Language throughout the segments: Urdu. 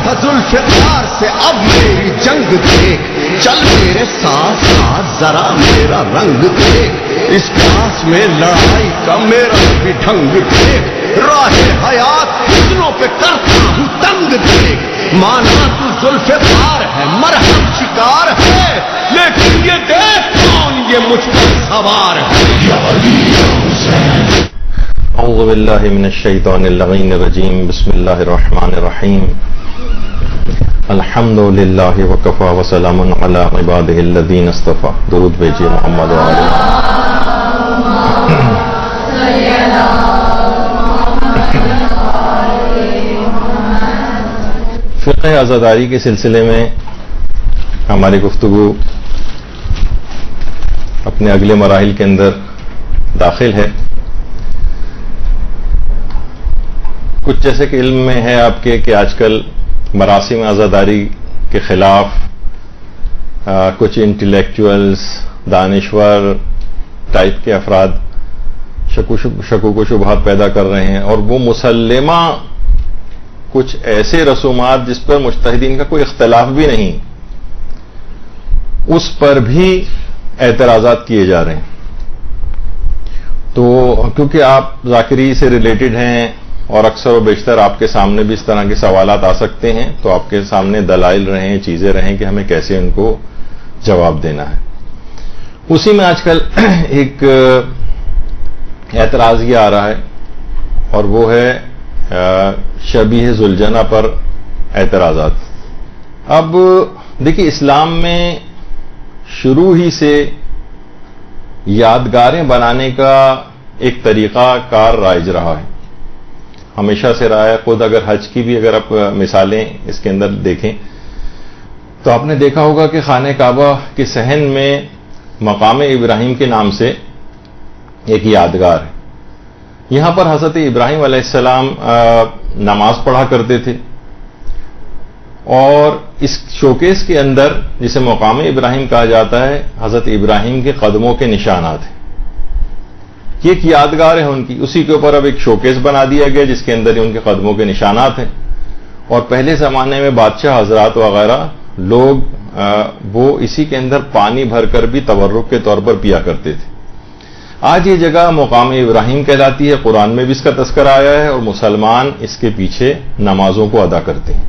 تھا ذوالفقار سے، اب میری جنگ دیکھ، چل میرے ساتھ ساتھ ذرا میرا رنگ دیکھ، اس پاس میں لڑائی کا میرا بھی ڈھنگ دیکھ، راہ حیات کتنوں پہ کرتا ہوں تنگ دیکھ، مانا تو ذوالفقار ہے مرحم شکار ہے، لیکن یہ دیکھ کون یہ مجھ پر سوار ہے، یا علی یا حسین۔ اعوذ باللہ من الشیطان اللعین الرجیم، بسم اللہ الرحمن الرحیم، الحمد للہ وکفی وسلام علی عبادہ الذین اصطفی۔ درود بھیجیے محمد و آلہ۔ فقہ عزاداری کے سلسلے میں ہماری گفتگو اپنے اگلے مراحل کے اندر داخل ہے۔ کچھ جیسے کہ علم میں ہے آپ کے کہ آج کل مراسم عزاداری کے خلاف کچھ انٹلیکچوئلز، دانشور ٹائپ کے افراد شکوک و شبہات پیدا کر رہے ہیں، اور وہ مسلمہ کچھ ایسے رسومات جس پر مجتہدین کا کوئی اختلاف بھی نہیں، اس پر بھی اعتراضات کیے جا رہے ہیں۔ تو کیونکہ آپ ذاکری سے ریلیٹڈ ہیں اور اکثر و بیشتر آپ کے سامنے بھی اس طرح کے سوالات آ سکتے ہیں، تو آپ کے سامنے دلائل رہیں، چیزیں رہیں کہ ہمیں کیسے ان کو جواب دینا ہے۔ اسی میں آج کل ایک اعتراض یہ آ رہا ہے، اور وہ ہے شبیہ ذوالجنہ پر اعتراضات۔ اب دیکھیے، اسلام میں شروع ہی سے یادگاریں بنانے کا ایک طریقہ کار رائج رہا ہے، ہمیشہ سے رہا ہے۔ خود اگر حج کی بھی اگر آپ مثالیں اس کے اندر دیکھیں تو آپ نے دیکھا ہوگا کہ خانہ کعبہ کے صحن میں مقام ابراہیم کے نام سے ایک یادگار ہے۔ یہاں پر حضرت ابراہیم علیہ السلام نماز پڑھا کرتے تھے، اور اس شوکیس کے اندر جسے مقام ابراہیم کہا جاتا ہے، حضرت ابراہیم کے قدموں کے نشانات ہیں۔ یہ ایک یادگار ہے ان کی، اسی کے اوپر اب ایک شوکیس بنا دیا گیا جس کے اندر ان کے قدموں کے نشانات ہیں، اور پہلے زمانے میں بادشاہ حضرات وغیرہ لوگ وہ اسی کے اندر پانی بھر کر بھی تبرک کے طور پر پیا کرتے تھے۔ آج یہ جگہ مقام ابراہیم کہلاتی ہے، قرآن میں بھی اس کا تذکرہ آیا ہے، اور مسلمان اس کے پیچھے نمازوں کو ادا کرتے ہیں۔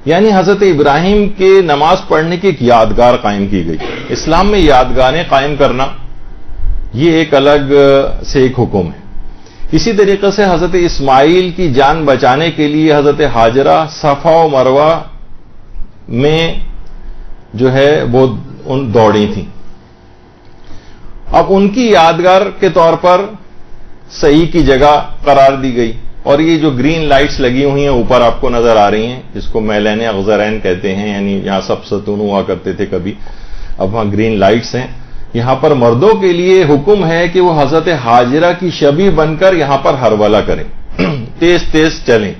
یعنی حضرت ابراہیم کے نماز پڑھنے کی ایک یادگار قائم کی گئی۔ اسلام میں یادگاریں قائم کرنا یہ ایک الگ سے ایک حکم ہے۔ اسی طریقے سے حضرت اسماعیل کی جان بچانے کے لیے حضرت ہاجرہ صفا و مروہ میں جو ہے وہ دوڑی تھیں۔ اب ان کی یادگار کے طور پر صحیح کی جگہ قرار دی گئی، اور یہ جو گرین لائٹس لگی ہوئی ہیں اوپر آپ کو نظر آ رہی ہیں، جس کو میلین اغزرین کہتے ہیں، یعنی یہاں سب ستون ہوا کرتے تھے کبھی، اب وہاں گرین لائٹس ہیں۔ یہاں پر مردوں کے لیے حکم ہے کہ وہ حضرت ہاجرہ کی شبیہ بن کر یہاں پر ہرولہ کریں، تیز تیز چلیں،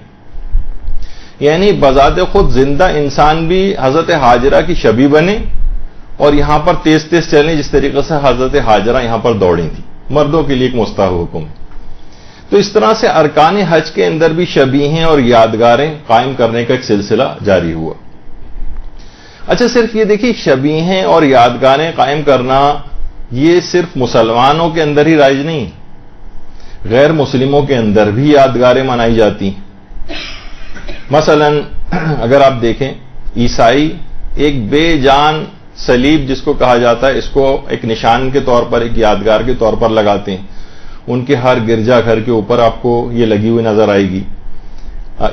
یعنی بذات خود زندہ انسان بھی حضرت ہاجرہ کی شبیہ بنے اور یہاں پر تیز تیز چلیں، جس طریقے سے حضرت ہاجرہ یہاں پر دوڑی تھی۔ مردوں کے لیے ایک مستحب حکم ہے۔ تو اس طرح سے ارکان حج کے اندر بھی شبیہیں اور یادگاریں قائم کرنے کا ایک سلسلہ جاری ہوا۔ اچھا، صرف یہ دیکھیے، شبیہیں اور یادگاریں قائم کرنا یہ صرف مسلمانوں کے اندر ہی رائج نہیں، غیر مسلموں کے اندر بھی یادگاریں منائی جاتی ہیں۔ مثلا اگر آپ دیکھیں، عیسائی ایک بے جان صلیب جس کو کہا جاتا ہے، اس کو ایک نشان کے طور پر، ایک یادگار کے طور پر لگاتے ہیں۔ ان کے ہر گرجا گھر کے اوپر آپ کو یہ لگی ہوئی نظر آئے گی۔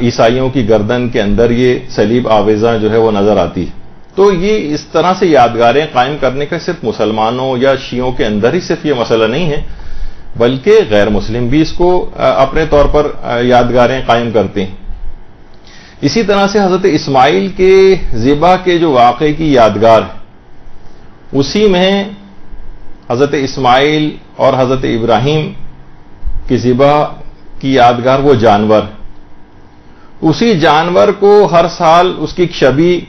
عیسائیوں کی گردن کے اندر یہ صلیب آویزاں جو ہے وہ نظر آتی ہے۔ تو یہ اس طرح سے یادگاریں قائم کرنے کا صرف مسلمانوں یا شیعوں کے اندر ہی صرف یہ مسئلہ نہیں ہے، بلکہ غیر مسلم بھی اس کو اپنے طور پر یادگاریں قائم کرتے ہیں۔ اسی طرح سے حضرت اسماعیل کے ذبح کے جو واقعے کی یادگار ہے، اسی میں حضرت اسماعیل اور حضرت ابراہیم کی ذبح کی یادگار وہ جانور، اسی جانور کو ہر سال اس کی ایک شبیہ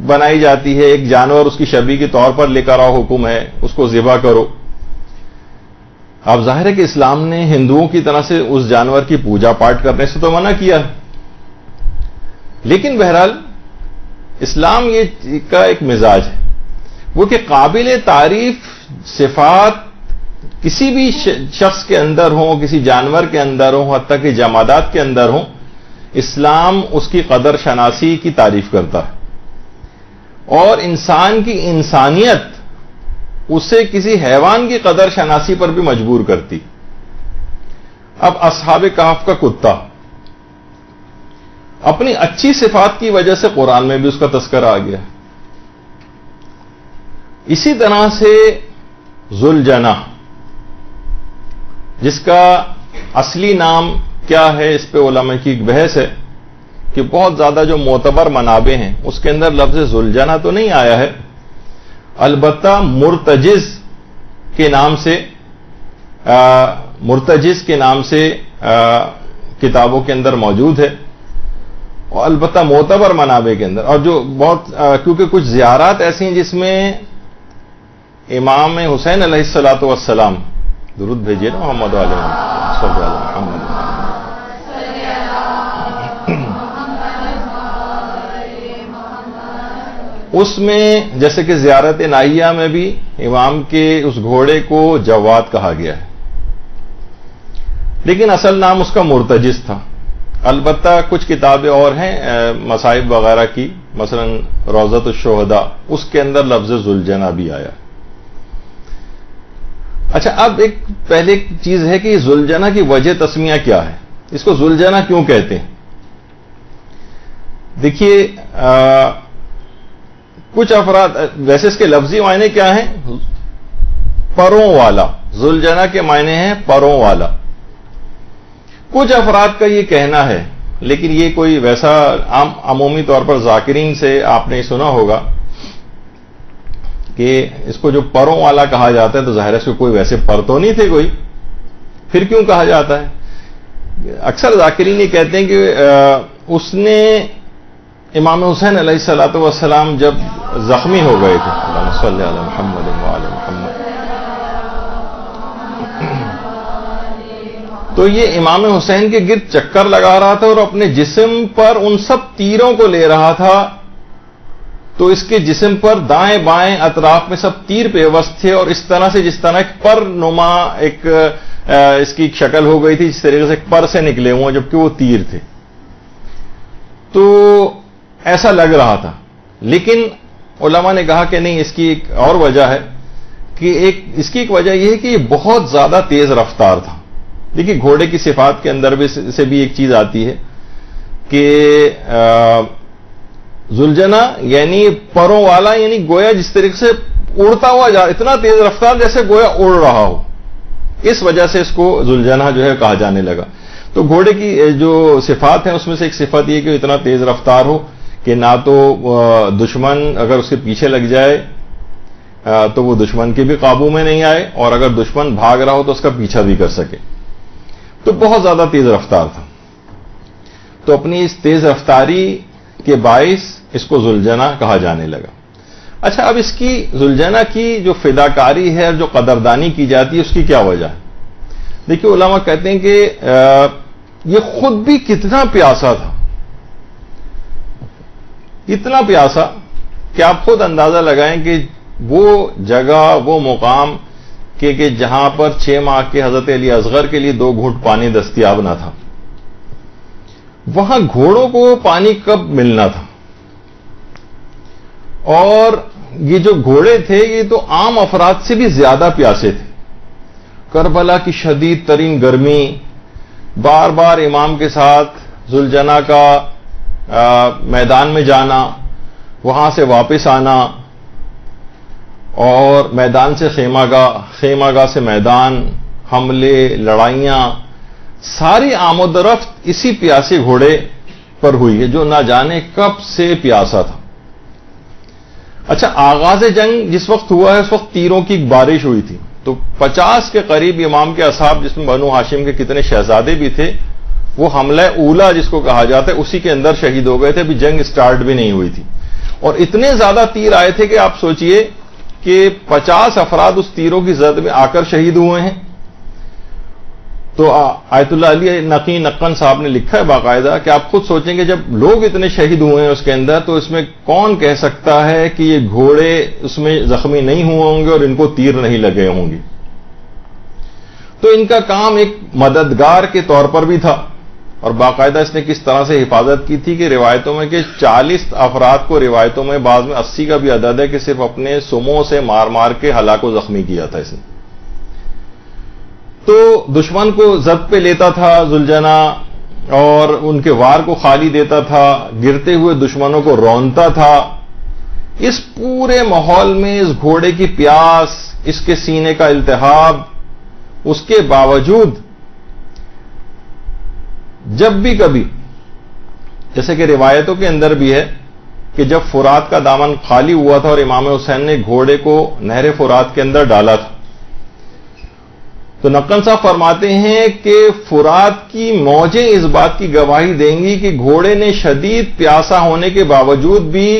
بنائی جاتی ہے، ایک جانور اس کی شبیہ کے طور پر لے کر آؤ، حکم ہے اس کو ذبح کرو۔ اب ظاہر ہے کہ اسلام نے ہندوؤں کی طرح سے اس جانور کی پوجا پاٹ کرنے سے تو منع کیا ہے، لیکن بہرحال اسلام یہ کا ایک مزاج ہے وہ کہ قابل تعریف صفات کسی بھی شخص کے اندر ہوں، کسی جانور کے اندر ہوں، حتیٰ کہ جمادات کے اندر ہوں، اسلام اس کی قدر شناسی کی تعریف کرتا ہے، اور انسان کی انسانیت اسے کسی حیوان کی قدر شناسی پر بھی مجبور کرتی. اب اصحاب کہف کا کتا اپنی اچھی صفات کی وجہ سے قرآن میں بھی اس کا تذکرہ آ گیا. اسی طرح سے ذوالجناح، جس کا اصلی نام کیا ہے اس پہ علماء کی ایک بحث ہے کہ بہت زیادہ جو معتبر منابع ہیں اس کے اندر لفظ ذوالجناح تو نہیں آیا ہے، البتہ مرتجز کے نام سے کتابوں کے اندر موجود ہے، اور البتہ معتبر منابع کے اندر، اور جو بہت کیونکہ کچھ زیارات ایسی ہیں جس میں امام حسین علیہ الصلوۃ والسلام، درود بھیجیے نا محمد علیہ محمد، اس میں جیسے کہ زیارت نائیہ میں بھی امام کے اس گھوڑے کو جواد کہا گیا ہے، لیکن اصل نام اس کا مرتجز تھا. البتہ کچھ کتابیں اور ہیں مصائب وغیرہ کی، مثلا روضۃ الشہداء، اس کے اندر لفظ ذوالجناح بھی آیا. اچھا، اب ایک پہلے چیز ہے کہ ذوالجناح کی وجہ تسمیہ کیا ہے، اس کو ذوالجناح کیوں کہتے ہیں. دیکھیے کچھ افراد، ویسے اس کے لفظی معنی کیا ہیں؟ پروں والا. ذوالجناح کے معنی ہیں پروں والا. کچھ افراد کا یہ کہنا ہے، لیکن یہ کوئی ویسا عمومی طور پر ذاکرین سے آپ نے سنا ہوگا کہ اس کو جو پروں والا کہا جاتا ہے تو ظاہر ہے اس کو کوئی ویسے پر تو نہیں تھے کوئی، پھر کیوں کہا جاتا ہے؟ اکثر ذاکرین یہ کہتے ہیں کہ اس نے امام حسین علیہ الصلوۃ والسلام جب زخمی ہو گئے تھے، اللہم صلی علی محمد وعلی محمد، تو یہ امام حسین کے گرد چکر لگا رہا تھا اور اپنے جسم پر ان سب تیروں کو لے رہا تھا، تو اس کے جسم پر دائیں بائیں اطراف میں سب تیر پیوست تھے، اور اس طرح سے جس طرح ایک پر نما ایک اس کی ایک شکل ہو گئی تھی، جس طریقے سے ایک پر سے نکلے ہوئے جبکہ وہ تیر تھے، تو ایسا لگ رہا تھا. لیکن علماء نے کہا کہ نہیں، اس کی ایک اور وجہ ہے کہ اس کی ایک وجہ یہ ہے کہ یہ بہت زیادہ تیز رفتار تھا. دیکھیے گھوڑے کی صفات کے اندر سے بھی ایک چیز آتی ہے کہ ذوالجناح یعنی پروں والا، یعنی گویا جس طریقے سے اڑتا ہوا اتنا تیز رفتار جیسے گویا اڑ رہا ہو، اس وجہ سے اس کو ذوالجناح جو ہے کہا جانے لگا. تو گھوڑے کی جو صفات ہیں اس میں سے ایک صفت یہ کہ وہ اتنا تیز رفتار ہو کہ نہ تو دشمن اگر اس کے پیچھے لگ جائے تو وہ دشمن کے بھی قابو میں نہیں آئے، اور اگر دشمن بھاگ رہا ہو تو اس کا پیچھا بھی کر سکے. تو بہت زیادہ تیز رفتار تھا، تو اپنی اس تیز رفتاری کے باعث اس کو ذوالجناح کہا جانے لگا. اچھا، اب اس کی ذوالجناح کی جو فداکاری ہے اور جو قدردانی کی جاتی ہے اس کی کیا وجہ ہے؟ دیکھیے علماء کہتے ہیں کہ یہ خود بھی کتنا پیاسا تھا، اتنا پیاسا کہ آپ خود اندازہ لگائیں کہ وہ جگہ، وہ مقام کہ جہاں پر 6 ماہ کے حضرت علی اصغر کے لیے 2 گھونٹ پانی دستیاب نہ تھا، وہاں گھوڑوں کو پانی کب ملنا تھا. اور یہ جو گھوڑے تھے یہ تو عام افراد سے بھی زیادہ پیاسے تھے. کربلا کی شدید ترین گرمی، بار بار امام کے ساتھ ذوالجناح کا میدان میں جانا، وہاں سے واپس آنا، اور میدان سے خیمہ گاہ سے میدان، حملے، لڑائیاں، ساری آمد و رفت اسی پیاسے گھوڑے پر ہوئی ہے جو نہ جانے کب سے پیاسا تھا. اچھا، آغاز جنگ جس وقت ہوا ہے اس وقت تیروں کی ایک بارش ہوئی تھی، تو 50 کے قریب امام کے اصحاب، جس میں بنو ہاشم کے کتنے شہزادے بھی تھے، وہ حملہ اولا جس کو کہا جاتا ہے اسی کے اندر شہید ہو گئے تھے. ابھی جنگ سٹارٹ بھی نہیں ہوئی تھی، اور اتنے زیادہ تیر آئے تھے کہ آپ سوچئے کہ 50 افراد اس تیروں کی زد میں آ کر شہید ہوئے ہیں. تو آیت اللہ علی نقی نقن صاحب نے لکھا ہے باقاعدہ کہ آپ خود سوچیں گے جب لوگ اتنے شہید ہوئے ہیں اس کے اندر تو اس میں کون کہہ سکتا ہے کہ یہ گھوڑے اس میں زخمی نہیں ہوئے ہوں گے اور ان کو تیر نہیں لگے ہوں گے. تو ان کا کام ایک مددگار کے طور پر بھی تھا اور باقاعدہ اس نے کس طرح سے حفاظت کی تھی کہ روایتوں میں کہ 40 افراد کو روایتوں میں بعض میں 80 کا بھی عدد ہے کہ صرف اپنے سموں سے مار مار کے ہلاک و زخمی کیا تھا اس نے. تو دشمن کو زد پہ لیتا تھا ذوالجنا اور ان کے وار کو خالی دیتا تھا, گرتے ہوئے دشمنوں کو رونتا تھا. اس پورے ماحول میں اس گھوڑے کی پیاس, اس کے سینے کا التہاب, اس کے باوجود جب بھی کبھی, جیسے کہ روایتوں کے اندر بھی ہے کہ جب فرات کا دامن خالی ہوا تھا اور امام حسین نے گھوڑے کو نہر فرات کے اندر ڈالا تھا, تو نقن صاحب فرماتے ہیں کہ فرات کی موجیں اس بات کی گواہی دیں گی کہ گھوڑے نے شدید پیاسا ہونے کے باوجود بھی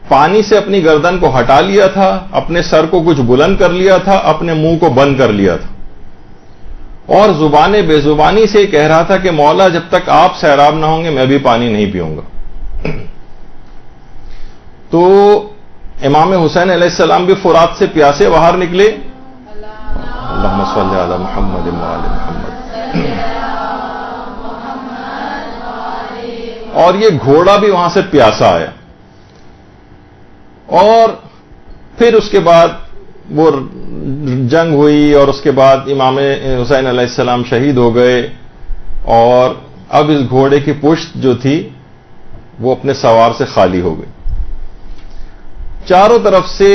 پانی سے اپنی گردن کو ہٹا لیا تھا, اپنے سر کو کچھ بلند کر لیا تھا, اپنے منہ کو بند کر لیا تھا اور زبان بے زبانی سے کہہ رہا تھا کہ مولا جب تک آپ سیراب نہ ہوں گے میں بھی پانی نہیں پیوں گا. تو امام حسین علیہ السلام بھی فرات سے پیاسے باہر نکلے. اللہم صلی علی محمد و آل محمد. اور یہ گھوڑا بھی وہاں سے پیاسا آیا اور پھر اس کے بعد وہ جنگ ہوئی اور اس کے بعد امام حسین علیہ السلام شہید ہو گئے اور اب اس گھوڑے کی پشت جو تھی وہ اپنے سوار سے خالی ہو گئی. چاروں طرف سے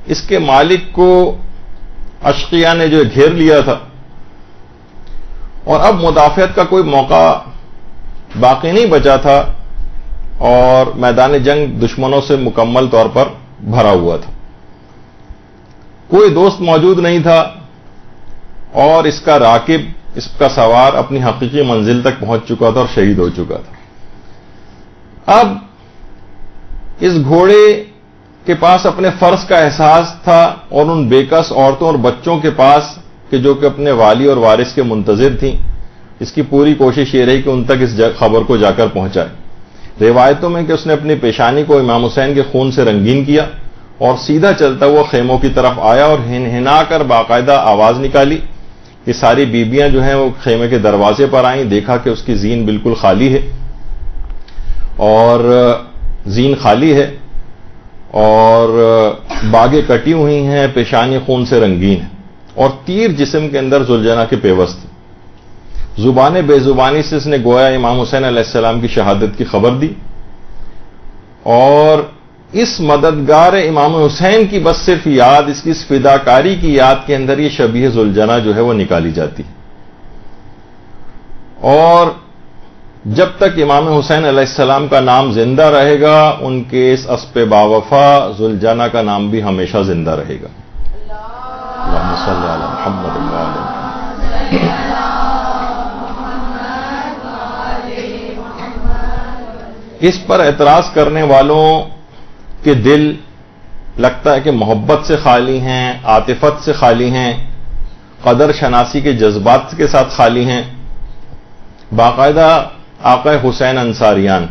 اس کے مالک کو اشقیاء نے جو گھیر لیا تھا اور اب مدافعت کا کوئی موقع باقی نہیں بچا تھا اور میدان جنگ دشمنوں سے مکمل طور پر بھرا ہوا تھا. کوئی دوست موجود نہیں تھا اور اس کا راکب, اس کا سوار اپنی حقیقی منزل تک پہنچ چکا تھا اور شہید ہو چکا تھا. اب اس گھوڑے کے پاس اپنے فرض کا احساس تھا اور ان بےکس عورتوں اور بچوں کے پاس کہ جو کہ اپنے والی اور وارث کے منتظر تھیں, اس کی پوری کوشش یہ رہی کہ ان تک اس خبر کو جا کر پہنچائے. روایتوں میں کہ اس نے اپنی پیشانی کو امام حسین کے خون سے رنگین کیا اور سیدھا چلتا ہوا خیموں کی طرف آیا اور ہنہنا کر باقاعدہ آواز نکالی. یہ ساری بیبیاں جو ہیں وہ خیمے کے دروازے پر آئیں, دیکھا کہ اس کی زین بالکل خالی ہے اور زین خالی ہے اور باگیں کٹی ہوئی ہیں, پیشانی خون سے رنگین ہے اور تیر جسم کے اندر ذوالجنا کے پیوست. زبان بے زبانی سے اس نے گویا امام حسین علیہ السلام کی شہادت کی خبر دی اور اس مددگار امام حسین کی بس صرف یاد, اس کی فداکاری کی یاد کے اندر یہ شبیہ ذوالجنا جو ہے وہ نکالی جاتی. اور جب تک امام حسین علیہ السلام کا نام زندہ رہے گا ان کے اس اسب باوفا ذوالجنا کا نام بھی ہمیشہ زندہ رہے گا. اللہم صلی علی محمد و آل محمد. اس پر اعتراض کرنے والوں کے دل لگتا ہے کہ محبت سے خالی ہیں, عاطفت سے خالی ہیں, قدر شناسی کے جذبات کے ساتھ خالی ہیں. باقاعدہ آقا حسین انصاریان,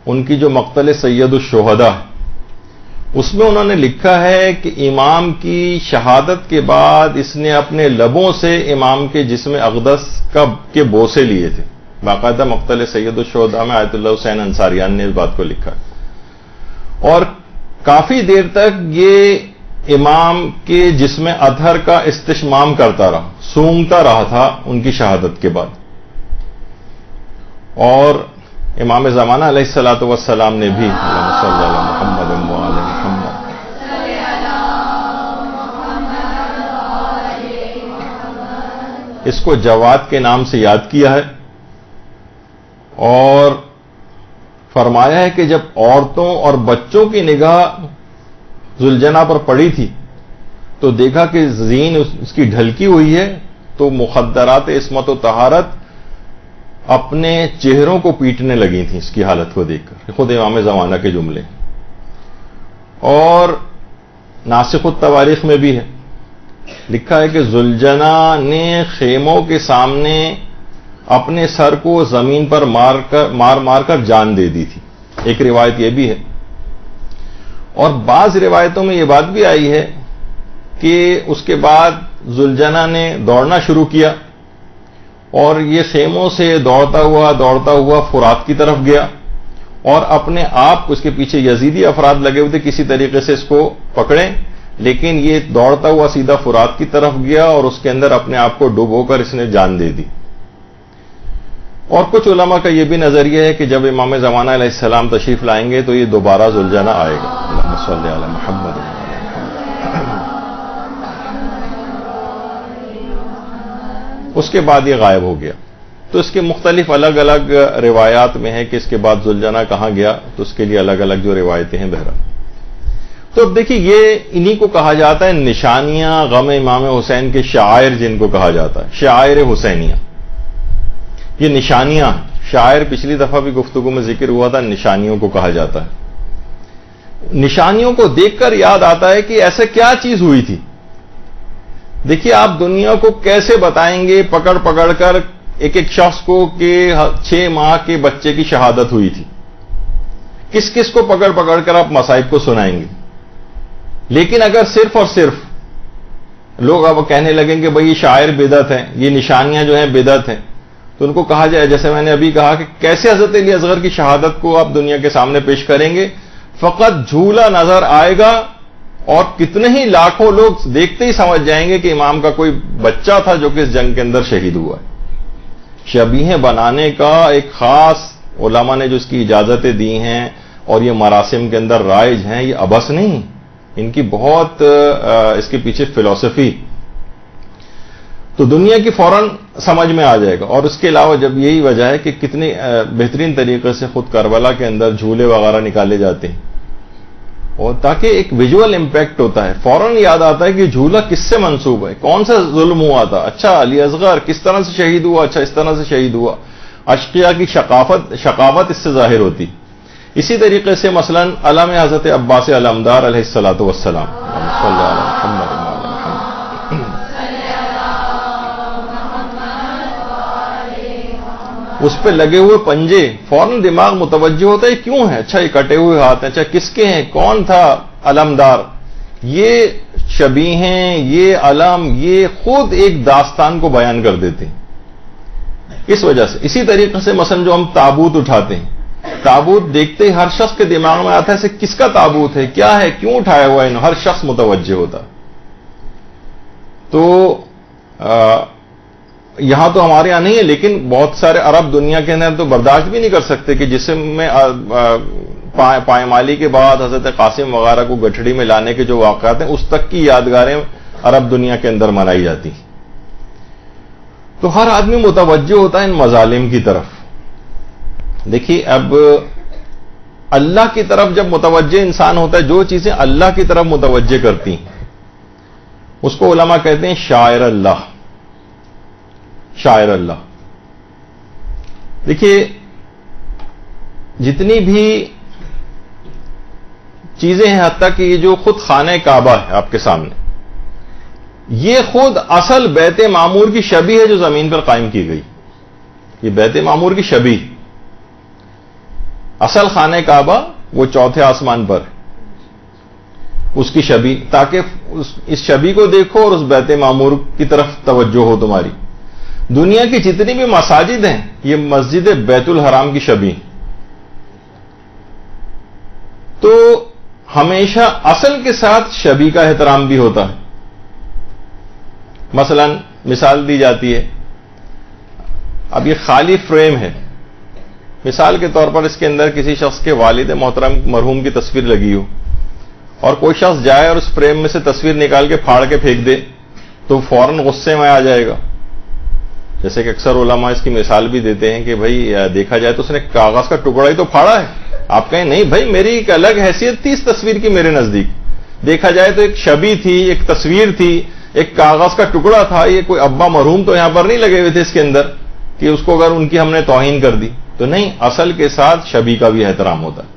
ان کی جو مقتل سید الشہداء اس میں انہوں نے لکھا ہے کہ امام کی شہادت کے بعد اس نے اپنے لبوں سے امام کے جسم اقدس کے بوسے لیے تھے. باقاعدہ مقتل سید الشہداء میں آیت اللہ حسین انصاریان نے اس بات کو لکھا اور کافی دیر تک یہ امام کے جسم اطہر کا استشمام کرتا رہا, سونگتا رہا تھا ان کی شہادت کے بعد. اور امام زمانہ علیہ الصلوۃ والسلام نے بھی اللہم صلی علی محمد و آل محمد اس کو جواد کے نام سے یاد کیا ہے اور فرمایا ہے کہ جب عورتوں اور بچوں کی نگاہ ذوالجنا پر پڑی تھی تو دیکھا کہ زین اس کی ڈھلکی ہوئی ہے تو مخدرات عصمت و طہارت اپنے چہروں کو پیٹنے لگی تھیں اس کی حالت کو دیکھ کر. خود امام زمانہ کے جملے. اور ناسخ التواریخ میں بھی ہے لکھا ہے کہ ذوالجنا نے خیموں کے سامنے اپنے سر کو زمین پر مار کر جان دے دی تھی. ایک روایت یہ بھی ہے. اور بعض روایتوں میں یہ بات بھی آئی ہے کہ اس کے بعد ذوالجنا نے دوڑنا شروع کیا اور یہ خیموں سے دوڑتا ہوا فرات کی طرف گیا اور اپنے آپ کو، اس کے پیچھے یزیدی افراد لگے ہوئے تھے کسی طریقے سے اس کو پکڑیں، لیکن یہ دوڑتا ہوا سیدھا فرات کی طرف گیا اور اس کے اندر اپنے آپ کو ڈبو کر اس نے جان دے دی. اور کچھ علماء کا یہ بھی نظریہ ہے کہ جب امام زمانہ علیہ السلام تشریف لائیں گے تو یہ دوبارہ ذوالجنا آئے گا. اللہم صلی علی محمد. اس کے بعد یہ غائب ہو گیا. تو اس کے مختلف الگ الگ روایات میں ہے کہ اس کے بعد ذوالجنا کہاں گیا، تو اس کے لیے الگ الگ جو روایتیں ہیں بہرحال. تو اب دیکھیے یہ انہی کو کہا جاتا ہے نشانیاں غم امام حسین کے شعائر، جن کو کہا جاتا ہے شعائر حسینیہ. یہ نشانیاں، شاعر پچھلی دفعہ بھی گفتگو میں ذکر ہوا تھا، نشانیوں کو کہا جاتا ہے. نشانیوں کو دیکھ کر یاد آتا ہے کہ ایسے کیا چیز ہوئی تھی. دیکھیے آپ دنیا کو کیسے بتائیں گے پکڑ کر ایک شخص کو کہ 6 ماہ کے بچے کی شہادت ہوئی تھی، کس کو پکڑ کر آپ مصائب کو سنائیں گے. لیکن اگر صرف اور صرف لوگ اب کہنے لگیں کہ بھئی یہ شاعر بدعت ہیں، یہ نشانیاں جو ہیں بدعت ہیں، تو ان کو کہا جائے جیسے میں نے ابھی کہا کہ کیسے حضرت علی اصغر کی شہادت کو آپ دنیا کے سامنے پیش کریں گے. فقط جھولا نظر آئے گا اور کتنے ہی لاکھوں لوگ دیکھتے ہی سمجھ جائیں گے کہ امام کا کوئی بچہ تھا جو کہ اس جنگ کے اندر شہید ہوا ہے. شبیہیں بنانے کا ایک خاص علماء نے جو اس کی اجازتیں دی ہیں اور یہ مراسم کے اندر رائج ہیں، یہ ابس نہیں، ان کی بہت اس کے پیچھے فلسفی. تو دنیا کی فوراً سمجھ میں آ جائے گا. اور اس کے علاوہ جب یہی وجہ ہے کہ کتنے بہترین طریقے سے خود کربلا کے اندر جھولے وغیرہ نکالے جاتے ہیں، اور تاکہ ایک ویژول امپیکٹ ہوتا ہے، فوراً یاد آتا ہے کہ جھولا کس سے منسوب ہے، کون سا ظلم ہوا تھا، اچھا علی اصغر کس طرح سے شہید ہوا، اچھا اس طرح سے شہید ہوا. اشقیاء کی شقاوت اس سے ظاہر ہوتی. اسی طریقے سے مثلا علم حضرت عباس علمدار علیہ الصلوۃ والسلام، صلی اللہ علیہ محمد. اس پہ لگے ہوئے پنجے، فوراً دماغ متوجہ ہوتا ہے کیوں ہے، اچھا یہ کٹے ہوئے ہاتھ ہیں، اچھا کس کے ہیں، کون تھا علمدار. یہ شبیہیں، یہ علم، یہ خود ایک داستان کو بیان کر دیتے ہیں اس وجہ سے. اسی طریقے سے مثلا جو ہم تابوت اٹھاتے ہیں، تابوت دیکھتے ہی ہر شخص کے دماغ میں آتا ہے کس کا تابوت ہے، کیا ہے، کیوں اٹھایا ہوا ہے، ہر شخص متوجہ ہوتا. تو یہاں تو ہمارے یہاں نہیں ہے، لیکن بہت سارے عرب دنیا کے اندر تو برداشت بھی نہیں کر سکتے کہ جسم میں پائمالی کے بعد حضرت قاسم وغیرہ کو گٹھڑی میں لانے کے جو واقعات ہیں، اس تک کی یادگاریں عرب دنیا کے اندر منائی جاتی. تو ہر آدمی متوجہ ہوتا ہے ان مظالم کی طرف. دیکھیے اب اللہ کی طرف جب متوجہ انسان ہوتا ہے، جو چیزیں اللہ کی طرف متوجہ کرتی ہیں اس کو علماء کہتے ہیں شاعر اللہ. شاعر اللہ. دیکھیے جتنی بھی چیزیں ہیں، حتیٰ کہ یہ جو خود خانہ کعبہ ہے آپ کے سامنے، یہ خود اصل بیت معمور کی شبیہ ہے جو زمین پر قائم کی گئی. یہ بیت معمور کی شبیہ، اصل خانہ کعبہ وہ 4تھے آسمان پر اس کی شبیہ، تاکہ اس شبیہ کو دیکھو اور اس بیت معمور کی طرف توجہ ہو تمہاری. دنیا کی جتنی بھی مساجد ہیں یہ مسجد بیت الحرام کی شبیہ. تو ہمیشہ اصل کے ساتھ شبیہ کا احترام بھی ہوتا ہے. مثلا مثال دی جاتی ہے، اب یہ خالی فریم ہے، مثال کے طور پر اس کے اندر کسی شخص کے والد محترم مرحوم کی تصویر لگی ہو، اور کوئی شخص جائے اور اس فریم میں سے تصویر نکال کے پھاڑ کے پھینک دے تو فوراً غصے میں آ جائے گا. جیسے کہ اکثر علماء اس کی مثال بھی دیتے ہیں کہ بھائی دیکھا جائے تو اس نے کاغذ کا ٹکڑا ہی تو پھاڑا ہے. آپ کہیں نہیں بھائی میری ایک الگ حیثیت تھی اس تصویر کی میرے نزدیک. دیکھا جائے تو ایک شبیہ تھی، ایک تصویر تھی، ایک کاغذ کا ٹکڑا تھا. یہ کوئی ابا مرحوم تو یہاں پر نہیں لگے ہوئے تھے اس کے اندر کہ اس کو اگر ان کی ہم نے توہین کر دی تو نہیں، اصل کے ساتھ شبیہ کا بھی احترام ہوتا ہے.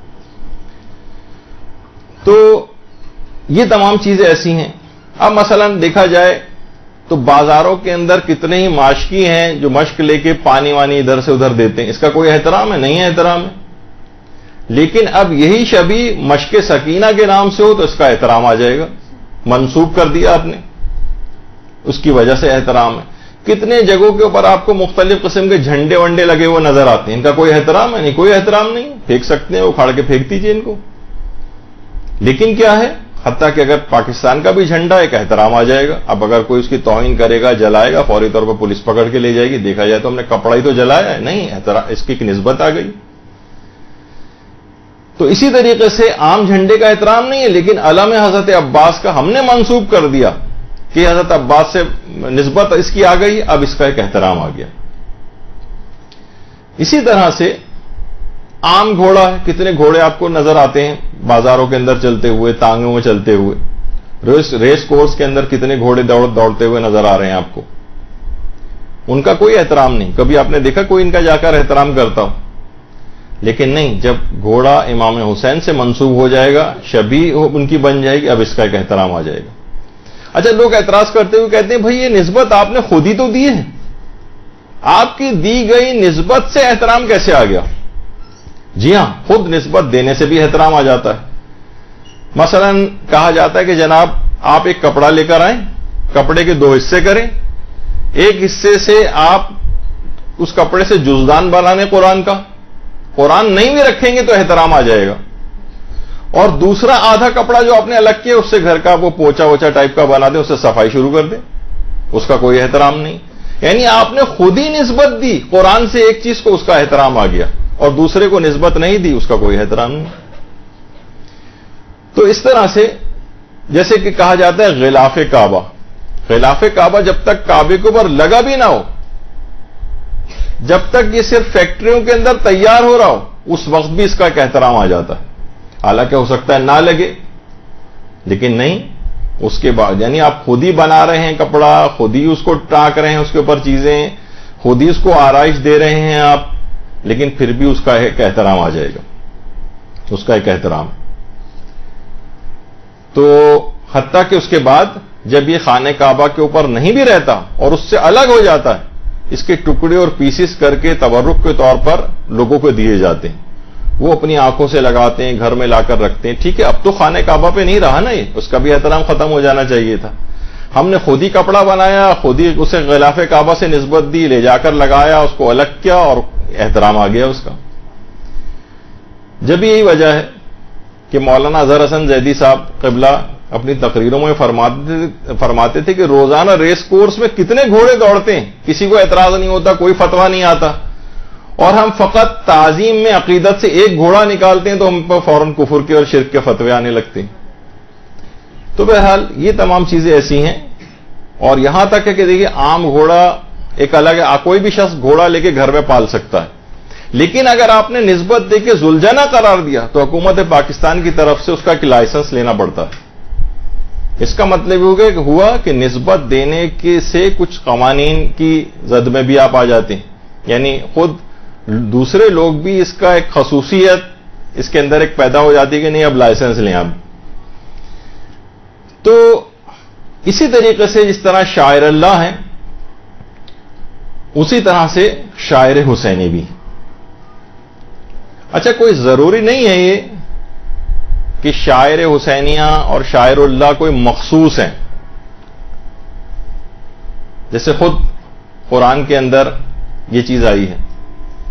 تو یہ تمام چیزیں ایسی ہیں. اب مثلا دیکھا جائے تو بازاروں کے اندر کتنے ہی ماشکی ہیں جو مشق لے کے پانی وانی ادھر سے ادھر دیتے ہیں. اس کا کوئی احترام ہے؟ نہیں ہے احترام ہے. لیکن اب یہی شبی مشق سکینہ کے نام سے ہو تو اس کا احترام آ جائے گا. منسوب کر دیا آپ نے, اس کی وجہ سے احترام ہے. کتنے جگہوں کے اوپر آپ کو مختلف قسم کے جھنڈے ونڈے لگے ہوئے نظر آتے ہیں, ان کا کوئی احترام ہے؟ نہیں, کوئی احترام نہیں. پھینک سکتے ہیں, وہ کھاڑ کے پھینک دیجیے ان کو. لیکن کیا ہے, حتیٰ کہ اگر پاکستان کا بھی جھنڈا ایک احترام آ جائے گا. اب اگر کوئی اس کی توہین کرے گا, جلائے گا, فوری طور پر پولیس پکڑ کے لے جائے گی. دیکھا جائے تو ہم نے کپڑا ہی تو جلایا ہے, نہیں, احترام اس کی ایک نسبت آ گئی. تو اسی طریقے سے عام جھنڈے کا احترام نہیں ہے, لیکن علم حضرت عباس کا ہم نے منسوب کر دیا کہ حضرت عباس سے نسبت اس کی آ گئی, اب اس کا ایک احترام آ گیا. اسی طرح سے عام گھوڑا ہے, کتنے گھوڑے آپ کو نظر آتے ہیں بازاروں کے اندر چلتے ہوئے, ٹانگوں میں چلتے ہوئے. ریس کورس کے اندر کتنے گھوڑے دوڑتے ہوئے نظر آ رہے ہیں آپ کو. ان کا کوئی احترام نہیں. کبھی آپ نے دیکھا کوئی ان کا جا کر احترام کرتا ہو؟ لیکن نہیں, جب گھوڑا امام حسین سے منسوب ہو جائے گا, شبیہ ان کی بن جائے گی, اب اس کا ایک احترام آ جائے گا. اچھا, لوگ اعتراض کرتے ہوئے کہتے ہیں بھائی یہ نسبت آپ نے خود ہی تو دی ہے, آپ کی دی گئی نسبت سے احترام کیسے آ گیا؟ جی ہاں, خود نسبت دینے سے بھی احترام آ جاتا ہے. مثلا کہا جاتا ہے کہ جناب آپ ایک کپڑا لے کر آئیں, کپڑے کے 2 حصے کریں, ایک حصے سے آپ اس کپڑے سے جزدان بنانے قرآن کا, قرآن نہیں بھی رکھیں گے تو احترام آ جائے گا, اور دوسرا آدھا کپڑا جو آپ نے الگ کیا اس سے گھر کا وہ پوچا ووچا ٹائپ کا بنا دیں, اس سے صفائی شروع کر دیں, اس کا کوئی احترام نہیں. یعنی آپ نے خود ہی نسبت دی قرآن سے ایک چیز کو, اس کا احترام آ گیا, اور دوسرے کو نسبت نہیں دی, اس کا کوئی احترام نہیں. تو اس طرح سے جیسے کہ کہا جاتا ہے غلاف کعبہ, غلاف کعبہ جب تک کعبے کے اوپر لگا بھی نہ ہو, جب تک یہ صرف فیکٹریوں کے اندر تیار ہو رہا ہو, اس وقت بھی اس کا ایک احترام آ جاتا ہے. حالانکہ ہو سکتا ہے نہ لگے, لیکن نہیں, اس کے بعد یعنی آپ خود ہی بنا رہے ہیں کپڑا, خود ہی اس کو ٹاک رہے ہیں, اس کے اوپر چیزیں خود ہی اس کو آرائش دے رہے ہیں آپ, لیکن پھر بھی اس کا ایک احترام آ جائے گا, اس کا ایک احترام. تو حتیٰ کہ اس کے بعد جب یہ خانہ کعبہ کے اوپر نہیں بھی رہتا اور اس سے الگ ہو جاتا ہے, اس کے ٹکڑے اور پیسز کر کے تبرک کے طور پر لوگوں کو دیے جاتے ہیں, وہ اپنی آنکھوں سے لگاتے ہیں, گھر میں لا کر رکھتے ہیں. ٹھیک ہے, اب تو خانہ کعبہ پہ نہیں رہا نا یہ, اس کا بھی احترام ختم ہو جانا چاہیے تھا. ہم نے خود ہی کپڑا بنایا, خود ہی اسے غلاف کعبہ سے نسبت دی, لے جا کر لگایا, اس کو الگ کیا اور احترام آ گیا اس کا. جب یہی وجہ ہے کہ مولانا اظہر حسن زیدی صاحب قبلہ اپنی تقریروں میں فرماتے تھے کہ روزانہ ریس کورس میں کتنے گھوڑے دوڑتے ہیں, کسی کو اعتراض نہیں ہوتا, کوئی فتویٰ نہیں آتا, اور ہم فقط تعظیم میں عقیدت سے ایک گھوڑا نکالتے ہیں تو ہم پر فوراً کفر کے اور شرک کے فتوے آنے لگتے ہیں. تو بہرحال یہ تمام چیزیں ایسی ہیں. اور یہاں تک ہے کہ دیکھیے عام گھوڑا ایک الگ ہے, کوئی بھی شخص گھوڑا لے کے گھر میں پال سکتا ہے, لیکن اگر آپ نے نسبت دے کے ذوالجناح قرار دیا تو حکومت پاکستان کی طرف سے اس کا ایک لائسنس لینا پڑتا ہے. اس کا مطلب ہوا کہ نسبت دینے کے سے کچھ قوانین کی زد میں بھی آپ آ جاتے ہیں, یعنی خود دوسرے لوگ بھی اس کا ایک خصوصیت اس کے اندر ایک پیدا ہو جاتی ہے کہ نہیں اب لائسنس لیں آپ. تو اسی طریقے سے جس طرح شاعر اللہ ہیں اسی طرح سے شاعر حسینی بھی. اچھا, کوئی ضروری نہیں ہے یہ کہ شاعر حسینیہ اور شاعر اللہ کوئی مخصوص ہیں. جیسے خود قرآن کے اندر یہ چیز آئی ہے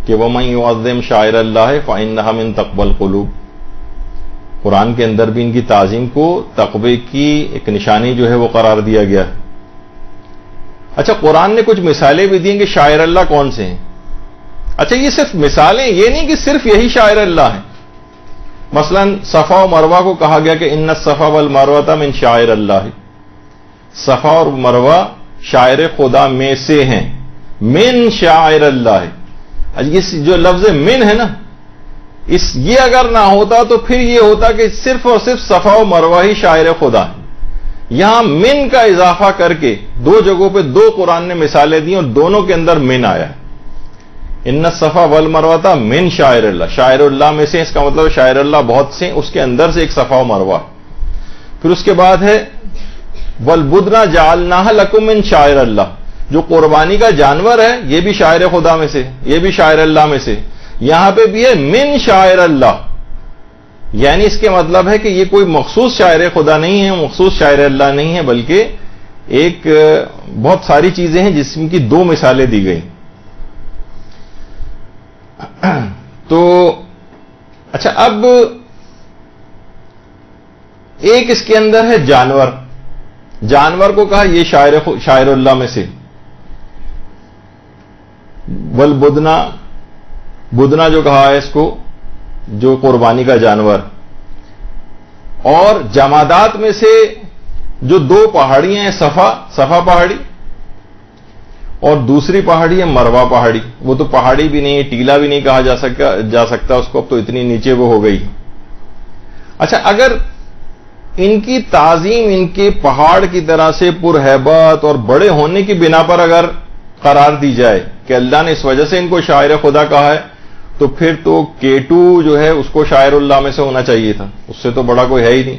کہ وَمَن يُعَظِّمْ شَاعِرَ اللَّهِ فَإِنَّهَا مِن تَقْوَى الْقُلُوبِ. قرآن کے اندر بھی ان کی تعظیم کو تقوی کی ایک نشانی جو ہے وہ قرار دیا گیا ہے. اچھا, قرآن نے کچھ مثالیں بھی دی ہیں کہ شاعر اللہ کون سے ہیں. اچھا, یہ صرف مثالیں, یہ نہیں کہ صرف یہی شاعر اللہ ہیں. مثلا صفا و مروہ کو کہا گیا کہ ان الصفا والمروہ من شاعر اللہ, صفا اور مروہ شاعر خدا میں سے ہیں, من شاعر اللہ. اس جو لفظ من ہے نا, یہ اگر نہ ہوتا تو پھر یہ ہوتا کہ صرف اور صرف صفا و مروہ ہی شاعر خدا ہے. یہاں من کا اضافہ کر کے 2 جگہوں پہ 2 قرآن نے مثالیں دی اور دونوں کے اندر من آیا ہے. ان الصفا والمروہ من شاعر اللہ, شاعر اللہ میں سے, اس کا مطلب شاعر اللہ بہت سے, اس کے اندر سے ایک صفا و مروہ. پھر اس کے بعد ہے والبدنا جعلناها لکم من شعائر اللہ، جو قربانی کا جانور ہے یہ بھی شاعر خدا میں سے، یہ بھی شاعر اللہ میں سے، یہاں پہ بھی ہے من شاعر اللہ، یعنی اس کے مطلب ہے کہ یہ کوئی مخصوص شاعر خدا نہیں ہے، مخصوص شاعر اللہ نہیں ہے، بلکہ ایک بہت ساری چیزیں ہیں جس کی دو مثالیں دی گئی. تو اچھا، اب ایک اس کے اندر ہے جانور، جانور کو کہا یہ شاعر اللہ میں سے. والبدنا، بدنا جو کہا ہے اس کو، جو قربانی کا جانور. اور جمادات میں سے جو دو پہاڑیاں ہیں، صفا پہاڑی اور دوسری پہاڑی ہے مروا پہاڑی. وہ تو پہاڑی بھی نہیں، ٹیلا بھی نہیں کہا جا سکتا اس کو، اب تو اتنی نیچے وہ ہو گئی. اچھا، اگر ان کی تعظیم ان کے پہاڑ کی طرح سے پرہیبت اور بڑے ہونے کی بنا پر اگر قرار دی جائے کہ اللہ نے اس وجہ سے ان کو شاعر خدا کہا ہے، تو پھر تو کیٹو جو ہے اس کو شاعر اللہ میں سے ہونا چاہیے تھا، اس سے تو بڑا کوئی ہے ہی نہیں.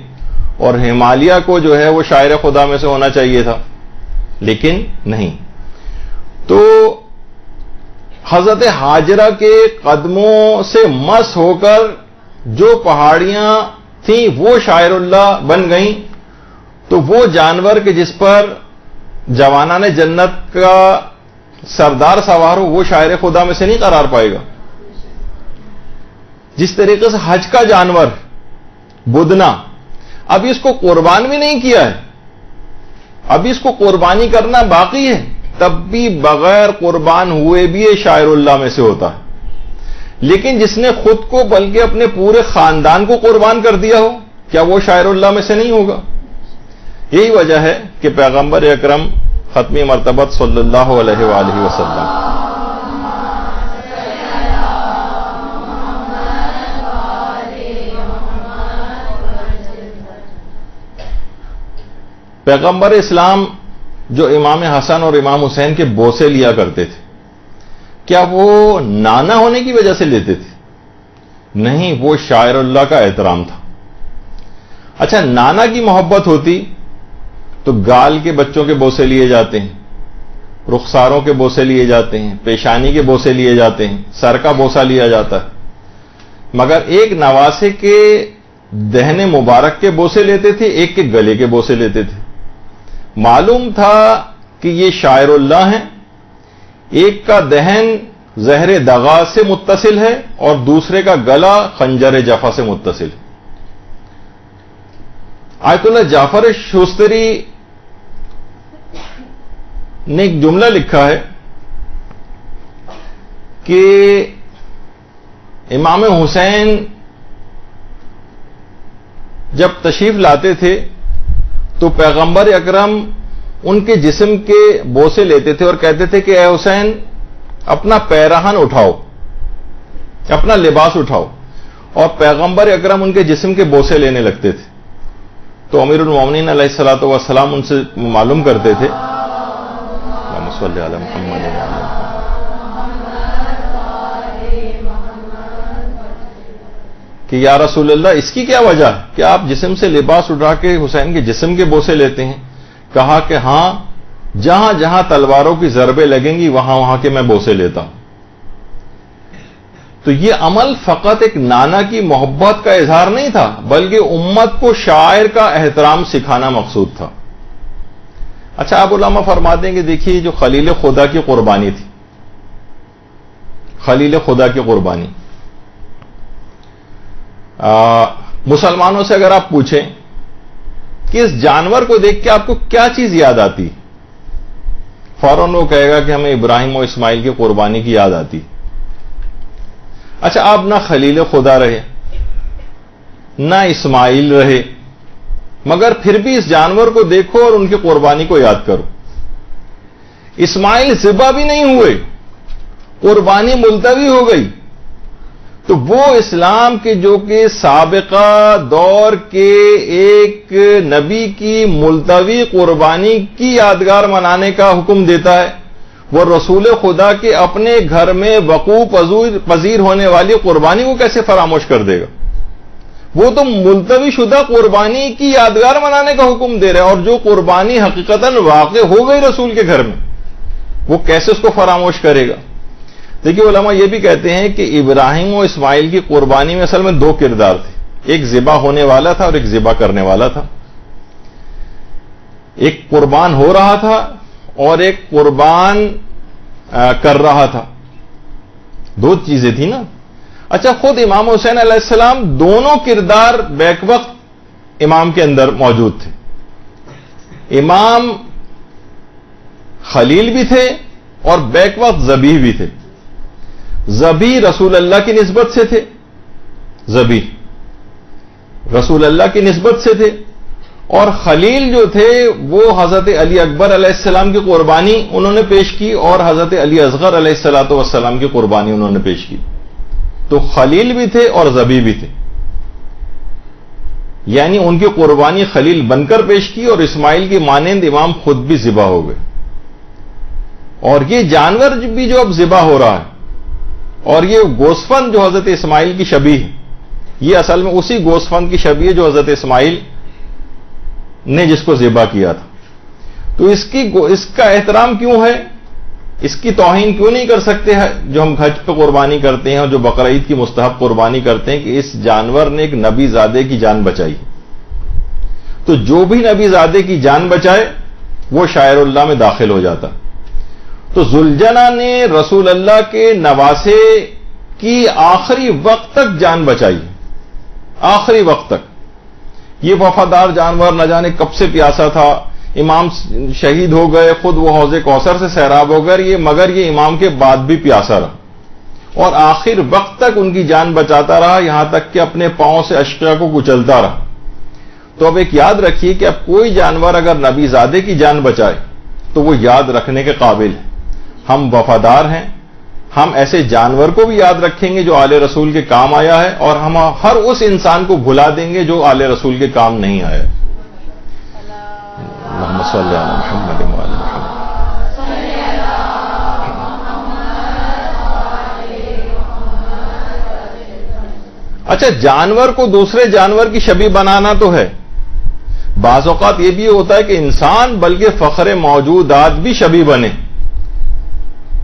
اور ہمالیہ کو جو ہے وہ شاعر خدا میں سے ہونا چاہیے تھا، لیکن نہیں. تو حضرت حاجرہ کے قدموں سے مس ہو کر جو پہاڑیاں تھیں وہ شاعر اللہ بن گئیں. تو وہ جانور کہ جس پر جوانان جنت کا سردار سوار ہو، وہ شاعر خدا میں سے نہیں قرار پائے گا. جس طریقے سے حج کا جانور بدنا، ابھی اس کو قربان بھی نہیں کیا ہے، ابھی اس کو قربانی کرنا باقی ہے، تب بھی بغیر قربان ہوئے بھی یہ شاعر اللہ میں سے ہوتا ہے. لیکن جس نے خود کو بلکہ اپنے پورے خاندان کو قربان کر دیا ہو، کیا وہ شاعر اللہ میں سے نہیں ہوگا؟ یہی وجہ ہے کہ پیغمبر اکرم ختمی مرتبت صلی اللہ علیہ وآلہ وسلم پیغمبر اسلام جو امام حسن اور امام حسین کے بوسے لیا کرتے تھے، کیا وہ نانا ہونے کی وجہ سے لیتے تھے؟ نہیں، وہ شاعر اللہ کا احترام تھا. اچھا، نانا کی محبت ہوتی تو گال کے بچوں کے بوسے لیے جاتے ہیں، رخساروں کے بوسے لیے جاتے ہیں، پیشانی کے بوسے لیے جاتے ہیں، سر کا بوسہ لیا جاتا ہے. مگر ایک نواسے کے دہنے مبارک کے بوسے لیتے تھے، ایک کے گلے کے بوسے لیتے تھے. معلوم تھا کہ یہ شاعر اللہ ہیں. ایک کا دہن زہر دغا سے متصل ہے اور دوسرے کا گلا خنجر جفا سے متصل ہے. آیت اللہ جعفر شوستری نے ایک جملہ لکھا ہے کہ امام حسین جب تشریف لاتے تھے تو پیغمبر اکرم ان کے جسم کے بوسے لیتے تھے اور کہتے تھے کہ اے حسین اپنا پیراہن اٹھاؤ، اپنا لباس اٹھاؤ، اور پیغمبر اکرم ان کے جسم کے بوسے لینے لگتے تھے. تو امیر المومنین علیہ الصلوۃ والسلام ان سے معلوم کرتے تھے اللہم صلی علی محمد کہ یا رسول اللہ اس کی کیا وجہ ہے کہ آپ جسم سے لباس اٹھا کے حسین کے جسم کے بوسے لیتے ہیں؟ کہا کہ ہاں، جہاں جہاں تلواروں کی ضربیں لگیں گی وہاں وہاں کے میں بوسے لیتا ہوں. تو یہ عمل فقط ایک نانا کی محبت کا اظہار نہیں تھا، بلکہ امت کو شاعر کا احترام سکھانا مقصود تھا. اچھا، آپ علماء فرماتے ہیں کہ دیکھیے جو خلیل خدا کی قربانی تھی، خلیل خدا کی قربانی، مسلمانوں سے اگر آپ پوچھیں کہ اس جانور کو دیکھ کے آپ کو کیا چیز یاد آتی، فوراً وہ کہے گا کہ ہمیں ابراہیم و اسماعیل کی قربانی کی یاد آتی. اچھا، آپ نہ خلیل خدا رہے نہ اسماعیل رہے، مگر پھر بھی اس جانور کو دیکھو اور ان کی قربانی کو یاد کرو. اسماعیل ذبح بھی نہیں ہوئے، قربانی ملتوی ہو گئی. تو وہ اسلام کے جو کہ سابقہ دور کے ایک نبی کی ملتوی قربانی کی یادگار منانے کا حکم دیتا ہے، وہ رسول خدا کے اپنے گھر میں وقوع پذیر ہونے والی قربانی کو کیسے فراموش کر دے گا؟ وہ تو ملتوی شدہ قربانی کی یادگار منانے کا حکم دے رہا ہے، اور جو قربانی حقیقتاً واقع ہو گئی رسول کے گھر میں، وہ کیسے اس کو فراموش کرے گا؟ دیکھیے علماء یہ بھی کہتے ہیں کہ ابراہیم و اسماعیل کی قربانی میں اصل میں دو کردار تھے، ایک ذبح ہونے والا تھا اور ایک ذبح کرنے والا تھا، ایک قربان ہو رہا تھا اور ایک قربان کر رہا تھا، دو چیزیں تھیں نا۔ اچھا، خود امام حسین علیہ السلام دونوں کردار بیک وقت امام کے اندر موجود تھے، امام خلیل بھی تھے اور بیک وقت ذبیح بھی تھے۔ ذبیح رسول اللہ کی نسبت سے تھے، ذبیح رسول اللہ کی نسبت سے تھے، اور خلیل جو تھے وہ حضرت علی اکبر علیہ السلام کی قربانی انہوں نے پیش کی، اور حضرت علی اصغر علیہ السلام کی قربانی انہوں نے پیش کی۔ تو خلیل بھی تھے اور ذبیح بھی تھے، یعنی ان کی قربانی خلیل بن کر پیش کی، اور اسماعیل کی مانند امام خود بھی ذبح ہو گئے۔ اور یہ جانور بھی جو اب ذبح ہو رہا ہے، اور یہ گوسفند جو حضرت اسماعیل کی شبیہ ہے، یہ اصل میں اسی گوسفند کی شبیہ ہے جو حضرت اسماعیل نے جس کو ذبح کیا تھا۔ تو اس کا احترام کیوں ہے، اس کی توہین کیوں نہیں کر سکتے جو ہم حج پہ قربانی کرتے ہیں اور جو بقرعید کی مستحب قربانی کرتے ہیں کہ اس جانور نے ایک نبی زادے کی جان بچائی۔ تو جو بھی نبی زادے کی جان بچائے وہ شاعر اللہ میں داخل ہو جاتا۔ تو ذوالجنہ نے رسول اللہ کے نواسے کی آخری وقت تک جان بچائی، آخری وقت تک۔ یہ وفادار جانور نہ جانے کب سے پیاسا تھا، امام شہید ہو گئے، خود وہ حوض کوثر سے سیراب ہو گئے، مگر یہ امام کے بعد بھی پیاسا رہا، اور آخر وقت تک ان کی جان بچاتا رہا، یہاں تک کہ اپنے پاؤں سے اشقیاء کو کچلتا رہا۔ تو اب ایک یاد رکھیے کہ اب کوئی جانور اگر نبی زادے کی جان بچائے تو وہ یاد رکھنے کے قابل ہے۔ ہم وفادار ہیں، ہم ایسے جانور کو بھی یاد رکھیں گے جو آل رسول کے کام آیا ہے، اور ہم ہر اس انسان کو بھلا دیں گے جو آل رسول کے کام نہیں آیا۔ اللہم صلی علی محمد وعلی محمد۔ اچھا، جانور کو دوسرے جانور کی شبیہ بنانا تو ہے، بعض اوقات یہ بھی ہوتا ہے کہ انسان بلکہ فخر موجودات بھی شبیہ بنے۔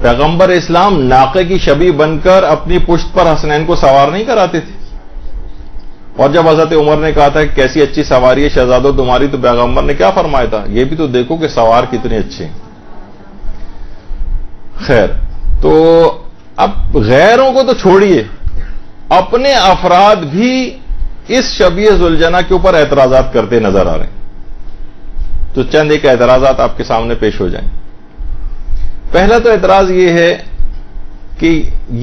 پیغمبر اسلام ناقے کی شبیہ بن کر اپنی پشت پر حسنین کو سوار نہیں کراتے تھے، اور جب حضرت عمر نے کہا تھا کہ کیسی اچھی سواری ہے شہزادو تمہاری، تو پیغمبر نے کیا فرمایا تھا، یہ بھی تو دیکھو کہ سوار کتنے اچھے ہیں۔ خیر، تو اب غیروں کو تو چھوڑیے، اپنے افراد بھی اس شبیہ ذوالجنہ کے اوپر اعتراضات کرتے نظر آ رہے ہیں۔ تو چند ایک اعتراضات آپ کے سامنے پیش ہو جائیں۔ پہلا تو اعتراض یہ ہے کہ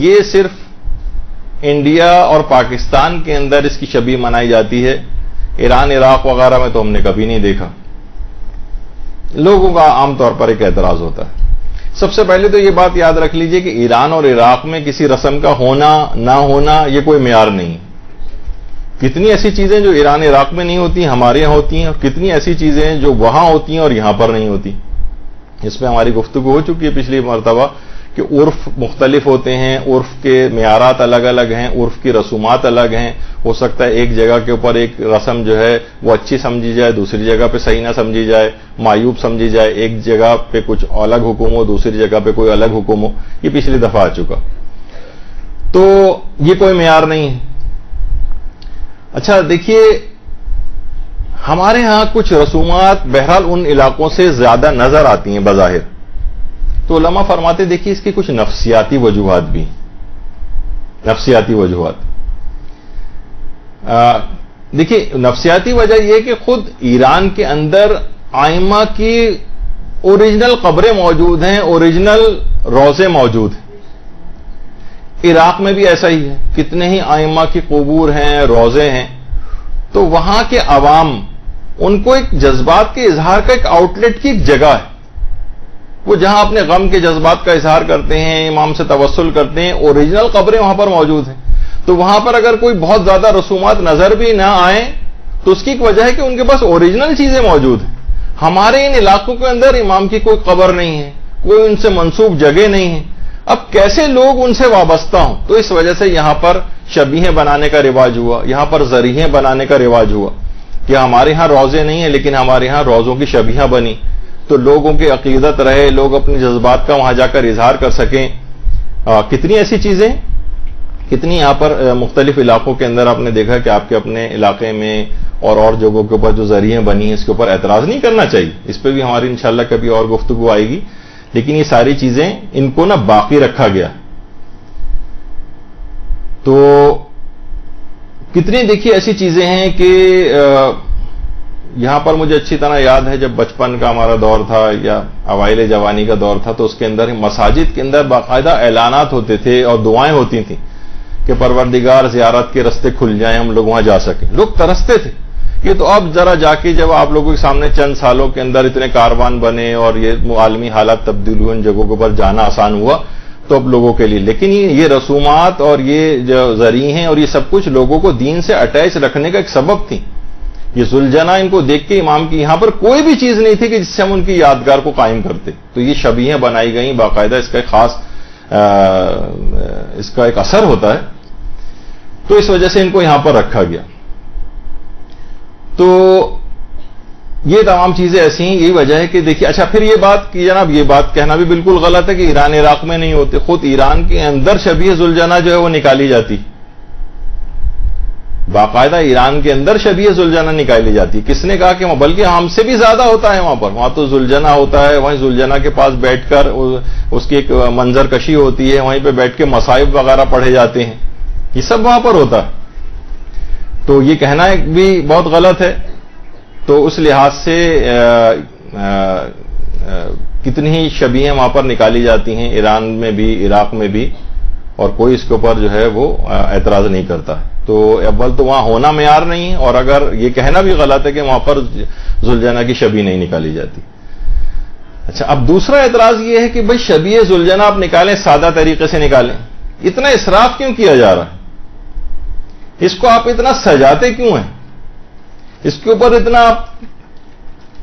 یہ صرف انڈیا اور پاکستان کے اندر اس کی شبیہ منائی جاتی ہے، ایران عراق وغیرہ میں تو ہم نے کبھی نہیں دیکھا۔ لوگوں کا عام طور پر ایک اعتراض ہوتا ہے۔ سب سے پہلے تو یہ بات یاد رکھ لیجئے کہ ایران اور عراق میں کسی رسم کا ہونا نہ ہونا یہ کوئی معیار نہیں۔ کتنی ایسی چیزیں جو ایران عراق میں نہیں ہوتی ہمارے یہاں ہوتی ہیں، اور کتنی ایسی چیزیں جو وہاں ہوتی ہیں اور یہاں پر نہیں ہوتی۔ اس میں ہماری گفتگو ہو چکی ہے پچھلی مرتبہ کہ عرف مختلف ہوتے ہیں، عرف کے معیارات الگ الگ ہیں، عرف کی رسومات الگ ہیں۔ ہو سکتا ہے ایک جگہ کے اوپر ایک رسم جو ہے وہ اچھی سمجھی جائے، دوسری جگہ پہ صحیح نہ سمجھی جائے، معیوب سمجھی جائے، ایک جگہ پہ کچھ الگ حکم ہو، دوسری جگہ پہ کوئی الگ حکم ہو۔ یہ پچھلی دفعہ آ چکا، تو یہ کوئی معیار نہیں ہے۔ اچھا دیکھیے، ہمارے ہاں کچھ رسومات بہرحال ان علاقوں سے زیادہ نظر آتی ہیں بظاہر، تو علماء فرماتے دیکھیے اس کی کچھ نفسیاتی وجوہات بھی، نفسیاتی وجوہات۔ دیکھیے نفسیاتی وجہ یہ کہ خود ایران کے اندر ائمہ کی اوریجنل قبریں موجود ہیں، اوریجنل روضے موجود ہیں۔ عراق میں بھی ایسا ہی ہے، کتنے ہی ائمہ کی قبور ہیں، روضے ہیں۔ تو وہاں کے عوام ان کو ایک جذبات کے اظہار کا ایک آؤٹ لیٹ کی ایک جگہ ہے، وہ جہاں اپنے غم کے جذبات کا اظہار کرتے ہیں، امام سے توسل کرتے ہیں، اوریجنل قبریں وہاں پر موجود ہیں۔ تو وہاں پر اگر کوئی بہت زیادہ رسومات نظر بھی نہ آئیں تو اس کی ایک وجہ ہے کہ ان کے پاس اوریجنل چیزیں موجود ہیں۔ ہمارے ان علاقوں کے اندر امام کی کوئی قبر نہیں ہے، کوئی ان سے منسوب جگہ نہیں ہے۔ اب کیسے لوگ ان سے وابستہ ہوں؟ تو اس وجہ سے یہاں پر شبیہیں بنانے کا رواج ہوا، یہاں پر ذریعیں بنانے کا رواج ہوا کہ ہمارے ہاں روزے نہیں ہیں لیکن ہمارے ہاں روزوں کی شبیہیں بنی، تو لوگوں کی عقیدت رہے، لوگ اپنے جذبات کا وہاں جا کر اظہار کر سکیں۔ کتنی ایسی چیزیں، کتنی یہاں پر مختلف علاقوں کے اندر آپ نے دیکھا کہ آپ کے اپنے علاقے میں اور جگہوں کے اوپر جو ذریعے بنی ہیں اس کے اوپر اعتراض نہیں کرنا چاہیے، اس پہ بھی ہماری انشاءاللہ کبھی اور گفتگو آئے گی، لیکن یہ ساری چیزیں ان کو نا باقی رکھا گیا۔ تو کتنی دیکھیے ایسی چیزیں ہیں کہ یہاں پر مجھے اچھی طرح یاد ہے جب بچپن کا ہمارا دور تھا یا اوائل جوانی کا دور تھا تو اس کے اندر مساجد کے اندر باقاعدہ اعلانات ہوتے تھے اور دعائیں ہوتی تھیں کہ پروردگار زیارت کے راستے کھل جائیں، ہم لوگ وہاں جا سکیں۔ لوگ ترستے تھے۔ یہ تو اب ذرا جا کے جب آپ لوگوں کے سامنے چند سالوں کے اندر اتنے کاروان بنے اور یہ عالمی حالات تبدیل ہوئے، ان جگہوں کے اوپر جانا آسان ہوا تو اب لوگوں کے لیے، لیکن یہ رسومات اور یہ جو ذریعے ہیں اور یہ سب کچھ لوگوں کو دین سے اٹیچ رکھنے کا ایک سبب تھی۔ یہ ذوالجناح ان کو دیکھ کے امام کی یہاں پر کوئی بھی چیز نہیں تھی کہ جس سے ہم ان کی یادگار کو قائم کرتے، تو یہ شبیہیں بنائی گئیں، باقاعدہ اس کا ایک خاص اس کا ایک اثر ہوتا ہے، تو اس وجہ سے ان کو یہاں پر رکھا گیا۔ تو یہ تمام چیزیں ایسی ہیں، یہی وجہ ہے کہ دیکھیے اچھا پھر یہ بات کہ جناب یہ بات کہنا بھی بالکل غلط ہے کہ ایران عراق میں نہیں ہوتے، خود ایران کے اندر شبیہ ذوالجناح جو ہے وہ نکالی جاتی، باقاعدہ ایران کے اندر شبیہ ذوالجناح نکالی جاتی۔ کس نے کہا کہ بلکہ ہم سے بھی زیادہ ہوتا ہے وہاں پر، وہاں تو ذوالجناح ہوتا ہے، وہیں ذوالجناح کے پاس بیٹھ کر اس کی ایک منظر کشی ہوتی ہے، وہیں پہ بیٹھ کے مصائب وغیرہ پڑھے جاتے ہیں، یہ سب وہاں پر ہوتا ہے۔ تو یہ کہنا بھی بہت غلط ہے۔ تو اس لحاظ سے کتنی ہی شبیہیں وہاں پر نکالی جاتی ہیں، ایران میں بھی، عراق میں بھی، اور کوئی اس کے اوپر جو ہے وہ اعتراض نہیں کرتا۔ تو اول تو وہاں ہونا معیار نہیں ہے، اور اگر یہ کہنا بھی غلط ہے کہ وہاں پر ذوالجناح کی شبیہ نہیں نکالی جاتی۔ اچھا اب دوسرا اعتراض یہ ہے کہ بھئی شبیہ ذوالجناح آپ نکالیں، سادہ طریقے سے نکالیں، اتنا اسراف کیوں کیا جا رہا ہے؟ اس کو آپ اتنا سجاتے کیوں ہیں؟ اس کے اوپر اتنا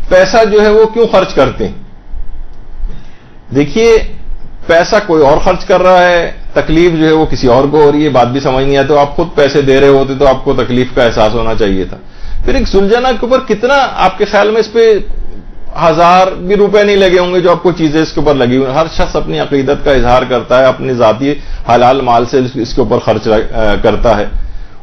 پیسہ جو ہے وہ کیوں خرچ کرتے ہیں؟ دیکھیے پیسہ کوئی اور خرچ کر رہا ہے، تکلیف جو ہے وہ کسی اور کو ہو رہی ہے، بات بھی سمجھ نہیں آتی۔ تو آپ خود پیسے دے رہے ہوتے تو آپ کو تکلیف کا احساس ہونا چاہیے تھا۔ پھر ایک ذوالجناح کے اوپر کتنا آپ کے خیال میں اس پہ 1000 بھی روپے نہیں لگے ہوں گے جو آپ کو چیزیں اس کے اوپر لگی ہوئی؟ ہر شخص اپنی عقیدت کا اظہار کرتا ہے، اپنی ذاتی حلال مال سے اس کے اوپر خرچ کرتا ہے،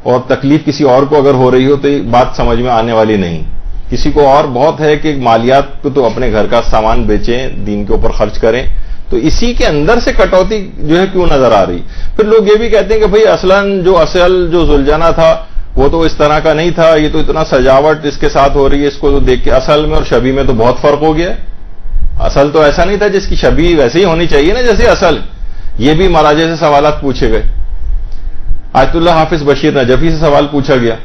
اور تکلیف کسی اور کو اگر ہو رہی ہو تو یہ بات سمجھ میں آنے والی نہیں۔ کسی کو اور بہت ہے کہ مالیات کو تو اپنے گھر کا سامان بیچیں، دین کے اوپر خرچ کریں، تو اسی کے اندر سے کٹوتی جو ہے کیوں نظر آ رہی؟ پھر لوگ یہ بھی کہتے ہیں کہ بھئی اصل جو ذوالجناح تھا وہ تو اس طرح کا نہیں تھا، یہ تو اتنا سجاوٹ اس کے ساتھ ہو رہی ہے، اس کو تو دیکھ کے اصل میں اور شبیہ میں تو بہت فرق ہو گیا ہے۔ اصل تو ایسا نہیں تھا، جس کی شبیہ ویسے ہی ہونی چاہیے نا جیسے اصل۔ یہ بھی مراجع سے سوالات پوچھے گئے۔ آیت اللہ حافظ بشیر نجفی سے سوال پوچھا گیا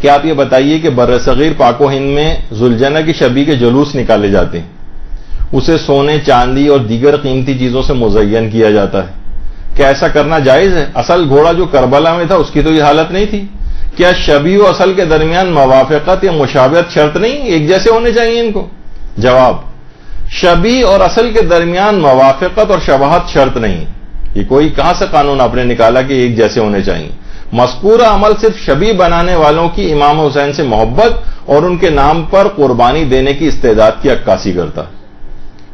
کہ آپ یہ بتائیے کہ برصغیر پاک و ہند میں ذوالجناح کی شبیہ کے جلوس نکالے جاتے ہیں، اسے سونے، چاندی اور دیگر قیمتی چیزوں سے مزین کیا جاتا ہے، کیا ایسا کرنا جائز ہے؟ اصل گھوڑا جو کربلا میں تھا اس کی تو یہ حالت نہیں تھی، کیا شبیہ و اصل کے درمیان موافقت یا مشابہت شرط نہیں، ایک جیسے ہونے چاہیے ان کو؟ جواب: شبیہ اور اصل کے درمیان موافقت اور شباہت شرط نہیں۔ یہ کوئی کہاں سے قانون آپ نے نکالا کہ ایک جیسے ہونے چاہیے؟ مذکورہ عمل صرف شبیہ بنانے والوں کی امام حسین سے محبت اور ان کے نام پر قربانی دینے کی استعداد کی عکاسی کرتا ہے،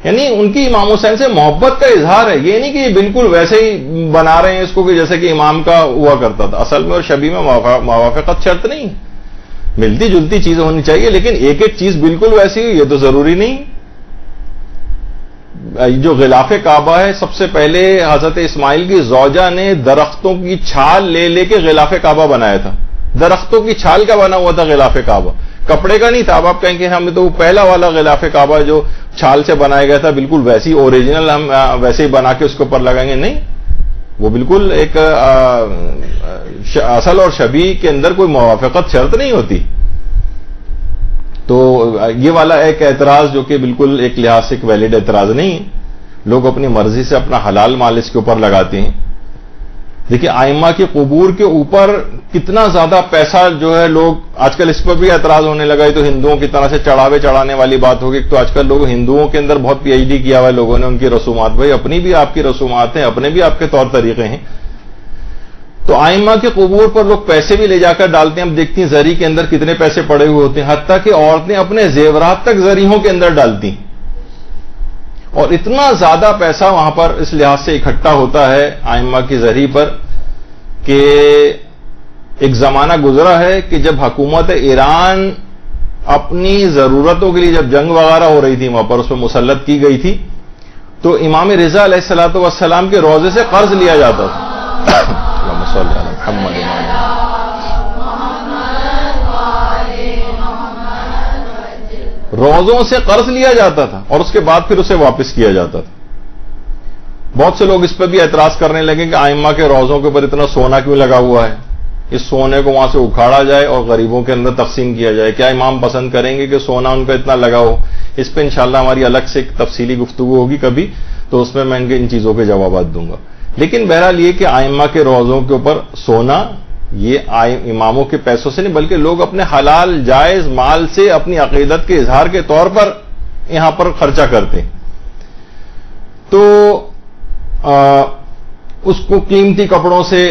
یعنی ان کی امام حسین سے محبت کا اظہار ہے، یہ نہیں کہ یہ بالکل ویسے ہی بنا رہے ہیں اس کو کہ جیسے کہ امام کا ہوا کرتا تھا۔ اصل میں اور شبیہ میں موافقت شرط نہیں، ملتی جلتی چیزیں ہونی چاہیے، لیکن ایک ایک چیز بالکل ویسی ہو یہ تو ضروری نہیں۔ جو غلاف کعبہ ہے، سب سے پہلے حضرت اسماعیل کی زوجہ نے درختوں کی چھال لے لے کے غلاف کعبہ بنایا تھا۔ درختوں کی چھال کا بنا ہوا تھا غلاف کعبہ، کپڑے کا نہیں تھا۔ اب آپ کہیں کہ ہمیں تو وہ پہلا والا غلاف کعبہ جو چھال سے بنایا گیا تھا بالکل ویسی اوریجنل ہم ویسے ہی بنا کے اس کے اوپر لگائیں گے، نہیں، وہ بالکل ایک اصل اور شبیہ کے اندر کوئی موافقت شرط نہیں ہوتی۔ تو یہ والا ایک اعتراض جو کہ بالکل ایک لحاظ سے ایک ویلڈ اعتراض نہیں ہے، لوگ اپنی مرضی سے اپنا حلال مال اس کے اوپر لگاتے ہیں۔ دیکھیے ائمہ کے قبور کے اوپر کتنا زیادہ پیسہ جو ہے لوگ آج کل اس پر بھی اعتراض ہونے لگا ہے، تو ہندوؤں کی طرح سے چڑھاوے چڑھانے والی بات ہوگی. تو آج کل لوگ ہندوؤں کے اندر بہت پی ایچ ڈی کیا ہوا ہے لوگوں نے، ان کی رسومات، بھائی اپنی بھی آپ کی رسومات ہیں، اپنے بھی آپ کے طور طریقے ہیں. تو ائمہ کے قبور پر لوگ پیسے بھی لے جا کر ڈالتے ہیں. ہم دیکھتے ہیں زری کے اندر کتنے پیسے پڑے ہوئے ہوتے ہیں، حتیٰ کہ عورتیں اپنے زیورات تک زریوں کے اندر ڈالتی ہیں. اور اتنا زیادہ پیسہ وہاں پر اس لحاظ سے اکٹھا ہوتا ہے ائمہ کی زری پر کہ ایک زمانہ گزرا ہے کہ جب حکومت ایران اپنی ضرورتوں کے لیے جب جنگ وغیرہ ہو رہی تھی وہاں پر اس پہ مسلط کی گئی تھی، تو امام رضا علیہ الصلوۃ والسلام کے روضے سے قرض لیا جاتا تھا. روزوں سے قرض لیا جاتا تھا اور اس کے بعد پھر اسے واپس کیا جاتا تھا. بہت سے لوگ اس پہ بھی اعتراض کرنے لگے کہ ائمہ کے روزوں کے اوپر اتنا سونا کیوں لگا ہوا ہے، اس سونے کو وہاں سے اکھاڑا جائے اور غریبوں کے اندر تقسیم کیا جائے. کیا امام پسند کریں گے کہ سونا ان کا اتنا لگا ہو؟ اس پہ انشاءاللہ ہماری الگ سے ایک تفصیلی گفتگو ہوگی کبھی، تو اس میں میں ان چیزوں کے جوابات دوں گا. لیکن بہرحال یہ کہ ائمہ کے روزوں کے اوپر سونا یہ اماموں کے پیسوں سے نہیں بلکہ لوگ اپنے حلال جائز مال سے اپنی عقیدت کے اظہار کے طور پر یہاں پر خرچہ کرتے ہیں. تو اس کو قیمتی کپڑوں سے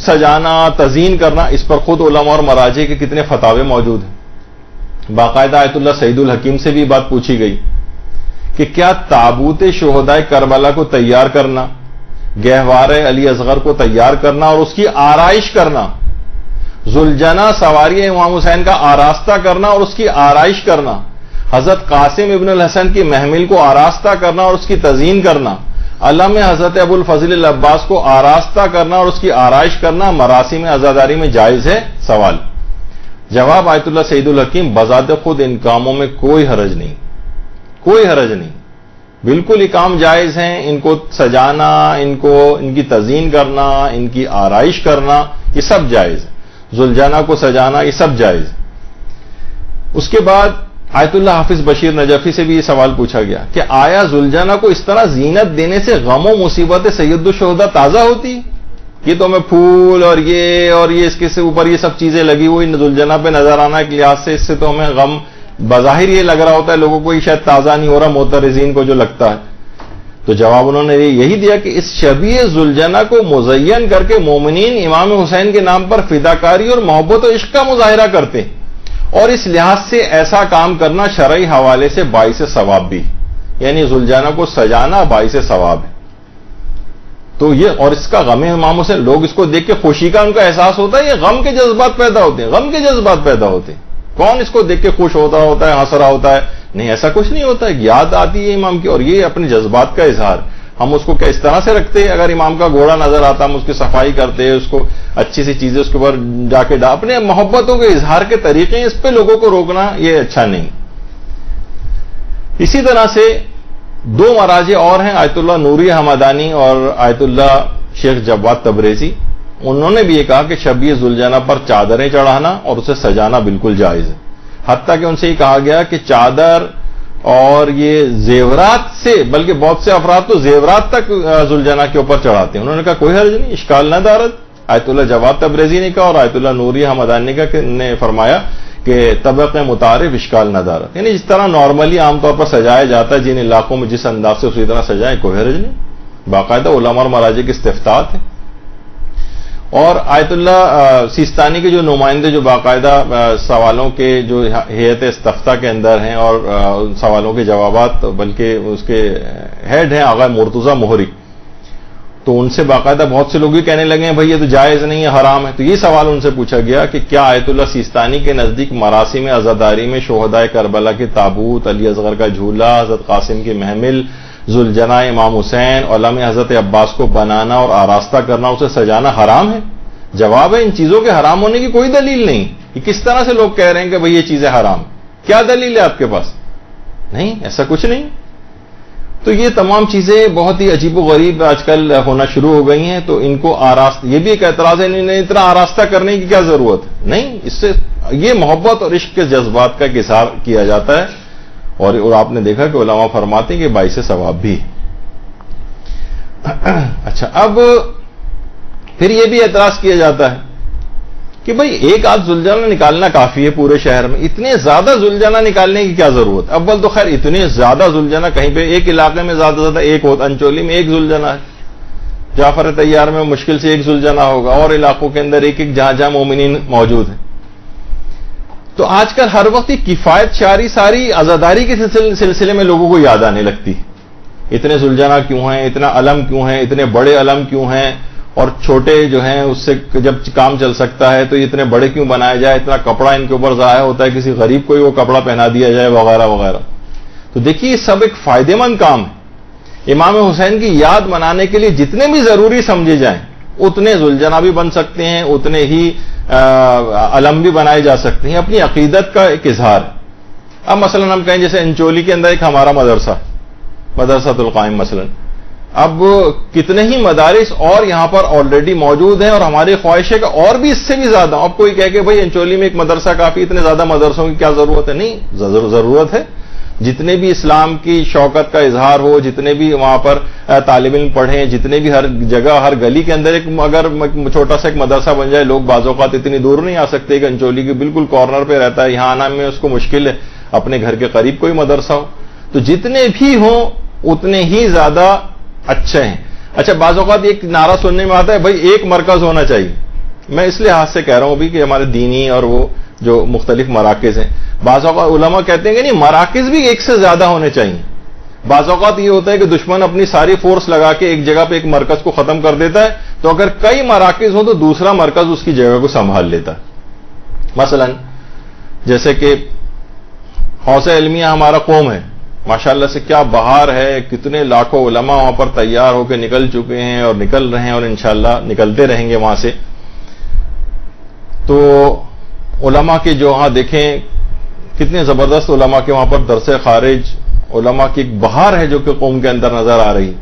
سجانا، تزئین کرنا، اس پر خود علماء اور مراجع کے کتنے فتاوے موجود ہیں. باقاعدہ آیت اللہ سعید الحکیم سے بھی بات پوچھی گئی کہ کیا تابوت شہدائے کربلا کو تیار کرنا، گہوار علی اصغر کو تیار کرنا اور اس کی آرائش کرنا، ذوالجناح سواری امام حسین کا آراستہ کرنا اور اس کی آرائش کرنا، حضرت قاسم ابن الحسن کی محمل کو آراستہ کرنا اور اس کی تزئین کرنا، علم حضرت ابو الفضل العباس کو آراستہ کرنا اور اس کی آرائش کرنا مراسم عزاداری میں جائز ہے؟ سوال. جواب آیت اللہ سعید الحکیم، بذات خود ان کاموں میں کوئی حرج نہیں، کوئی حرج نہیں، بالکل یہ کام جائز ہیں. ان کو سجانا، ان کی تزئین کرنا، ان کی آرائش کرنا، یہ سب جائز ہے. ذوالجناح کو سجانا، یہ سب جائز ہے. اس کے بعد آیت اللہ حافظ بشیر نجفی سے بھی یہ سوال پوچھا گیا کہ آیا ذوالجناح کو اس طرح زینت دینے سے غم و مصیبت سید الشہداء تازہ ہوتی؟ یہ تو ہمیں پھول اور یہ اس کے اوپر یہ سب چیزیں لگی ہوئی ذوالجناح پہ نظر آنا ایک لحاظ سے، اس سے تو ہمیں غم بظاہر یہ لگ رہا ہوتا ہے لوگوں کو، یہ شاید تازہ نہیں ہو رہا معترضین کو جو لگتا ہے. تو جواب انہوں نے یہی دیا کہ اس شبیہ ذوالجناح کو مزین کر کے مومنین امام حسین کے نام پر فداکاری اور محبت و عشق کا مظاہرہ کرتے ہیں، اور اس لحاظ سے ایسا کام کرنا شرعی حوالے سے باعث ثواب بھی، یعنی ذوالجناح کو سجانا باعث ثواب ہے. تو یہ اور اس کا غم امام حسین، لوگ اس کو دیکھ کے خوشی کا ان کا احساس ہوتا ہے، یہ غم کے جذبات پیدا ہوتے ہیں، غم کے جذبات پیدا ہوتے ہیں. کون اس کو دیکھ کے خوش ہوتا ہے، ہنس رہا ہوتا ہے؟ نہیں، ایسا کچھ نہیں ہوتا ہے. یاد آتی ہے امام کی، اور یہ اپنے جذبات کا اظہار. ہم اس کو کیا اس طرح سے رکھتے ہیں؟ اگر امام کا گھوڑا نظر آتا ہم اس کی صفائی کرتے ہیں، اس کو اچھی سی چیزیں اس کے اوپر جا کے اپنے محبتوں کے اظہار کے طریقے ہیں، اس پہ لوگوں کو روکنا یہ اچھا نہیں. اسی طرح سے دو مراجع اور ہیں، آیت اللہ نوری حمدانی اور آیت اللہ شیخ جواد تبریزی. انہوں نے بھی یہ کہا کہ شبیہ ذوالجناح پر چادریں چڑھانا اور اسے سجانا بالکل جائز ہے. حتیٰ کہ ان سے یہ کہا گیا کہ چادر اور یہ زیورات سے، بلکہ بہت سے افراد تو زیورات تک ذوالجناح کے اوپر چڑھاتے ہیں. انہوں نے کہا کوئی حرج نہیں، اشکال نہ دارد. آیت اللہ جواد تبریزی نے کہا اور آیت اللہ نوری حمدانی نے فرمایا کہ طبق متعارف اشکال نہ دارد، یعنی جس طرح نارملی عام طور پر سجایا جاتا ہے جن علاقوں میں جس انداز سے اسی طرح سجائیں، کوئی حرج نہیں. باقاعدہ علماء اور مراجع کے استفتاءات ہیں. اور آیت اللہ سیستانی کے جو نمائندے جو باقاعدہ سوالوں کے جو ہیئت استفتاء کے اندر ہیں اور سوالوں کے جوابات، بلکہ اس کے ہیڈ ہیں آغا مرتضی مہری، تو ان سے باقاعدہ بہت سے لوگ بھی کہنے لگے ہیں بھائی یہ تو جائز نہیں ہے، حرام ہے. تو یہ سوال ان سے پوچھا گیا کہ کیا آیت اللہ سیستانی کے نزدیک مراسم عزاداری میں شہدائے کربلا کے تابوت، علی اصغر کا جھولا، حضرت قاسم کی محمل، ذوالجناح امام حسین، علم حضرت عباس کو بنانا اور آراستہ کرنا، اسے سجانا حرام ہے؟ جواب ہے ان چیزوں کے حرام ہونے کی کوئی دلیل نہیں. یہ کس طرح سے لوگ کہہ رہے ہیں کہ بھئی یہ چیزیں حرام؟ کیا دلیل ہے آپ کے پاس؟ نہیں، ایسا کچھ نہیں. تو یہ تمام چیزیں بہت ہی عجیب و غریب آج کل ہونا شروع ہو گئی ہیں. تو ان کو یہ بھی ایک اعتراض ہے، انہیں اتنا آراستہ کرنے کی کیا ضرورت ہے؟ نہیں، اس سے یہ محبت اور عشق کے جذبات کا اظہار کیا جاتا ہے. اور آپ نے دیکھا کہ علماء فرماتے ہیں کہ باعث ثواب بھی. اچھا، اب پھر یہ بھی اعتراض کیا جاتا ہے کہ بھائی ایک آدھ زلجانہ نکالنا کافی ہے پورے شہر میں، اتنے زیادہ زلجانہ نکالنے کی کیا ضرورت؟ اول تو خیر اتنے زیادہ زلجانہ کہیں پہ ایک علاقے میں زیادہ سے زیادہ ایک ہوتا، انچولی میں ایک زلجانہ ہے، جعفر طیار میں مشکل سے ایک زلجانہ ہوگا، اور علاقوں کے اندر ایک ایک جہاں جہاں مومنین موجود ہیں۔ تو آج کل ہر وقت یہ کفایت شاری ساری عزاداری کے سلسلے میں لوگوں کو یاد آنے لگتی، اتنے زلجانہ کیوں ہیں، اتنا علم کیوں ہیں، اتنے بڑے علم کیوں ہیں، اور چھوٹے جو ہیں اس سے جب کام چل سکتا ہے تو اتنے بڑے کیوں بنائے جائے، اتنا کپڑا ان کے اوپر ضائع ہوتا ہے، کسی غریب کو ہی وہ کپڑا پہنا دیا جائے وغیرہ وغیرہ۔ تو دیکھیے یہ سب ایک فائدے مند کام ہے۔ امام حسین کی یاد منانے کے لیے جتنے بھی ضروری سمجھے جائیں اتنے زلجانہ بھی بن سکتے ہیں، اتنے ہی علم بھی بنائے جا سکتے ہیں، اپنی عقیدت کا ایک اظہار ہے۔ اب مثلا ہم کہیں جیسے انچولی کے اندر ایک ہمارا مدرسہ مدرسۃ القائم مثلا، اب کتنے ہی مدارس اور یہاں پر آلریڈی موجود ہیں، اور ہماری خواہش ہے کہ اور بھی اس سے بھی زیادہ۔ اب کوئی کہے کہ بھائی انچولی میں ایک مدرسہ کافی، اتنے زیادہ مدرسوں کی کیا ضرورت ہے؟ نہیں، ضرورت ہے۔ جتنے بھی اسلام کی شوکت کا اظہار ہو، جتنے بھی وہاں پر طالب علم پڑھیں، جتنے بھی ہر جگہ ہر گلی کے اندر ایک اگر چھوٹا سا ایک مدرسہ بن جائے، لوگ بعض اوقات اتنی دور نہیں آ سکتے کہ انچولی کے بالکل کارنر پہ رہتا ہے، یہاں آنا میں اس کو مشکل ہے، اپنے گھر کے قریب کوئی مدرسہ ہو، تو جتنے بھی ہوں اتنے ہی زیادہ اچھے ہیں۔ اچھا، بعض اوقات ایک نعرہ سننے میں آتا ہے بھائی ایک مرکز ہونا چاہیے۔ میں اس لحاظ سے کہہ رہا ہوں بھی کہ ہمارے دینی اور وہ جو مختلف مراکز ہیں، بعض اوقات علماء کہتے ہیں کہ نہیں، مراکز بھی ایک سے زیادہ ہونے چاہیے۔ بعض اوقات یہ ہوتا ہے کہ دشمن اپنی ساری فورس لگا کے ایک جگہ پہ ایک مرکز کو ختم کر دیتا ہے، تو اگر کئی مراکز ہوں تو دوسرا مرکز اس کی جگہ کو سنبھال لیتا ہے۔ مثلا جیسے کہ حوض علمیہ ہمارا قوم ہے، ماشاءاللہ سے کیا بہار ہے، کتنے لاکھوں علماء وہاں پر تیار ہو کے نکل چکے ہیں اور نکل رہے ہیں اور انشاءاللہ نکلتے رہیں گے وہاں سے۔ تو علماء کے جو وہاں دیکھیں کتنے زبردست علماء کے وہاں پر درس خارج، علماء کی ایک بہار ہے جو کہ قوم کے اندر نظر آ رہی۔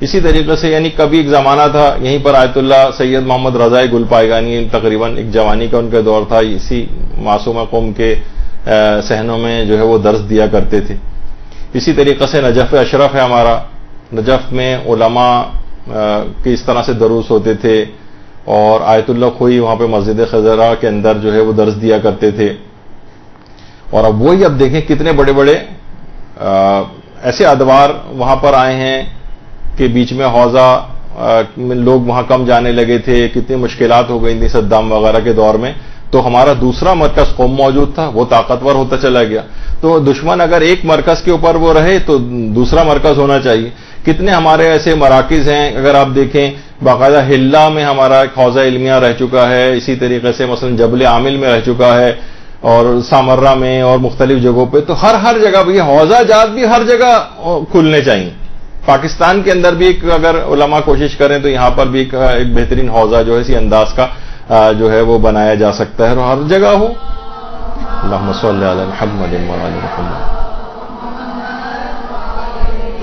اسی طریقے سے یعنی کبھی ایک زمانہ تھا یہیں پر آیت اللہ سید محمد رضا گل پائگانی تقریباً ایک جوانی کا ان کا دور تھا، اسی معصومہ قوم کے صحنوں میں جو ہے وہ درس دیا کرتے تھے۔ اسی طریقے سے نجف اشرف ہے ہمارا، نجف میں علماء کے اس طرح سے دروس ہوتے تھے، اور آیت اللہ خوئی وہاں پہ مسجد خضرا کے اندر جو ہے وہ درس دیا کرتے تھے۔ اور اب وہی اب دیکھیں کتنے بڑے بڑے ایسے ادوار وہاں پر آئے ہیں کہ بیچ میں حوضہ لوگ وہاں کم جانے لگے تھے، کتنی مشکلات ہو گئی تھیں صدام وغیرہ کے دور میں، تو ہمارا دوسرا مرکز قوم موجود تھا، وہ طاقتور ہوتا چلا گیا۔ تو دشمن اگر ایک مرکز کے اوپر وہ رہے تو دوسرا مرکز ہونا چاہیے۔ کتنے ہمارے ایسے مراکز ہیں، اگر آپ دیکھیں باقاعدہ ہلا میں ہمارا ایک حوضہ علمیہ رہ چکا ہے، اسی طریقے سے مثلا جبل عامل میں رہ چکا ہے، اور سامرہ میں اور مختلف جگہوں پہ، تو ہر جگہ بھی حوضہ جات بھی ہر جگہ کھلنے چاہیے۔ پاکستان کے اندر بھی ایک اگر علماء کوشش کریں تو یہاں پر بھی ایک بہترین حوضہ جو ہے اسی انداز کا جو ہے وہ بنایا جا سکتا ہے، اور ہر جگہ ہو۔ اللہم صلی علی محمد وعلی محمد۔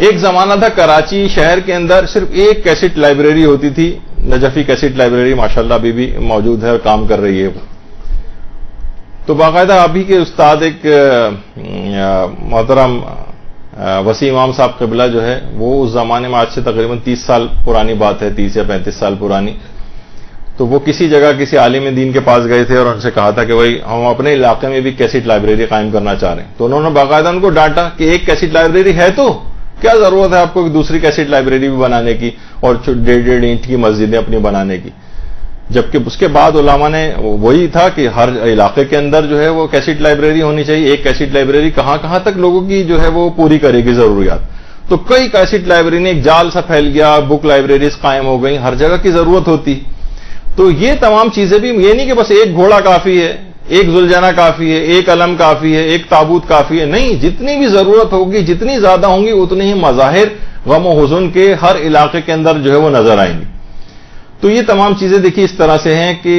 ایک زمانہ تھا کراچی شہر کے اندر صرف ایک کیسٹ لائبریری ہوتی تھی، نجفی کیسٹ لائبریری، ماشاءاللہ ابھی بھی موجود ہے اور کام کر رہی ہے وہ۔ تو باقاعدہ ابھی کے استاد ایک محترم وسیم امام صاحب قبلہ جو ہے، وہ اس زمانے میں آج سے تقریباً 30 سال پرانی بات ہے، 30 یا 35 سال پرانی، تو وہ کسی جگہ کسی عالم دین کے پاس گئے تھے اور ان سے کہا تھا کہ بھائی ہم اپنے علاقے میں بھی کیسٹ لائبریری قائم کرنا چاہ رہے ہیں۔ تو انہوں نے باقاعدہ ان کو ڈانٹا کہ ایک کیسٹ لائبریری ہے تو کیا ضرورت ہے آپ کو دوسری کیسٹ لائبریری بھی بنانے کی اور 1.5 اینٹ کی مسجدیں اپنی بنانے کی، جبکہ اس کے بعد علماء نے وہی تھا کہ ہر علاقے کے اندر جو ہے وہ کیسٹ لائبریری ہونی چاہیے۔ ایک کیسٹ لائبریری کہاں تک لوگوں کی جو ہے وہ پوری کرے گی ضروریات، تو کئی کیسٹ لائبریری نے ایک جال سا پھیل گیا، بک لائبریریز قائم ہو گئی، ہر جگہ کی ضرورت ہوتی۔ تو یہ تمام چیزیں بھی یہ نہیں کہ بس ایک گھوڑا کافی ہے، ایک زلجانہ کافی ہے، ایک علم کافی ہے، ایک تابوت کافی ہے، نہیں، جتنی بھی ضرورت ہوگی، جتنی زیادہ ہوں گی، اتنے ہی مظاہر غم و حزن کے ہر علاقے کے اندر جو ہے وہ نظر آئیں گی۔ تو یہ تمام چیزیں دیکھیے اس طرح سے ہیں کہ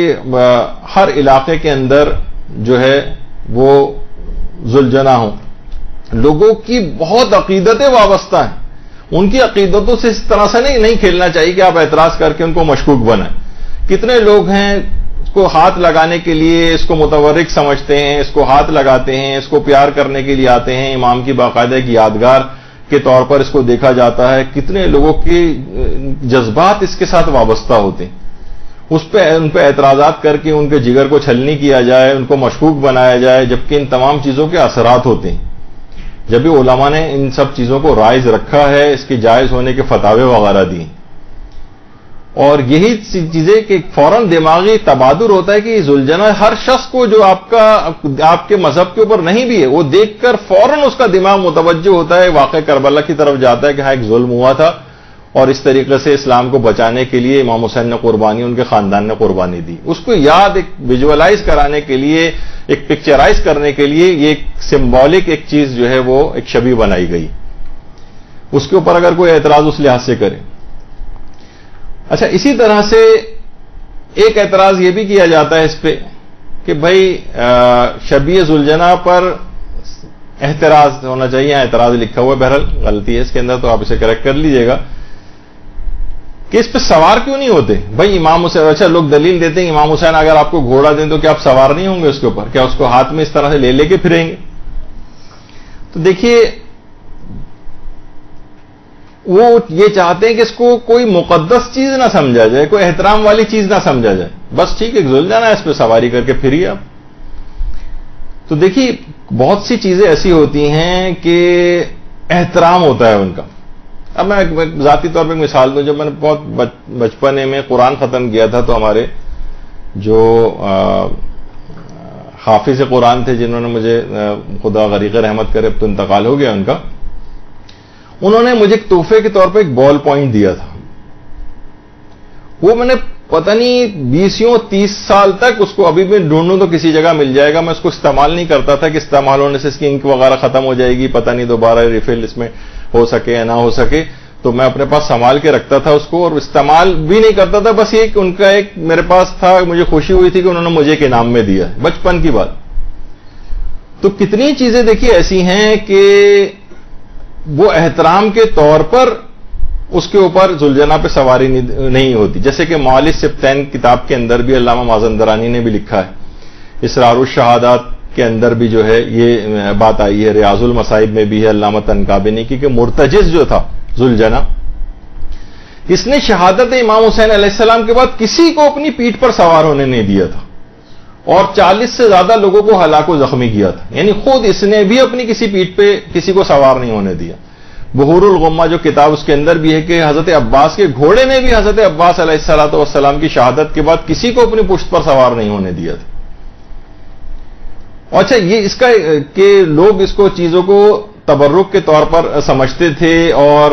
ہر علاقے کے اندر جو ہے وہ زلجانہ ہوں، لوگوں کی بہت عقیدتیں وابستہ ہیں، ان کی عقیدتوں سے اس طرح سے نہیں کھیلنا چاہیے کہ آپ اعتراض کر کے ان کو مشکوک بنائیں۔ کتنے لوگ ہیں اس کو ہاتھ لگانے کے لیے اس کو متورک سمجھتے ہیں، اس کو ہاتھ لگاتے ہیں، اس کو پیار کرنے کے لیے آتے ہیں، امام کی باقاعدہ ایک یادگار کے طور پر اس کو دیکھا جاتا ہے۔ کتنے لوگوں کے جذبات اس کے ساتھ وابستہ ہوتے ہیں۔ ان پہ اعتراضات کر کے ان کے جگر کو چھلنی کیا جائے، ان کو مشکوک بنایا جائے، جبکہ ان تمام چیزوں کے اثرات ہوتے ہیں. جب بھی علماء نے ان سب چیزوں کو رائج رکھا ہے، اس کے جائز ہونے کے فتاوے وغیرہ دی، اور یہی چیزیں کہ فوراً دماغی تبادر ہوتا ہے کہ ذوالجناح ہر شخص کو جو آپ کے مذہب کے اوپر نہیں بھی ہے، وہ دیکھ کر فوراً اس کا دماغ متوجہ ہوتا ہے، واقع کربلا کی طرف جاتا ہے کہ ہاں ایک ظلم ہوا تھا، اور اس طریقے سے اسلام کو بچانے کے لیے امام حسین نے قربانی، ان کے خاندان نے قربانی دی. اس کو یاد ایک ویژولائز کرانے کے لیے، ایک پکچرائز کرنے کے لیے یہ ایک سمبولک ایک چیز جو ہے وہ ایک شبیہ بنائی گئی. اس کے اوپر اگر کوئی اعتراض اس لحاظ سے کرے. اچھا، اسی طرح سے ایک اعتراض یہ بھی کیا جاتا ہے اس پہ کہ بھائی شبیہ ذوالجناح پر احتراز ہونا چاہیے. اعتراض لکھا ہوا ہے، بہرحال غلطی ہے اس کے اندر، تو آپ اسے کریکٹ کر لیجئے گا کہ اس پہ سوار کیوں نہیں ہوتے. بھائی امام حسین، اچھا لوگ دلیل دیتے ہیں امام حسین اگر آپ کو گھوڑا دیں تو کیا آپ سوار نہیں ہوں گے اس کے اوپر؟ کیا اس کو ہاتھ میں اس طرح سے لے کے پھریں گے؟ تو دیکھیے، وہ یہ چاہتے ہیں کہ اس کو کوئی مقدس چیز نہ سمجھا جائے، کوئی احترام والی چیز نہ سمجھا جائے. بس ٹھیک ہے، ذوالجناح ہے، اس پہ سواری کر کے پھریے آپ. تو دیکھیے، بہت سی چیزیں ایسی ہوتی ہیں کہ احترام ہوتا ہے ان کا. اب میں ذاتی طور پہ مثال دوں، جب میں نے بہت بچپنے میں قرآن ختم کیا تھا تو ہمارے جو حافظ قرآن تھے، جنہوں نے مجھے خدا غریق رحمت کرے، اب تو انتقال ہو گیا ان کا، انہوں نے مجھے ایک تحفے کے طور پہ ایک بال پوائنٹ دیا تھا. وہ میں نے پتہ نہیں 20-30 سال تک اس کو ابھی بھی ڈھونڈوں تو کسی جگہ مل جائے گا. میں اس کو استعمال نہیں کرتا تھا کہ استعمال ہونے سے اس کی انک وغیرہ ختم ہو جائے گی، پتہ نہیں دوبارہ ریفل اس میں ہو سکے یا نہ ہو سکے. تو میں اپنے پاس سنبھال کے رکھتا تھا اس کو، اور استعمال بھی نہیں کرتا تھا. بس یہ کہ ان کا ایک میرے پاس تھا، مجھے خوشی ہوئی تھی کہ انہوں نے مجھے ایک انعام میں دیا. بچپن کی بات. تو کتنی چیزیں دیکھیے ایسی ہیں کہ وہ احترام کے طور پر اس کے اوپر ذوالجناح پہ سواری نہیں ہوتی. جیسے کہ معالج سبتین کتاب کے اندر بھی علامہ مازندرانی نے بھی لکھا ہے، اسرار الشہادات کے اندر بھی جو ہے یہ بات آئی ہے، ریاض المصائب میں بھی ہے علامہ تنکابنی کی، کہ مرتجز جو تھا ذوالجناح، اس نے شہادت امام حسین علیہ السلام کے بعد کسی کو اپنی پیٹھ پر سوار ہونے نہیں دیا تھا، اور 40 سے زیادہ لوگوں کو ہلاک و زخمی کیا تھا. یعنی خود اس نے بھی اپنی کسی پیٹھ پہ کسی کو سوار نہیں ہونے دیا. بحور الغمہ جو کتاب، اس کے اندر بھی ہے کہ حضرت عباس کے گھوڑے نے بھی حضرت عباس علیہ الصلوۃ والسلام کی شہادت کے بعد کسی کو اپنی پشت پر سوار نہیں ہونے دیا تھا. اچھا، یہ اس کا کہ لوگ اس کو چیزوں کو تبرک کے طور پر سمجھتے تھے، اور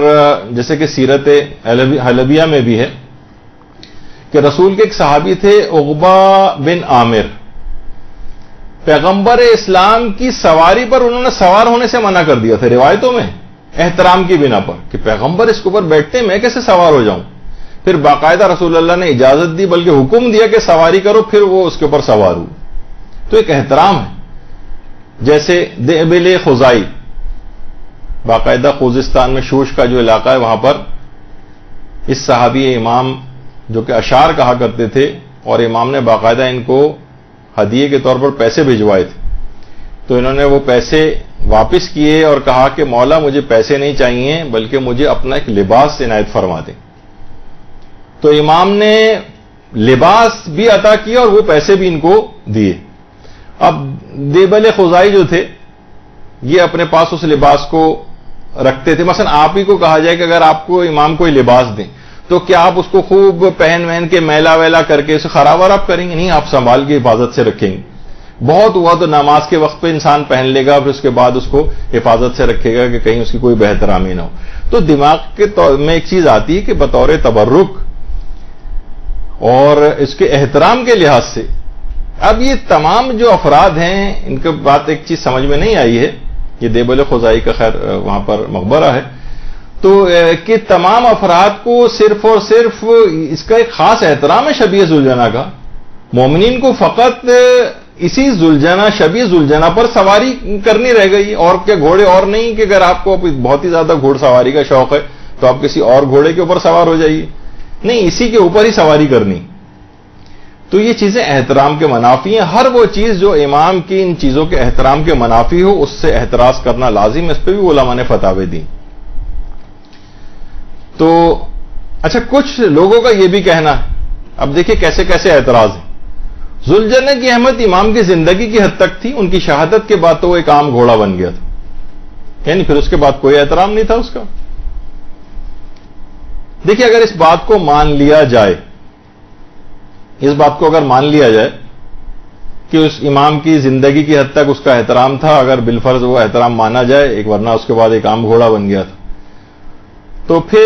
جیسے کہ سیرت حلبیہ میں بھی ہے کہ رسول کے ایک صحابی تھے عقبہ بن عامر، پیغمبر اسلام کی سواری پر انہوں نے سوار ہونے سے منع کر دیا تھا روایتوں میں، احترام کی بنا پر، کہ پیغمبر اس کے اوپر بیٹھتے میں کیسے سوار ہو جاؤں. پھر باقاعدہ رسول اللہ نے اجازت دی، بلکہ حکم دیا کہ سواری کرو، پھر وہ اس کے اوپر سوار ہو. تو ایک احترام ہے. جیسے دیبل خزائی، باقاعدہ خوزستان میں شوش کا جو علاقہ ہے، وہاں پر اس صحابی امام جو کہ اشعار کہا کرتے تھے، اور امام نے باقاعدہ ان کو ہدیے کے طور پر پیسے بھجوائے تھے. تو انہوں نے وہ پیسے واپس کیے اور کہا کہ مولا مجھے پیسے نہیں چاہیے، بلکہ مجھے اپنا ایک لباس عنایت فرما دیں. تو امام نے لباس بھی عطا کیا اور وہ پیسے بھی ان کو دیے. اب دیبل خزائی جو تھے، یہ اپنے پاس اس لباس کو رکھتے تھے. مثلا آپ ہی کو کہا جائے کہ اگر آپ کو امام کوئی لباس دیں تو کیا آپ اس کو خوب پہن کے میلا ویلا کر کے اسے خراب وراب کریں گے؟ نہیں، آپ سنبھال کے حفاظت سے رکھیں گے. بہت ہوا تو نماز کے وقت پہ انسان پہن لے گا، پھر اس کے بعد اس کو حفاظت سے رکھے گا کہ کہیں اس کی کوئی بہترامی نہ ہو. تو دماغ کے میں ایک چیز آتی ہے کہ بطور تبرک اور اس کے احترام کے لحاظ سے، اب یہ تمام جو افراد ہیں، ان کے بات ایک چیز سمجھ میں نہیں آئی ہے. یہ دیبل خزائی کا خیر وہاں پر مقبرہ ہے، تو کہ تمام افراد کو صرف اور صرف اس کا ایک خاص احترام ہے شبیہ ذوالجناح کا. مومنین کو فقط اسی ذوالجناح، شبیہ ذوالجناح پر سواری کرنی رہ گئی. اور کیا گھوڑے اور نہیں کہ اگر آپ کو بہت ہی زیادہ گھوڑ سواری کا شوق ہے تو آپ کسی اور گھوڑے کے اوپر سوار ہو جائیے. نہیں، اسی کے اوپر ہی سواری کرنی. تو یہ چیزیں احترام کے منافی ہیں. ہر وہ چیز جو امام کی ان چیزوں کے احترام کے منافی ہو، اس سے احتراز کرنا لازم ہے. اس پہ بھی علماء نے فتاوے دی. تو اچھا، کچھ لوگوں کا یہ بھی کہنا ہے اب دیکھیں کیسے کیسے اعتراض ہیں. ذوالجنہ کی اہمیت امام کی زندگی کی حد تک تھی, ان کی شہادت کے بعد تو وہ ایک عام گھوڑا بن گیا تھا, یعنی پھر اس کے بعد کوئی احترام نہیں تھا اس کا. دیکھیں اگر اس بات کو مان لیا جائے, اس بات کو اگر مان لیا جائے کہ اس امام کی زندگی کی حد تک اس کا احترام تھا, اگر بالفرض وہ احترام مانا جائے, ایک ورنہ اس کے بعد ایک عام گھوڑا بن گیا تھا, تو پھر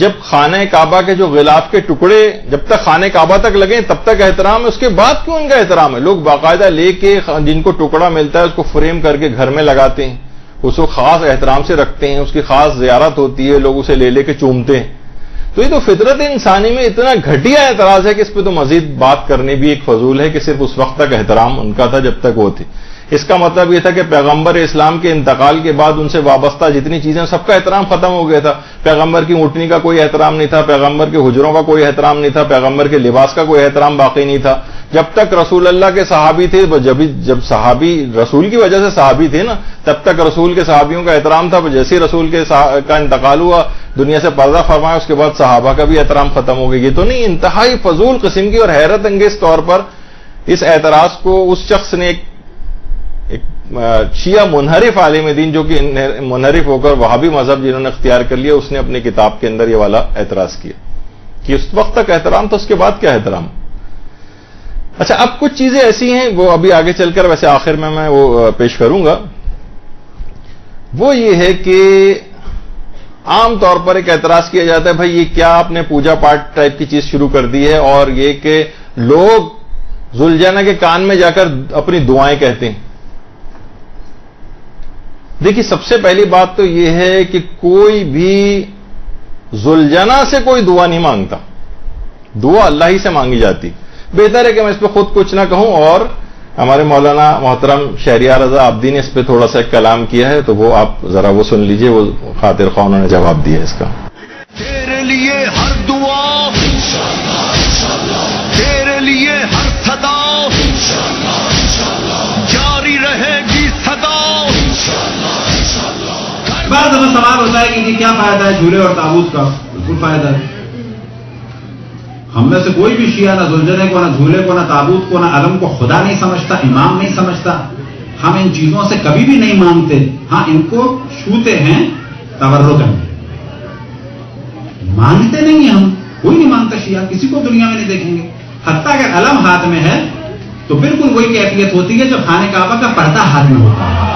جب خانہ کعبہ کے جو غلاف کے ٹکڑے جب تک خانہ کعبہ تک لگے تب تک احترام ہے, اس کے بعد کیوں ان کا احترام ہے؟ لوگ باقاعدہ لے کے جن کو ٹکڑا ملتا ہے اس کو فریم کر کے گھر میں لگاتے ہیں, اس کو خاص احترام سے رکھتے ہیں, اس کی خاص زیارت ہوتی ہے, لوگ اسے لے لے کے چومتے ہیں. تو یہ تو فطرت انسانی میں اتنا گھٹیا اعتراض ہے کہ اس پہ تو مزید بات کرنی بھی ایک فضول ہے کہ صرف اس وقت تک احترام ان کا تھا جب تک وہ تھے. اس کا مطلب یہ تھا کہ پیغمبر اسلام کے انتقال کے بعد ان سے وابستہ جتنی چیزیں سب کا احترام ختم ہو گیا تھا. پیغمبر کی اونٹنی کا کوئی احترام نہیں تھا, پیغمبر کے حجروں کا کوئی احترام نہیں تھا, پیغمبر کے لباس کا کوئی احترام باقی نہیں تھا. جب تک رسول اللہ کے صحابی تھے, جب صحابی رسول کی وجہ سے صحابی تھے نا, تب تک رسول کے صحابیوں کا احترام تھا. جیسے رسول کا انتقال ہوا, دنیا سے پردہ فرمایا, اس کے بعد صحابہ کا بھی احترام ختم ہو گیا. یہ تو نہیں, انتہائی فضول قسم کی اور حیرت انگیز طور پر اس اعتراض کو اس شخص نے ایک شیعہ منحرف عالم دین جو کہ منحرف ہو کر وہابی مذہب جنہوں نے اختیار کر لیا, اس نے اپنی کتاب کے اندر یہ والا اعتراض کیا کہ اس وقت تک احترام تھا, اس کے بعد کیا احترام. اچھا, اب کچھ چیزیں ایسی ہیں وہ ابھی آگے چل کر ویسے آخر میں وہ پیش کروں گا. وہ یہ ہے کہ عام طور پر ایک اعتراض کیا جاتا ہے, بھائی یہ کیا آپ نے پوجا پاٹ ٹائپ کی چیز شروع کر دی ہے, اور یہ کہ لوگ ذوالجنہ کے کان میں جا کر اپنی دعائیں کہتے ہیں. دیکھیے سب سے پہلی بات تو یہ ہے کہ کوئی بھی ذوالجنہ سے کوئی دعا نہیں مانگتا, دعا اللہ ہی سے مانگی جاتی. بہتر ہے کہ میں اس پہ خود کچھ نہ کہوں, اور ہمارے مولانا محترم شہریار رضا عابدی نے اس پہ تھوڑا سا کلام کیا ہے, تو وہ آپ ذرا وہ سن لیجئے, وہ خاطر خواہ انہوں نے جواب دیا اس کا. تیرے لیے ہر دعا, تیرے لیے ہر صدا جاری رہے گی صدا. بعض دفعہ سوال ہوتا ہے کہ کیا فائدہ ہے جھولے اور تابوت کا؟ بالکل فائدہ ہے. ہم میں سے کوئی بھی شیعہ نہ ذوالجنہ کو, نہ جھولے کو, نہ تابوت کو, نہ علم کو خدا نہیں سمجھتا, امام نہیں سمجھتا. ہم ان چیزوں سے کبھی بھی نہیں مانگتے. ہاں ان کو چھوتے ہیں تبرکاً, مانگتے نہیں ہیں. ہم کوئی نہیں مانگتا شیعہ, کسی کو دنیا میں نہیں دیکھیں گے. حتیٰ اگر علم ہاتھ میں ہے تو بالکل وہی کیفیت ہوتی ہے جب خانہ کعبہ کا پردہ ہاتھ میں ہوتا ہے.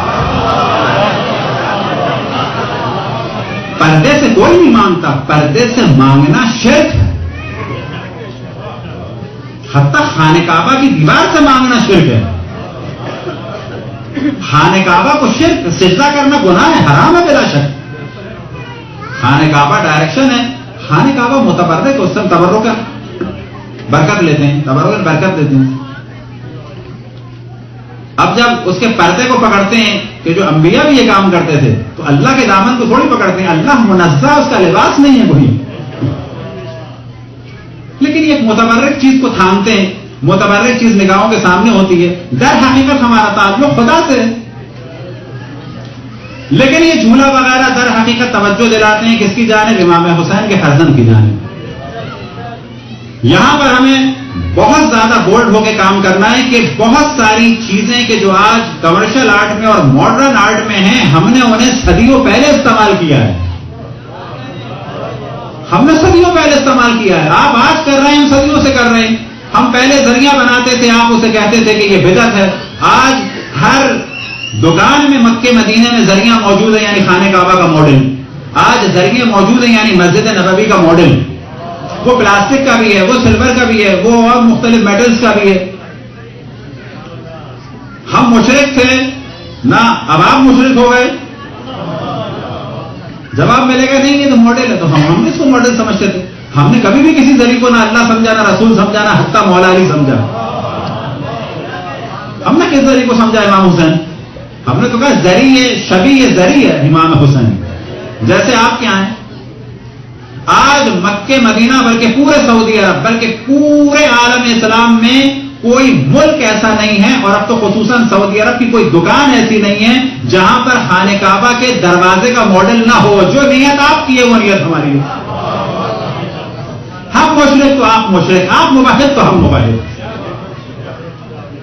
پردے سے کوئی نہیں مانگتا, پردے سے مانگنا شرک ہے. حتیٰ خانہ کعبہ کی دیوار سے مانگنا شرک ہے. خانہ کعبہ کو شرک سجدہ کرنا گناہ ہے, حرام ہے بلا شک. خانہ کعبہ ڈائریکشن ہے, خانہ کعبہ متبرک, اس سے تبرک کا برکت لیتے ہیں, تبرک برکت دیتے ہیں. اب جب اس کے پردے کو پکڑتے ہیں کہ جو انبیاء بھی یہ کام کرتے تھے, تو اللہ کے دامن کو تھوڑی پکڑتے ہیں. اللہ منزہ, اس کا لباس نہیں ہے کوئی, لیکن یہ متبرک چیز کو تھامتے ہیں. متبرک چیز نگاہوں کے سامنے ہوتی ہے, در حقیقت ہمارا تعلق خدا سے ہے. لیکن یہ جھولا وغیرہ در حقیقت توجہ دلاتے ہیں کس کی جانب؟ امام حسین کے فرزند کی جانب. یہاں پر ہمیں بہت زیادہ بولڈ ہو کے کام کرنا ہے کہ بہت ساری چیزیں کہ جو آج کمرشل آرٹ میں اور ماڈرن آرٹ میں ہیں, ہم نے انہیں صدیوں پہلے استعمال کیا ہے. ہم نے صدیوں پہلے استعمال کیا ہے. آپ آج کر رہے ہیں, ہم صدیوں سے کر رہے ہیں. ہم پہلے ذریعہ بناتے تھے, آپ اسے کہتے تھے کہ یہ بدعت ہے. آج ہر دکان میں مکے مدینے میں ذریعہ موجود ہے, یعنی خانہ کعبہ کا ماڈل. آج ذریعے موجود ہیں, یعنی مسجد نبوی کا ماڈل. وہ پلاسٹک کا بھی ہے, وہ سلور کا بھی ہے, وہ اور مختلف میٹلز کا بھی ہے. ہم مشرک تھے نہ, اب آپ مشرک ہو گئے. جواب ملے گا نہیں یہ تو ماڈل ہے, تو ہم اس کو ماڈل سمجھتے تھے. ہم نے کبھی بھی کسی ذریعے کو نہ اللہ سمجھا, نہ رسول سمجھا, نہ حتیٰ مولا علی سمجھا. ہم نے کس ذریعے کو سمجھا؟ امام حسین. ہم نے تو کہا ذریعے شبیہ ذریعہ امام حسین. جیسے آپ کیا ہیں, آج مکے مدینہ بلکہ پورے سعودی عرب بلکہ پورے عالم اسلام میں کوئی ملک ایسا نہیں ہے, اور اب تو خصوصاً سعودی عرب کی کوئی دکان ایسی نہیں ہے جہاں پر خانہ کعبہ کے دروازے کا ماڈل نہ ہو. جو نیت آپ کی ہے وہ نیت ہماری ہے. ہم مشرک تو آپ مشرک، آپ موحد تو ہم موحد.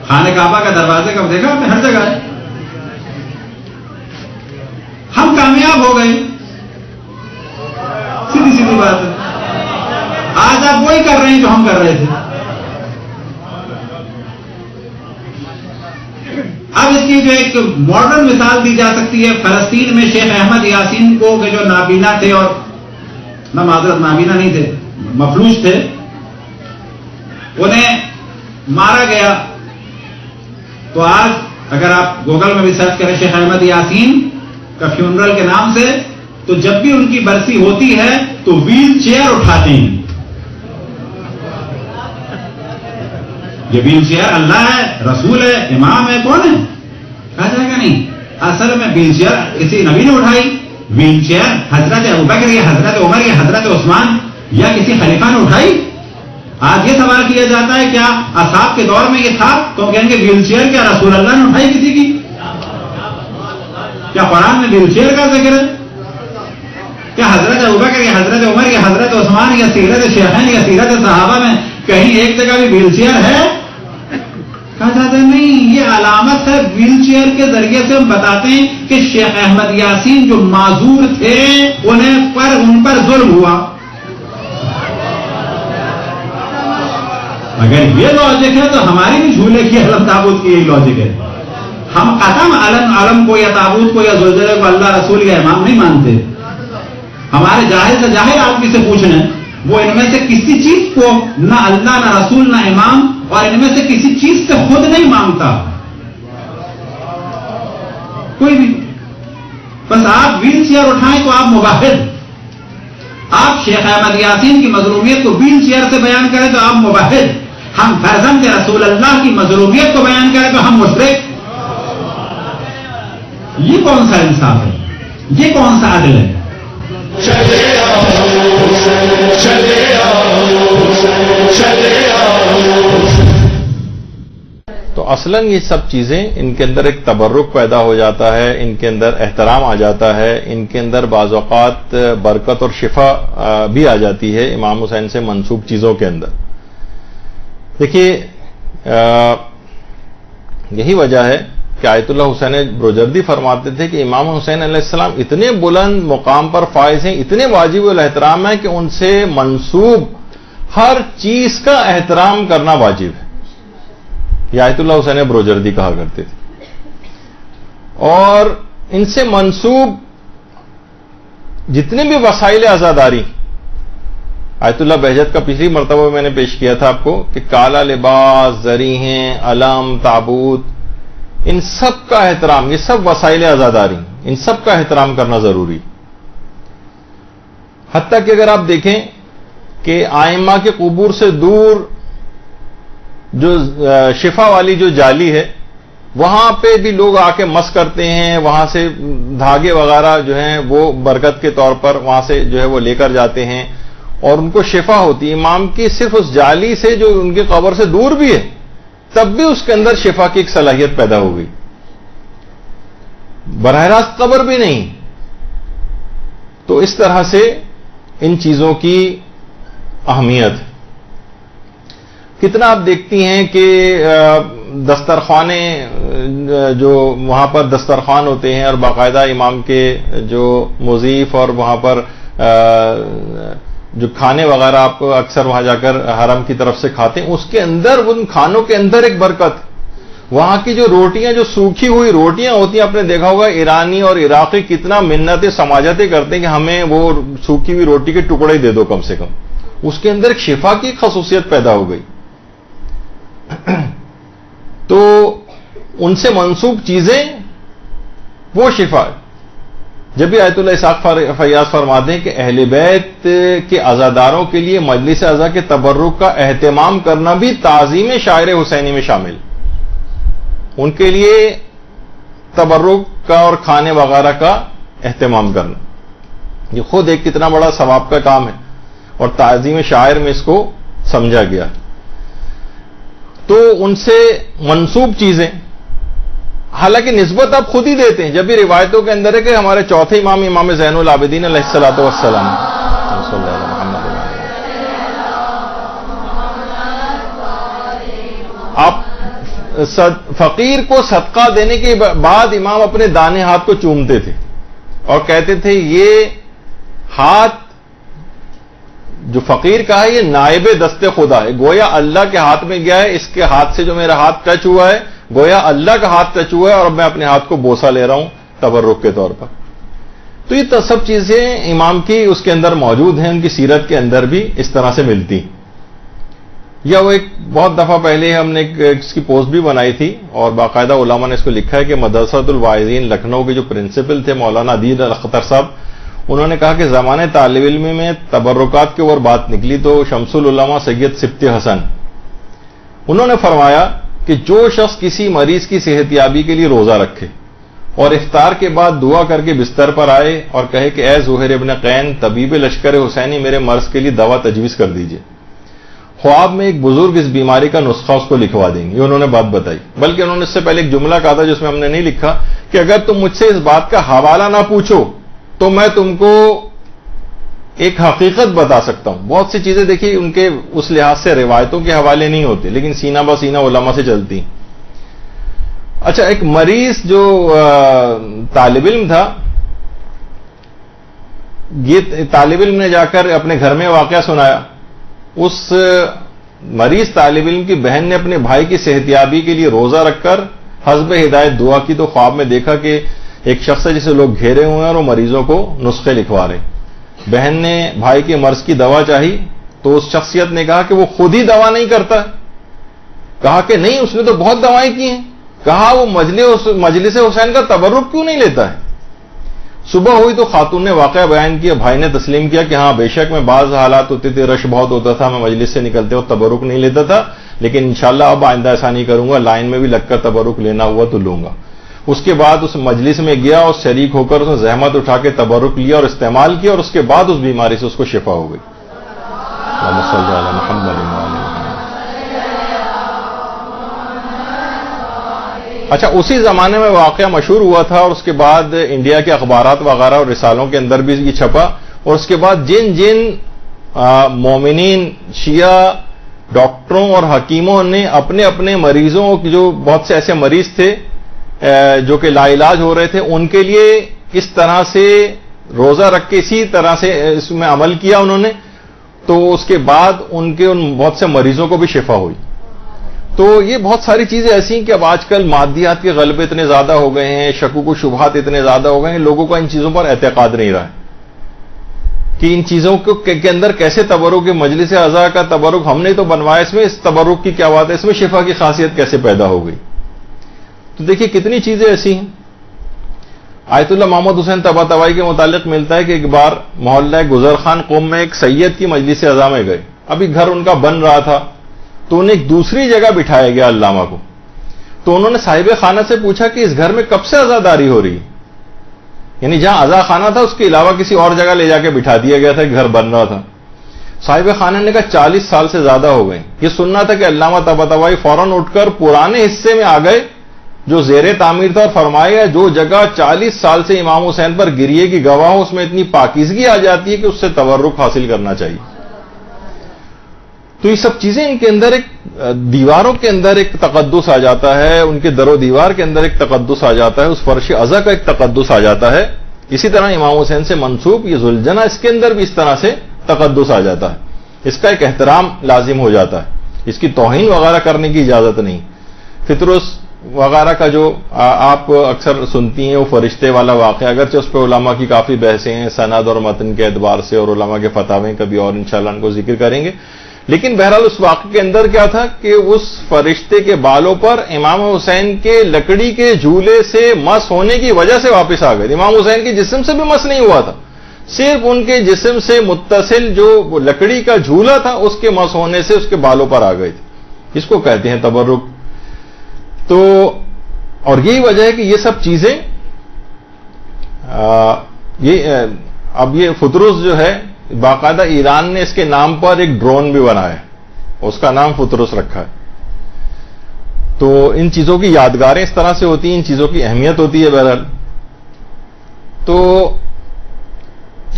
خانہ کعبہ کا دروازے کب دیکھا آپ نے؟ ہر جگہ ہے. ہم کامیاب ہو گئے، سیدھی سیدھی بات ہے. آج آپ وہی کر رہے ہیں جو ہم کر رہے تھے. اب اس کی جو ایک ماڈرن مثال دی جا سکتی ہے، فلسطین میں شیخ احمد یاسین کو کہ جو نابینا تھے، اور نہ معذرت نابینا نہیں تھے، مفلوج تھے، انہیں مارا گیا. تو آج اگر آپ گوگل میں بھی سرچ کریں شیخ احمد یاسین کا فیونرل کے نام سے، تو جب بھی ان کی برسی ہوتی ہے تو ویل چیئر اٹھاتے ہیں. یہ ویل چیئر اللہ ہے، رسول ہے، امام ہے، کون ہے؟ کہا جائے گا نہیں. اصل میں ویل چیئر کسی نبی نے اٹھائی؟ ویل چیئر حضرت ابوبکر یا حضرت عمر یا حضرت عثمان یا کسی خلیفہ نے اٹھائی؟ آج یہ سوال کیا جاتا ہے کیا اصحاب کے دور میں یہ تھا؟ تو کہیں گے ویل چیئر کیا رسول اللہ نے اٹھائی کسی کی؟ کیا قرآن میں ویل چیئر کا ذکر ہے؟ کیا حضرت ابوبکر یا حضرت عمر یا حضرت عثمان یا سیرت شیخین یا سیرت صحابہ میں کہیں ایک جگہ بھی ویل چیئر ہے؟ کہا جاتا ہے نہیں. یہ علامت ہے. ویل چیئر کے ذریعے سے ہم بتاتے ہیں کہ شیخ احمد یاسین جو معذور تھے ان پر ظلم ہوا. اگر یہ لاجک ہے تو ہماری بھی جھولے کی علم تابوت کی یہی لاجک ہے. ہم قدم علم کو یا تابوت کو یا زلزلے کو اللہ رسول یا امام نہیں مانتے. ہمارے جاہل سے جاہل آدمی سے پوچھنا وہ ان میں سے کسی چیز کو نہ اللہ نہ رسول نہ امام اور ان میں سے کسی چیز سے خود نہیں مانگتا کوئی بھی. بس آپ ویل چیئر اٹھائیں تو آپ موحد. آپ شیخ احمد یاسین کی مظلومیت کو ویل چیئر سے بیان کریں تو آپ موحد. ہم فرزند رسول اللہ کی مظلومیت کو بیان کریں تو ہم مشرک. یہ کون سا انصاف ہے؟ یہ کون سا عدل ہے؟ تو اصلاً یہ سب چیزیں ان کے اندر ایک تبرک پیدا ہو جاتا ہے، ان کے اندر احترام آ جاتا ہے، ان کے اندر بعض اوقات برکت اور شفا بھی آ جاتی ہے امام حسین سے منسوب چیزوں کے اندر. دیکھیے یہی وجہ ہے کہ آیت اللہ حسین بروجردی فرماتے تھے کہ امام حسین علیہ السلام اتنے بلند مقام پر فائز ہیں، اتنے واجب الاحترام ہیں کہ ان سے منسوب ہر چیز کا احترام کرنا واجب ہے. یہ آیت اللہ حسین بروجردی کہا کرتے تھے. اور ان سے منسوب جتنے بھی وسائل عزاداری، آیت اللہ بہجت کا پچھلی مرتبہ میں نے پیش کیا تھا آپ کو کہ کالا لباس، زریحیں، علم، تابوت، ان سب کا احترام، یہ سب وسائل عزاداری، ان سب کا احترام کرنا ضروری. حتیٰ کہ اگر آپ دیکھیں کہ آئمہ کے قبور سے دور جو شفا والی جو جالی ہے وہاں پہ بھی لوگ آ کے مس کرتے ہیں، وہاں سے دھاگے وغیرہ جو ہیں وہ برکت کے طور پر وہاں سے جو ہے وہ لے کر جاتے ہیں اور ان کو شفا ہوتی ہے. امام کی صرف اس جالی سے جو ان کی قبر سے دور بھی ہے تب بھی اس کے اندر شفا کی ایک صلاحیت پیدا ہو گئی، براہ راست قبر بھی نہیں. تو اس طرح سے ان چیزوں کی اہمیت. کتنا آپ دیکھتی ہیں کہ دسترخوانے جو وہاں پر دسترخوان ہوتے ہیں اور باقاعدہ امام کے جو مضیف اور وہاں پر جو کھانے وغیرہ آپ اکثر وہاں جا کر حرم کی طرف سے کھاتے ہیں، اس کے اندر ان کھانوں کے اندر ایک برکت. وہاں کی جو روٹیاں، جو سوکھی ہوئی روٹیاں ہوتی ہیں، آپ نے دیکھا ہوگا ایرانی اور عراقی کتنا منتیں سماجتیں کرتے ہیں کہ ہمیں وہ سوکھی ہوئی روٹی کے ٹکڑے ہی دے دو کم سے کم. اس کے اندر ایک شفا کی خصوصیت پیدا ہو گئی. تو ان سے منسوب چیزیں وہ شفا. جب بھی آیت اللہ اسحاق فیاض فرماتے ہیں کہ اہل بیت کے عزاداروں کے لیے مجلس عزا کے تبرک کا اہتمام کرنا بھی تعظیم شاعر حسینی میں شامل. ان کے لیے تبرک کا اور کھانے وغیرہ کا اہتمام کرنا یہ خود ایک کتنا بڑا ثواب کا کام ہے اور تعظیم شاعر میں اس کو سمجھا گیا. تو ان سے منسوب چیزیں حالانکہ نسبت آپ خود ہی دیتے ہیں. جب بھی روایتوں کے اندر ہے کہ ہمارے چوتھے امام امام زین العابدین علیہ الصلوۃ والسلام آپ فقیر کو صدقہ دینے کے بعد امام اپنے دانے ہاتھ کو چومتے تھے اور کہتے تھے یہ ہاتھ جو فقیر کا ہے یہ نائب دست خدا ہے، گویا اللہ کے ہاتھ میں گیا ہے، اس کے ہاتھ سے جو میرا ہاتھ ٹچ ہوا ہے گویا اللہ کا ہاتھ ٹچ ہوا ہے اور اب میں اپنے ہاتھ کو بوسہ لے رہا ہوں تبرک کے طور پر. تو یہ سب چیزیں امام کی اس کے اندر موجود ہیں، ان کی سیرت کے اندر بھی اس طرح سے ملتی. یا وہ ایک بہت دفعہ پہلے ہم نے اس کی پوسٹ بھی بنائی تھی اور باقاعدہ علماء نے اس کو لکھا ہے کہ مدرسۃ الواعظین لکھنؤ کے جو پرنسپل تھے مولانا عدیل الاختر صاحب، انہوں نے کہا کہ زمانے طالب علم میں تبرکات کے اوپر بات نکلی تو شمس العلماء سید سبط حسن انہوں نے فرمایا کہ جو شخص کسی مریض کی صحت یابی کے لیے روزہ رکھے اور افطار کے بعد دعا کر کے بستر پر آئے اور کہے کہ اے زہیر ابن قین طبیب لشکر حسینی میرے مرض کے لیے دوا تجویز کر دیجئے، خواب میں ایک بزرگ اس بیماری کا نسخہ اس کو لکھوا دیں گے. یہ انہوں نے بات بتائی، بلکہ انہوں نے اس سے پہلے ایک جملہ کہا تھا جس میں ہم نے نہیں لکھا کہ اگر تم مجھ سے اس بات کا حوالہ نہ پوچھو تو میں تم کو ایک حقیقت بتا سکتا ہوں. بہت سی چیزیں دیکھیے ان کے اس لحاظ سے روایتوں کے حوالے نہیں ہوتے لیکن سینہ بہ سینہ علماء سے چلتی. اچھا، ایک مریض جو طالب علم تھا، یہ طالب علم نے جا کر اپنے گھر میں واقعہ سنایا. اس مریض طالب علم کی بہن نے اپنے بھائی کی صحتیابی کے لیے روزہ رکھ کر حسب ہدایت دعا کی تو خواب میں دیکھا کہ ایک شخص ہے جسے لوگ گھیرے ہوئے ہیں اور وہ مریضوں کو نسخے لکھوا رہے. بہن نے بھائی کے مرض کی دوا چاہی تو اس شخصیت نے کہا کہ وہ خود ہی دوا نہیں کرتا. کہا کہ نہیں، اس نے تو بہت دوائیں کی ہیں. کہا وہ مجلس حسین کا تبرک کیوں نہیں لیتا ہے؟ صبح ہوئی تو خاتون نے واقعہ بیان کیا، بھائی نے تسلیم کیا کہ ہاں بے شک میں بعض حالات ہوتے تھے، رش بہت ہوتا تھا، میں مجلس سے نکلتے وقت تبرک نہیں لیتا تھا، لیکن انشاءاللہ اب آئندہ ایسا نہیں کروں گا، لائن میں بھی لگ کر تبرک لینا ہوا تو لوں گا. اس کے بعد اس مجلس میں گیا اور شریک ہو کر اس نے زحمت اٹھا کے تبرک لیا اور استعمال کیا اور اس کے بعد اس بیماری سے اس کو شفا ہو گئی. اللہم صلی علی محمد و علی محمد. اچھا، اسی زمانے میں واقعہ مشہور ہوا تھا اور اس کے بعد انڈیا کے اخبارات وغیرہ اور رسالوں کے اندر بھی یہ چھپا اور اس کے بعد جن مومنین شیعہ ڈاکٹروں اور حکیموں نے اپنے اپنے مریضوں جو بہت سے ایسے مریض تھے جو کہ لا علاج ہو رہے تھے ان کے لیے اس طرح سے روزہ رکھ کے اسی طرح سے اس میں عمل کیا انہوں نے، تو اس کے بعد ان بہت سے مریضوں کو بھی شفا ہوئی. تو یہ بہت ساری چیزیں ایسی ہیں کہ اب آج کل مادیات کے غلبے اتنے زیادہ ہو گئے ہیں، شکوک و شبہات اتنے زیادہ ہو گئے ہیں، لوگوں کا ان چیزوں پر اعتقاد نہیں رہا ہے کہ ان چیزوں کے اندر کیسے تبرک، مجلس اعضاء کا تبرک ہم نے تو بنوایا، اس میں اس تبرک کی کیا بات ہے، اس میں شفا کی خاصیت کیسے پیدا ہو گئی. تو دیکھیے کتنی چیزیں ایسی ہیں. آیت اللہ محمد حسین طباطبائی کے متعلق ملتا ہے کہ ایک بار محلہ گزر خان قوم میں ایک سید کی مجلس اعضاء میں گئے. ابھی گھر ان کا بن رہا تھا تو انہیں ایک دوسری جگہ بٹھایا گیا علامہ کو. تو انہوں نے صاحب خانہ سے پوچھا کہ اس گھر میں کب سے عزاداری ہو رہی ہے، یعنی جہاں عزا خانہ تھا اس کے علاوہ کسی اور جگہ لے جا کے بٹھا دیا گیا تھا، گھر بن رہا تھا. صاحب خانہ نے کہا 40 سال سے زیادہ ہو گئے. یہ سننا تھا کہ علامہ طباطبائی فوراً اٹھ کر پرانے حصے میں آ گئے جو زیر تعمیر تھا اور فرمایا جو جگہ 40 سال سے امام حسین پر گریے کی گواہ ہو اس میں اتنی پاکیزگی آ جاتی ہے کہ اس سے تبرک حاصل کرنا چاہیے. تو یہ سب چیزیں ان کے اندر ایک دیواروں کے اندر ایک تقدس آ جاتا ہے، ان کے در و دیوار کے اندر ایک تقدس آ جاتا ہے، اس فرش عزا کا ایک تقدس آ جاتا ہے. اسی طرح امام حسین سے منسوب یہ ذوالجناح اس کے اندر بھی اس طرح سے تقدس آ جاتا ہے، اس کا ایک احترام لازم ہو جاتا ہے، اس کی توہین وغیرہ کرنے کی اجازت نہیں. فطرس وغیرہ کا جو آپ اکثر سنتی ہیں وہ فرشتے والا واقعہ، اگرچہ اس پہ علماء کی کافی بحثیں ہیں سند اور متن کے اعتبار سے اور علماء کے فتاوے کبھی اور انشاءاللہ ان کو ذکر کریں گے. لیکن بہرحال اس واقعے کے اندر کیا تھا کہ اس فرشتے کے بالوں پر امام حسین کے لکڑی کے جھولے سے مس ہونے کی وجہ سے واپس آ گئے. امام حسین کے جسم سے بھی مس نہیں ہوا تھا، صرف ان کے جسم سے متصل جو لکڑی کا جھولا تھا اس کے مس ہونے سے اس کے بالوں پر آ گئے تھے. اس کو کہتے ہیں تبرک. تو اور یہی وجہ ہے کہ یہ سب چیزیں اب یہ فطرس جو ہے باقاعدہ ایران نے اس کے نام پر ایک ڈرون بھی بنایا ہے، اس کا نام فطرس رکھا ہے. تو ان چیزوں کی یادگاریں اس طرح سے ہوتی ہیں، ان چیزوں کی اہمیت ہوتی ہے. بہرحال تو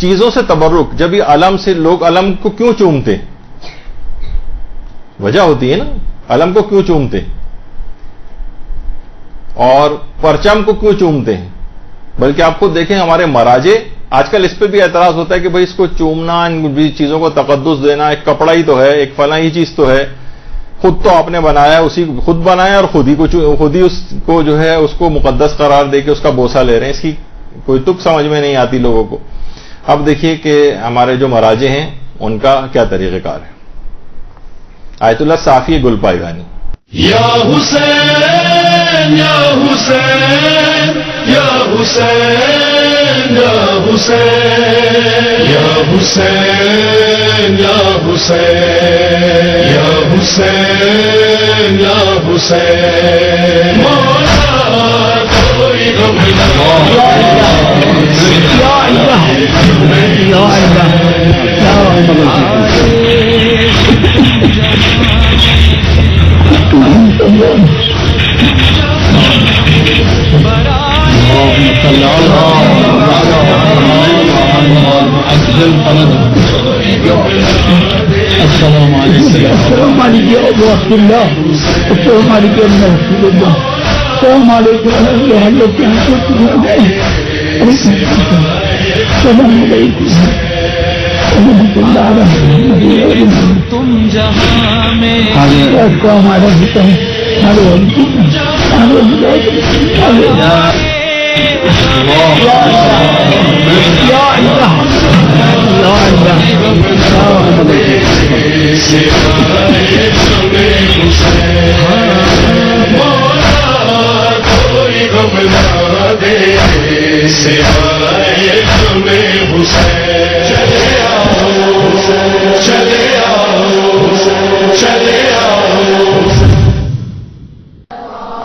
چیزوں سے تبرک، جب یہ علم سے لوگ علم کو کیوں چومتے، وجہ ہوتی ہے نا. علم کو کیوں چومتے ہیں اور پرچم کو کیوں چومتے ہیں؟ بلکہ آپ خود دیکھیں ہمارے مراجع آج کل اس پہ بھی اعتراض ہوتا ہے کہ بھئی اس کو چومنا، ان چیزوں کو تقدس دینا، ایک کپڑا ہی تو ہے، ایک فلاں ہی چیز تو ہے، خود تو آپ نے بنایا، اسی خود بنایا اور خود ہی اس کو جو ہے اس کو مقدس قرار دے کے اس کا بوسہ لے رہے ہیں. اس کی کوئی تک سمجھ میں نہیں آتی لوگوں کو. اب دیکھیے کہ ہمارے جو مراجع ہیں ان کا کیا طریقہ کار ہے. آیت اللہ صافی گل پائیگانی. یا حسین یا حسین یا حسین یا حسین یا حسین یا حسین یا حسین یا حسین مولا کوئی غم نہ یا اللہ یا السلام علیکم. السلام علیکم ورحمۃ اللہ. السلام علیکم رسول اللہ. السلام علیکم تم جہاں میں ہمارا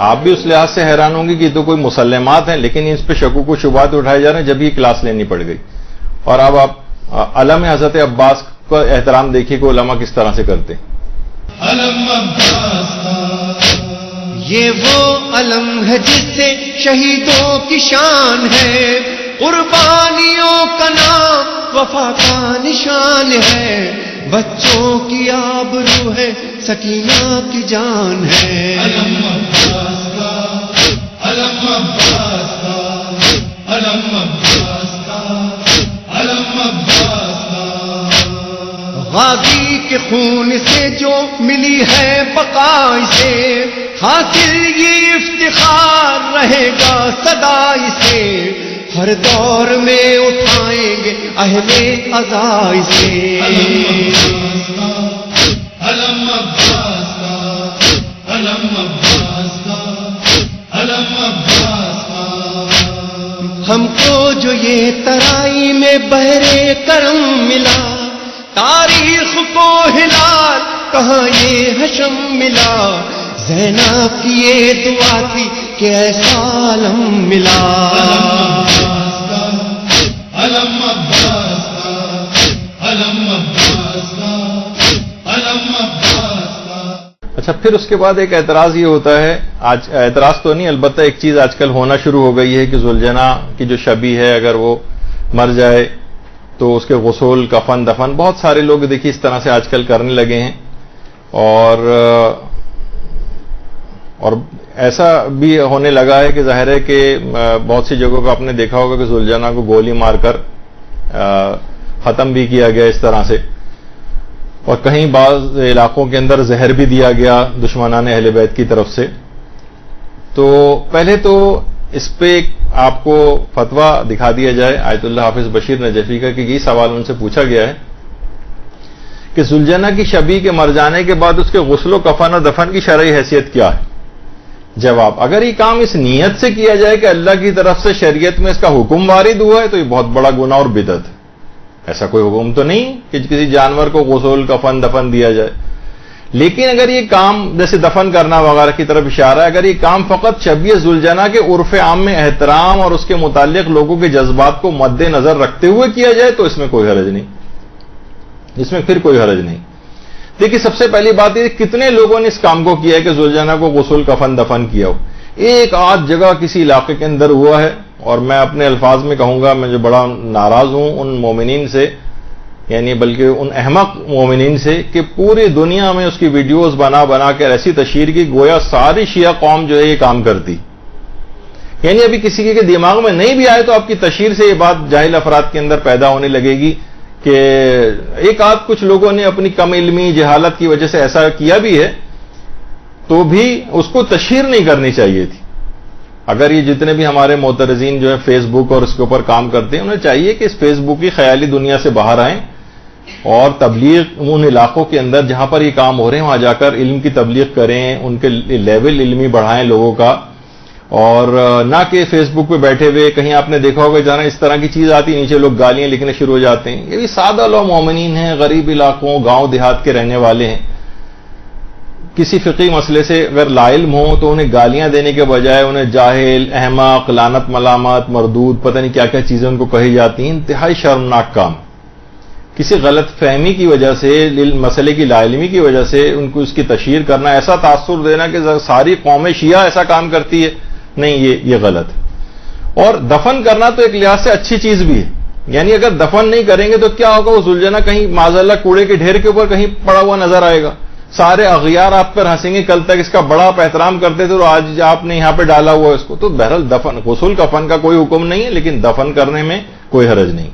آپ بھی اس لحاظ سے حیران ہوں گے کہ یہ تو کوئی مسلمات ہیں، لیکن اس پہ شکوک و شبہات اٹھائے جا رہے ہیں. جب یہ کلاس لینی پڑ گئی. اور اب آپ علم حضرت عباس کا احترام دیکھیے کہ علماء کس طرح سے کرتے. یہ وہ علم ہے جس سے شہیدوں کی شان ہے، قربانیوں کا نام وفا کا نشان ہے، بچوں کی آبرو ہے، سکینہ کی جان ہے. علم عباس کا، علم عباس کا، علم عباس کا، علم عباس کا. غازی کے خون سے جو ملی ہے بقا سے، حاصل یہ افتخار رہے گا سدا سے، ہر دور میں اٹھائیں گے اہل عزا سے. علم عباس کا، علم عباس کا، علم عباس کا. ہم کو جو یہ ترائی میں بحر کرم ملا، تاریخ کو ہلال کہاں یہ حشم ملا، زینب کی یہ دعا تھی کہ ایسا عالم ملا. علم عباس کا، علم عباس کا، علم عباس کا. اچھا، پھر اس کے بعد ایک اعتراض یہ ہوتا ہے، آج اعتراض تو نہیں، البتہ ایک چیز آج کل ہونا شروع ہو گئی ہے کہ ذوالجناح کی جو شبی ہے اگر وہ مر جائے تو اس کے غسل، کفن، دفن بہت سارے لوگ دیکھیے اس طرح سے آج کل کرنے لگے ہیں. اور ایسا بھی ہونے لگا ہے کہ ظاہر ہے کہ بہت سی جگہوں پہ آپ نے دیکھا ہوگا کہ ذوالجناح کو گولی مار کر ختم بھی کیا گیا اس طرح سے، اور کہیں بعض علاقوں کے اندر زہر بھی دیا گیا دشمنان اہل بیت کی طرف سے. تو پہلے تو اس پہ آپ کو فتویٰ دکھا دیا جائے آیت اللہ حافظ بشیر نجفی کا، کہ یہ سوال ان سے پوچھا گیا ہے کہ ذوالجناح کی شبی کے مر جانے کے بعد اس کے غسل و کفن و دفن کی شرعی حیثیت کیا ہے؟ جواب: اگر یہ کام اس نیت سے کیا جائے کہ اللہ کی طرف سے شریعت میں اس کا حکم وارد ہوا ہے تو یہ بہت بڑا گناہ اور بدعت ہے. ایسا کوئی حکم تو نہیں کہ کسی جانور کو غسل، کفن، دفن دیا جائے. لیکن اگر یہ کام جیسے دفن کرنا وغیرہ کی طرف اشارہ ہے، اگر یہ کام فقط شبی ذوالجناح کے عرف عام میں احترام اور اس کے متعلق لوگوں کے جذبات کو مد نظر رکھتے ہوئے کیا جائے تو اس میں کوئی حرج نہیں، اس میں پھر کوئی حرج نہیں. دیکھیے، سب سے پہلی بات یہ کتنے لوگوں نے اس کام کو کیا ہے کہ ذوالجناح کو غسل، کفن، دفن کیا ہو. ایک آدھ جگہ کسی علاقے کے اندر ہوا ہے، اور میں اپنے الفاظ میں کہوں گا، میں جو بڑا ناراض ہوں ان مومنین سے یعنی بلکہ ان احمق مومنین سے کہ پوری دنیا میں اس کی ویڈیوز بنا بنا کر ایسی تشہیر کی گویا ساری شیعہ قوم جو ہے یہ کام کرتی. یعنی ابھی کسی کے دماغ میں نہیں بھی آئے تو آپ کی تشہیر سے یہ بات جاہل افراد کے اندر پیدا ہونے لگے گی کہ ایک آدھ کچھ لوگوں نے اپنی کم علمی جہالت کی وجہ سے ایسا کیا بھی ہے تو بھی اس کو تشہیر نہیں کرنی چاہیے تھی. اگر یہ جتنے بھی ہمارے معترضین جو ہے فیس بک اور اس کے اوپر کام کرتے ہیں انہیں چاہیے کہ اس فیس بک کی خیالی دنیا سے باہر آئیں اور تبلیغ ان علاقوں کے اندر جہاں پر یہ کام ہو رہے ہیں وہاں جا کر علم کی تبلیغ کریں, ان کے لیول علمی بڑھائیں لوگوں کا, اور نہ کہ فیس بک پہ بیٹھے ہوئے کہیں آپ نے دیکھا ہوگا جانا اس طرح کی چیز آتی نیچے لوگ گالیاں لکھنے شروع ہو جاتے ہیں. یہ بھی سادہ لوگ مومنین ہیں, غریب علاقوں گاؤں دیہات کے رہنے والے ہیں, کسی فقہی مسئلے سے اگر لا علم ہوں تو انہیں گالیاں دینے کے بجائے انہیں جاہل, احمق, لعنت, ملامت, مردود, پتہ نہیں کیا کیا چیزیں ان کو کہی جاتی ہیں. انتہائی شرمناک کام. کسی غلط فہمی کی وجہ سے, مسئلے کی لا علمی کی وجہ سے ان کو اس کی تشہیر کرنا, ایسا تاثر دینا کہ ساری قوم شیعہ ایسا کام کرتی ہے, نہیں یہ غلط. اور دفن کرنا تو ایک لحاظ سے اچھی چیز بھی ہے. یعنی اگر دفن نہیں کریں گے تو کیا ہوگا, وہ ذوالجنہ کہیں معاذاللہ کوڑے کے ڈھیر کے اوپر کہیں پڑا ہوا نظر آئے گا, سارے اغیار آپ پر ہنسیں گے, کل تک اس کا بڑا آپ احترام کرتے تھے اور آج آپ نے یہاں پہ ڈالا ہوا ہے اس کو. تو بہرحال دفن, غسل کفن کا کوئی حکم نہیں ہے لیکن دفن کرنے میں کوئی حرج نہیں.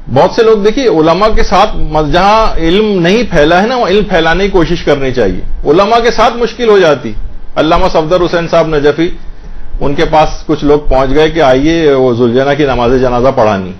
بہت سے لوگ دیکھیے علماء کے ساتھ جہاں علم نہیں پھیلا ہے نا وہ علم پھیلانے کی کوشش کرنی چاہیے. علماء کے ساتھ مشکل ہو جاتی. علامہ صفدر حسین صاحب نجفی, ان کے پاس کچھ لوگ پہنچ گئے کہ آئیے وہ ذوالجنہ کی نماز جنازہ پڑھانی.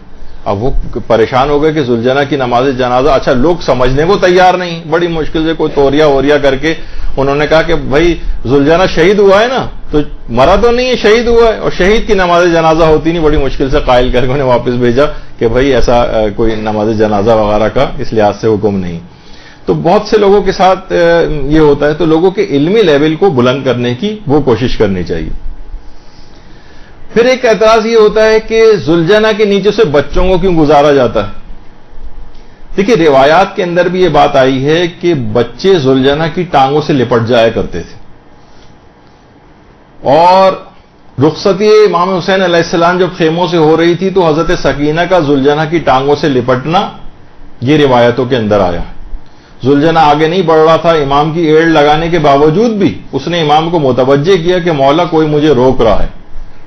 اب وہ پریشان ہو گئے کہ ذوالجنہ کی نماز جنازہ, اچھا لوگ سمجھنے کو تیار نہیں, بڑی مشکل سے کوئی توریا ووریا کر کے انہوں نے کہا کہ بھائی ذوالجنہ شہید ہوا ہے نا, تو مرا تو نہیں ہے, شہید ہوا ہے, اور شہید کی نماز جنازہ ہوتی نہیں. بڑی مشکل سے قائل کر کے انہیں واپس بھیجا کہ بھائی ایسا کوئی نماز جنازہ وغیرہ کا اس لحاظ سے حکم نہیں. تو بہت سے لوگوں کے ساتھ یہ ہوتا ہے. تو لوگوں کے علمی لیول کو بلند کرنے کی وہ کوشش کرنی چاہیے. پھر ایک اعتراض یہ ہوتا ہے کہ ذوالجنہ کے نیچے سے بچوں کو کیوں گزارا جاتا ہے. دیکھیے روایات کے اندر بھی یہ بات آئی ہے کہ بچے ذوالجنہ کی ٹانگوں سے لپٹ جایا کرتے تھے, اور رخصتی امام حسین علیہ السلام جب خیموں سے ہو رہی تھی تو حضرت سکینہ کا ذوالجنہ کی ٹانگوں سے لپٹنا یہ روایتوں کے اندر آیا. ذوالجنہ آگے نہیں بڑھ رہا تھا, امام کی ایڑ لگانے کے باوجود بھی اس نے امام کو متوجہ کیا کہ مولا کوئی مجھے روک رہا ہے,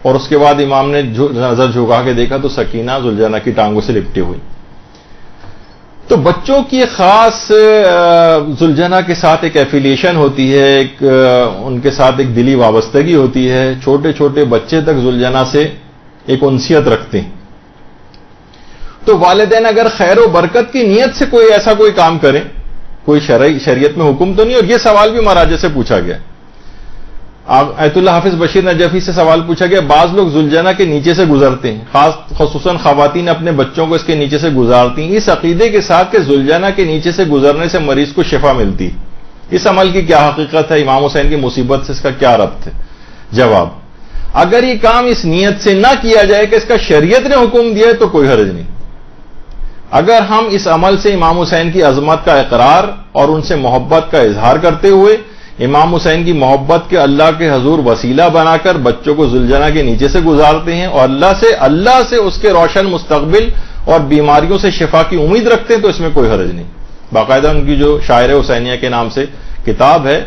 اور اس کے بعد امام نے نظر جھکا کے دیکھا تو سکینہ ذوالجنہ کی ٹانگوں سے لپٹی ہوئی. تو بچوں کی خاص ذوالجنہ کے ساتھ ایک ایفیلیشن ہوتی ہے, ایک ان کے ساتھ ایک دلی وابستگی ہوتی ہے. چھوٹے چھوٹے بچے تک ذوالجنہ سے ایک انسیت رکھتے ہیں. تو والدین اگر خیر و برکت کی نیت سے کوئی کام کریں, کوئی شریعت میں حکم تو نہیں. اور یہ سوال بھی مراجع سے پوچھا گیا, ایت اللہ حافظ بشیر نجفی سے سوال پوچھا گیا, بعض لوگ ذوالجنہ کے نیچے سے گزرتے ہیں, خصوصاً خواتین اپنے بچوں کو اس کے نیچے سے گزارتی ہیں اس عقیدے کے ساتھ کہ ذوالجنہ کے نیچے سے گزرنے سے مریض کو شفا ملتی. اس عمل کی کیا حقیقت ہے, امام حسین کی مصیبت سے اس کا کیا ربط ہے؟ جواب, اگر یہ کام اس نیت سے نہ کیا جائے کہ اس کا شریعت نے حکم دیا ہے تو کوئی حرج نہیں. اگر ہم اس عمل سے امام حسین کی عظمت کا اقرار اور ان سے محبت کا اظہار کرتے ہوئے امام حسین کی محبت کے اللہ کے حضور وسیلہ بنا کر بچوں کو ذوالجنہ کے نیچے سے گزارتے ہیں اور اللہ سے اس کے روشن مستقبل اور بیماریوں سے شفا کی امید رکھتے ہیں تو اس میں کوئی حرج نہیں. باقاعدہ ان کی جو شاعر حسینیہ کے نام سے کتاب ہے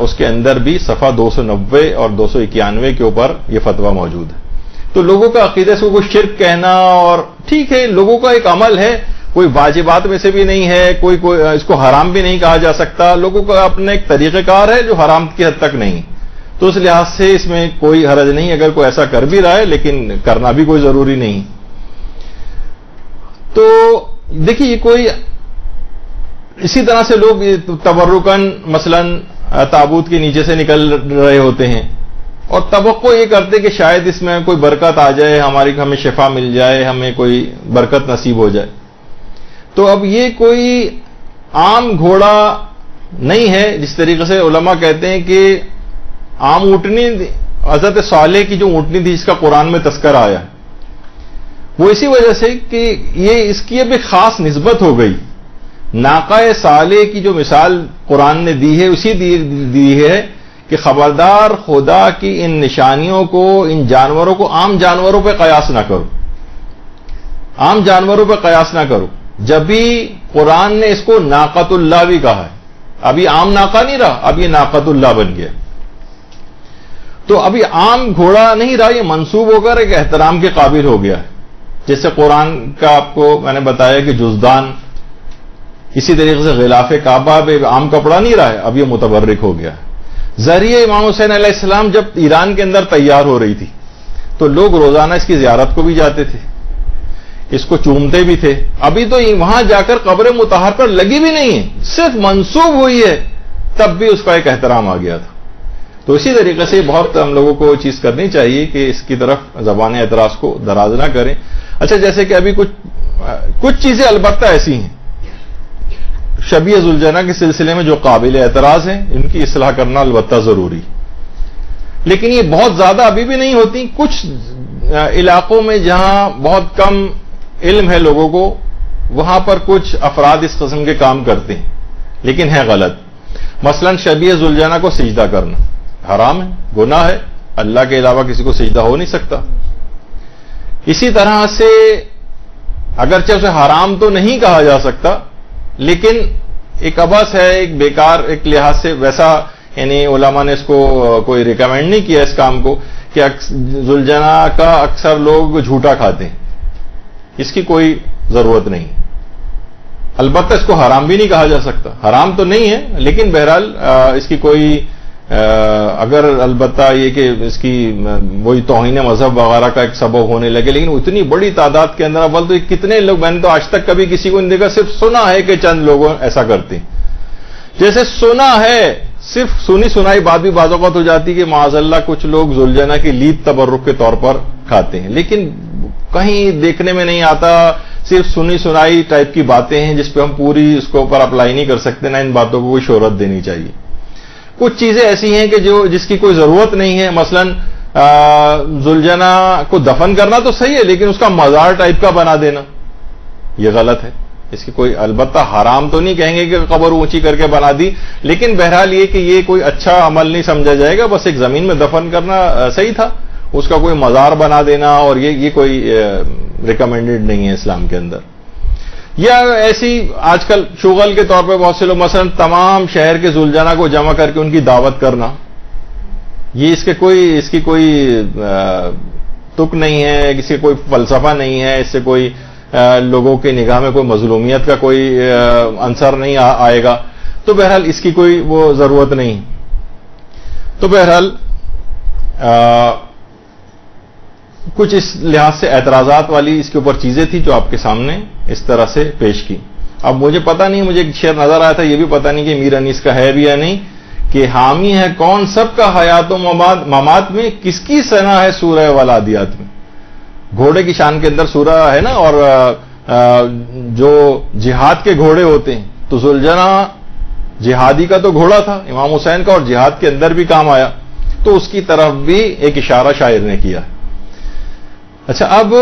اس کے اندر بھی صفحہ 290 اور 291 کے اوپر یہ فتویٰ موجود ہے. تو لوگوں کا عقیدے سے کوئی شرک کہنا, اور ٹھیک ہے لوگوں کا ایک عمل ہے, کوئی واجبات میں سے بھی نہیں ہے, کوئی اس کو حرام بھی نہیں کہا جا سکتا. لوگوں کا اپنا ایک طریقہ کار ہے جو حرام کی حد تک نہیں. تو اس لحاظ سے اس میں کوئی حرج نہیں اگر کوئی ایسا کر بھی رہا ہے, لیکن کرنا بھی کوئی ضروری نہیں. تو دیکھیے یہ کوئی اسی طرح سے لوگ تبرکن مثلاً تابوت کے نیچے سے نکل رہے ہوتے ہیں اور توقع یہ کرتے کہ شاید اس میں کوئی برکت آ جائے, ہمیں شفا مل جائے, ہمیں کوئی برکت نصیب ہو جائے. تو اب یہ کوئی عام گھوڑا نہیں ہے. جس طریقے سے علماء کہتے ہیں کہ عام اونٹنی حضرت صالح کی جو اونٹنی تھی جس کا قرآن میں تذکرہ آیا, وہ اسی وجہ سے کہ یہ اس کی اب ایک خاص نسبت ہو گئی. ناقہ صالح کی جو مثال قرآن نے دی ہے اسی دی ہے کہ خبردار خدا کی ان نشانیوں کو, ان جانوروں کو عام جانوروں پہ قیاس نہ کرو. عام جانوروں پہ قیاس نہ کرو. جب بھی قرآن نے اس کو ناقۃ اللہ بھی کہا ہے, ابھی عام ناقہ نہیں رہا, اب یہ ناقۃ اللہ بن گیا. تو ابھی عام گھوڑا نہیں رہا, یہ منسوب ہو کر ایک احترام کے قابل ہو گیا ہے. جیسے قرآن کا آپ کو میں نے بتایا کہ جزدان, اسی طریقے سے غلاف کعبہ بھی عام کپڑا نہیں رہا ہے, اب یہ متبرک ہو گیا ہے. ذریعہ امام حسین علیہ السلام جب ایران کے اندر تیار ہو رہی تھی تو لوگ روزانہ اس کی زیارت کو بھی جاتے تھے, اس کو چومتے بھی تھے. ابھی تو وہاں جا کر قبر مطہر پر لگی بھی نہیں ہے, صرف منسوب ہوئی ہے, تب بھی اس کا ایک احترام آ گیا تھا. تو اسی طریقے سے بہت ہم لوگوں کو چیز کرنی چاہیے کہ اس کی طرف زبان اعتراض کو دراز نہ کریں. اچھا, جیسے کہ ابھی کچھ چیزیں البتہ ایسی ہیں شبیہ ذوالجناح کے سلسلے میں جو قابل اعتراض ہیں, ان کی اصلاح کرنا البتہ ضروری, لیکن یہ بہت زیادہ ابھی بھی نہیں ہوتی. کچھ علاقوں میں جہاں بہت کم علم ہے لوگوں کو, وہاں پر کچھ افراد اس قسم کے کام کرتے ہیں, لیکن ہے غلط. مثلا شبیہ ذوالجناح کو سجدہ کرنا حرام ہے, گناہ ہے, اللہ کے علاوہ کسی کو سجدہ ہو نہیں سکتا. اسی طرح سے اگرچہ اسے حرام تو نہیں کہا جا سکتا, لیکن ایک عبث ہے, ایک بیکار, ایک لحاظ سے ویسا, یعنی علماء نے اس کو کوئی ریکمینڈ نہیں کیا اس کام کو کہ ذوالجناح کا اکثر لوگ جھوٹا کھاتے ہیں, اس کی کوئی ضرورت نہیں. البتہ اس کو حرام بھی نہیں کہا جا سکتا, حرام تو نہیں ہے, لیکن بہرحال اس کی کوئی اگر البتہ یہ کہ اس کی وہی توہین مذہب وغیرہ کا ایک سبب ہونے لگے, لیکن اتنی بڑی تعداد کے اندر اول تو کتنے لوگ, میں نے تو آج تک کبھی کسی کو نہیں دیکھا, صرف سنا ہے کہ چند لوگ ایسا کرتے ہیں. جیسے سنا ہے, صرف سنی سنائی بات بھی بعض اوقات ہو جاتی کہ معاذ اللہ کچھ لوگ ذوالجناح کی لید تبرک کے طور پر کھاتے ہیں, لیکن کہیں دیکھنے میں نہیں آتا, صرف سنی سنائی ٹائپ کی باتیں ہیں جس پہ ہم پوری اس کو اوپر اپلائی نہیں کر سکتے, نہ ان باتوں کو کوئی شہرت دینی چاہیے. کچھ چیزیں ایسی ہیں کہ جس کی کوئی ضرورت نہیں ہے. مثلا ذوالجناح کو دفن کرنا تو صحیح ہے, لیکن اس کا مزار ٹائپ کا بنا دینا یہ غلط ہے. اس کی کوئی البتہ حرام تو نہیں کہیں گے کہ قبر اونچی کر کے بنا دی, لیکن بہرحال یہ کہ یہ کوئی اچھا عمل نہیں سمجھا جائے گا. بس ایک زمین میں دفن کرنا صحیح تھا, اس کا کوئی مزار بنا دینا اور یہ کوئی ریکمینڈڈ نہیں ہے اسلام کے اندر. یا ایسی آج کل شغل کے طور پہ بہت سے لوگ مثلا تمام شہر کے ذوالجناح کو جمع کر کے ان کی دعوت کرنا, یہ اس کی کوئی تک نہیں ہے, اس کے کوئی فلسفہ نہیں ہے, اس سے کوئی لوگوں کی نگاہ میں کوئی مظلومیت کا کوئی عنصر نہیں آئے گا. تو بہرحال اس کی کوئی وہ ضرورت نہیں. تو بہرحال کچھ اس لحاظ سے اعتراضات والی اس کے اوپر چیزیں تھیں جو آپ کے سامنے اس طرح سے پیش کی. اب مجھے پتہ نہیں, مجھے ایک شعر نظر آیا تھا, یہ بھی پتہ نہیں کہ میر انیس کا ہے بھی یا نہیں, کہ حامی ہے کون سب کا حیات و ممات میں, کس کی ثنا ہے سورہ والعادیات میں. گھوڑے کی شان کے اندر سورہ ہے نا, اور جو جہاد کے گھوڑے ہوتے ہیں تو ذوالجناح جہادی کا تو گھوڑا تھا امام حسین کا, اور جہاد کے اندر بھی کام آیا, تو اس کی طرف بھی ایک اشارہ شاعر نے کیا. اچھا, اب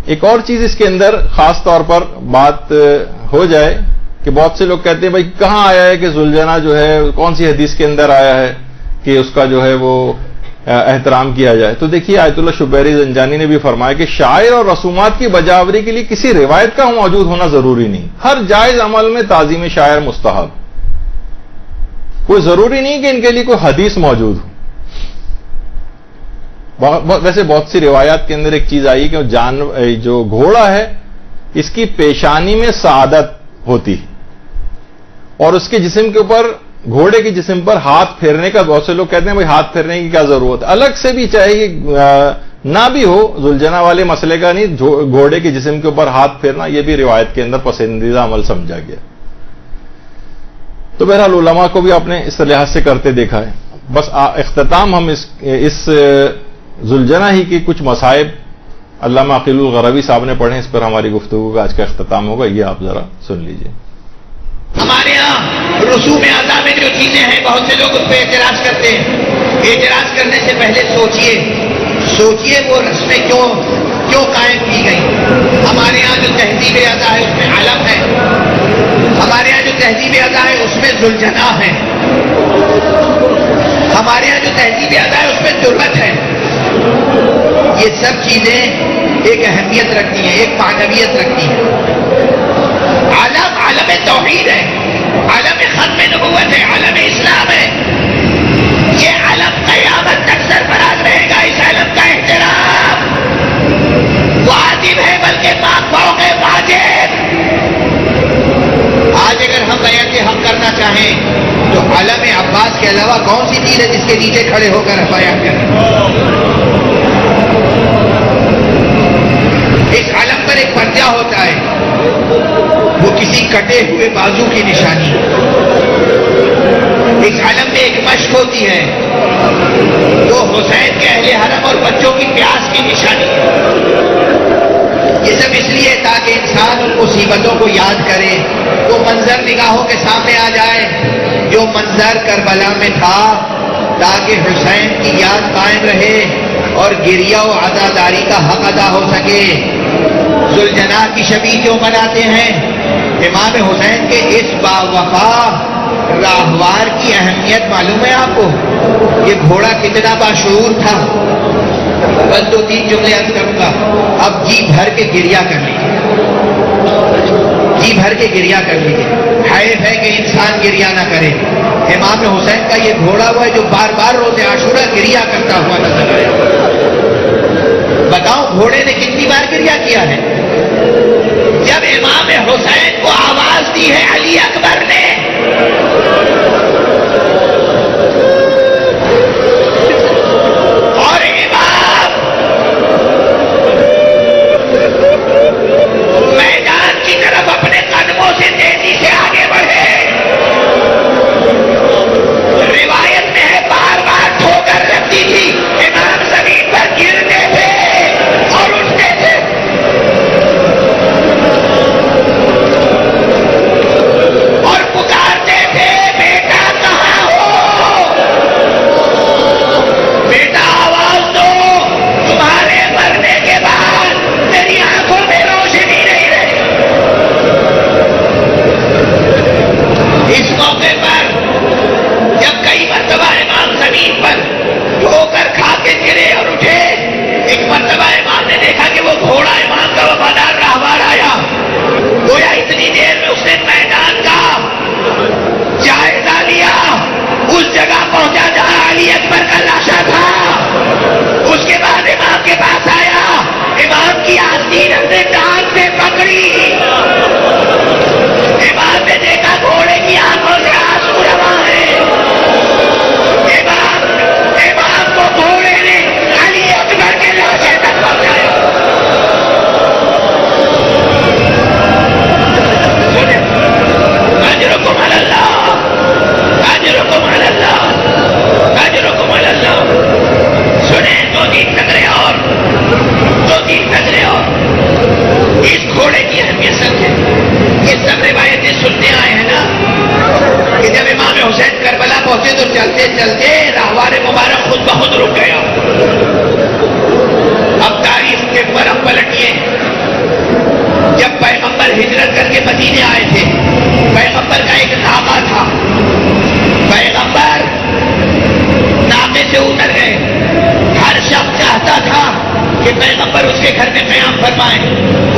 ایک اور چیز اس کے اندر خاص طور پر بات ہو جائے کہ بہت سے لوگ کہتے ہیں بھائی کہاں آیا ہے کہ ذوالجناح جو ہے کون سی حدیث کے اندر آیا ہے کہ اس کا جو ہے وہ احترام کیا جائے. تو دیکھیے آیت اللہ شبیری زنجانی نے بھی فرمایا کہ شاعر اور رسومات کی بجاوری کے لیے کسی روایت کا موجود ہونا ضروری نہیں, ہر جائز عمل میں تعظیم شاعر مستحب, کوئی ضروری نہیں کہ ان کے لیے کوئی حدیث موجود ہو. ویسے بہت سی روایات کے اندر ایک چیز آئی کہ جو گھوڑا ہے اس کی پیشانی میں سعادت ہوتی, اور اس کے جسم کے اوپر, گھوڑے کے جسم پر ہاتھ پھیرنے کا, بہت سے لوگ کہتے ہیں بھائی ہاتھ پھیرنے کی کیا ضرورت ہے, الگ سے بھی چاہے نہ بھی ہو, ذوالجناح والے مسئلے کا نہیں, گھوڑے کے جسم کے اوپر ہاتھ پھیرنا یہ بھی روایت کے اندر پسندیدہ عمل سمجھا گیا. تو بہرحال علماء کو بھی آپ نے اس لحاظ سے کرتے دیکھا ہے. بس اختتام ہم اس ذوالجناح ہی کی کچھ مصائب علامہ عقیل الغروی صاحب نے پڑھے, اس پر ہماری گفتگو کا آج کا اختتام ہوگا, یہ آپ ذرا سن لیجئے. ہمارے ہاں رسوم اعضاء میں جو چیزیں ہیں بہت سے لوگ اس پہ اعتراض کرتے ہیں. اعتراض کرنے سے پہلے سوچئے وہ رسمیں کیوں قائم کی گئی. ہمارے یہاں جو تہذیب اعضاء ہے اس میں علم ہے, ہمارے یہاں جو تہذیب اعضاء ہے اس میں ذوالجناح ہے, ہمارے یہاں جو تہذیب اعضاء ہے اس میں تربت ہے. یہ سب چیزیں ایک اہمیت رکھتی ہیں، ایک معنویت رکھتی ہیں۔ عالم توحید ہے، عالم ختم نبوت ہے، عالم اسلام ہے۔ یہ عالم قیامت تک سرفراز رہے گا۔ اس عالم کا احترام واجب ہے، بلکہ پاک فوق ہے، واجب۔ آج اگر ہم بیعت حق کرنا چاہیں تو عالم عباس کے علاوہ کون سی چیز ہے جس کے نیچے کھڑے ہو کر بیعت کریں؟ اس عالم پر ایک پرچہ ہوتا ہے، وہ کسی کٹے ہوئے بازو کی نشانی ہے۔ اس عالم میں ایک مشق ہوتی ہے، وہ حسین کے اہل حرم اور بچوں کی پیاس کی نشانی ہے۔ یہ سب اس لیے تاکہ انسان ان مصیبتوں کو یاد کرے، وہ منظر نگاہوں کے سامنے آ جائے جو منظر کربلا میں تھا، تاکہ حسین کی یاد قائم رہے اور گریہ و عزاداری کا حق ادا ہو سکے۔ ذوالجناح کی شبیہ کیوں مناتے ہیں؟ امام حسین کے اس باوفا راہوار کی اہمیت معلوم ہے آپ کو؟ یہ گھوڑا کتنا باشعور تھا۔ بس 2-3 جملے عرض کروں گا، اب جی بھر کے گریہ کر لیجیے، جی بھر کے گریہ کر لیجیے۔ حیف ہے کہ انسان گریہ نہ کرے۔ امام حسین کا یہ گھوڑا ہوا ہے جو بار بار روز عاشورہ گریہ کرتا ہوا نظر آیا۔ بتاؤ گھوڑے نے کتنی بار گریہ کیا ہے؟ جب امام حسین کو آواز دی ہے علی اکبر نے، اور امام میدان کی طرف اپنے قدموں سے تیزی سے آگے بڑھے، روایت میں ہے بار بار ٹھوکر لگتی تھی، امام زمین پر گرتے تھے اور اٹھتے تھے۔ اور پکارتے تھے، بیٹا کہاں ہو؟ بیٹا آواز دو، تمہارے مرنے کے بعد میری آنکھوں میں روشنی نہیں رہی۔ اس موقع پر جب کئی مرتبہ امام زمین پر ٹھوکر کھا کے گرے اور اٹھے، ایک مرتبہ امام نے دیکھا کہ وہ گھوڑا امام کا وفادار راہوار آیا۔ گویا اتنی دیر میں اس نے میدان کا جائزہ لیا، اس جگہ پہنچا جہاں علی اکبر کا لاشا تھا۔ اس کے بعد امام کے پاس آیا، امام کی آستین اپنے ٹانگ سے پکڑی۔ امام نے دیکھا گھوڑے کی آنکھوں سے آنسو رواں ہیں۔ امام کو گھوڑے نے علی اکبر کے لاشے تک پہنچایا۔ اجرکم علی اللہ، اجرکم علی اللہ، اجرکم علی اللہ۔ سنیں 2-3 نظریں اور، 2-3 نظریں اور۔ اس گھوڑے کی اہمیت سمجھیں۔ یہ سب روایتیں سنتے آئے ہیں نا کہ جب امام حسین کربلا پہنچے تو چلتے چلتے راہوار مبارک خود بخود رک گیا۔ اب تاریخ کے برف پلٹیے، جب پیغمبر ہجرت کر کے مدینے آئے تھے، پیغمبر کا ایک ناقہ تھا، پیغمبر ناقے سے اتر گئے۔ ہر شخص چاہتا تھا کہ پیغمبر اس کے گھر میں قیام فرمائیں،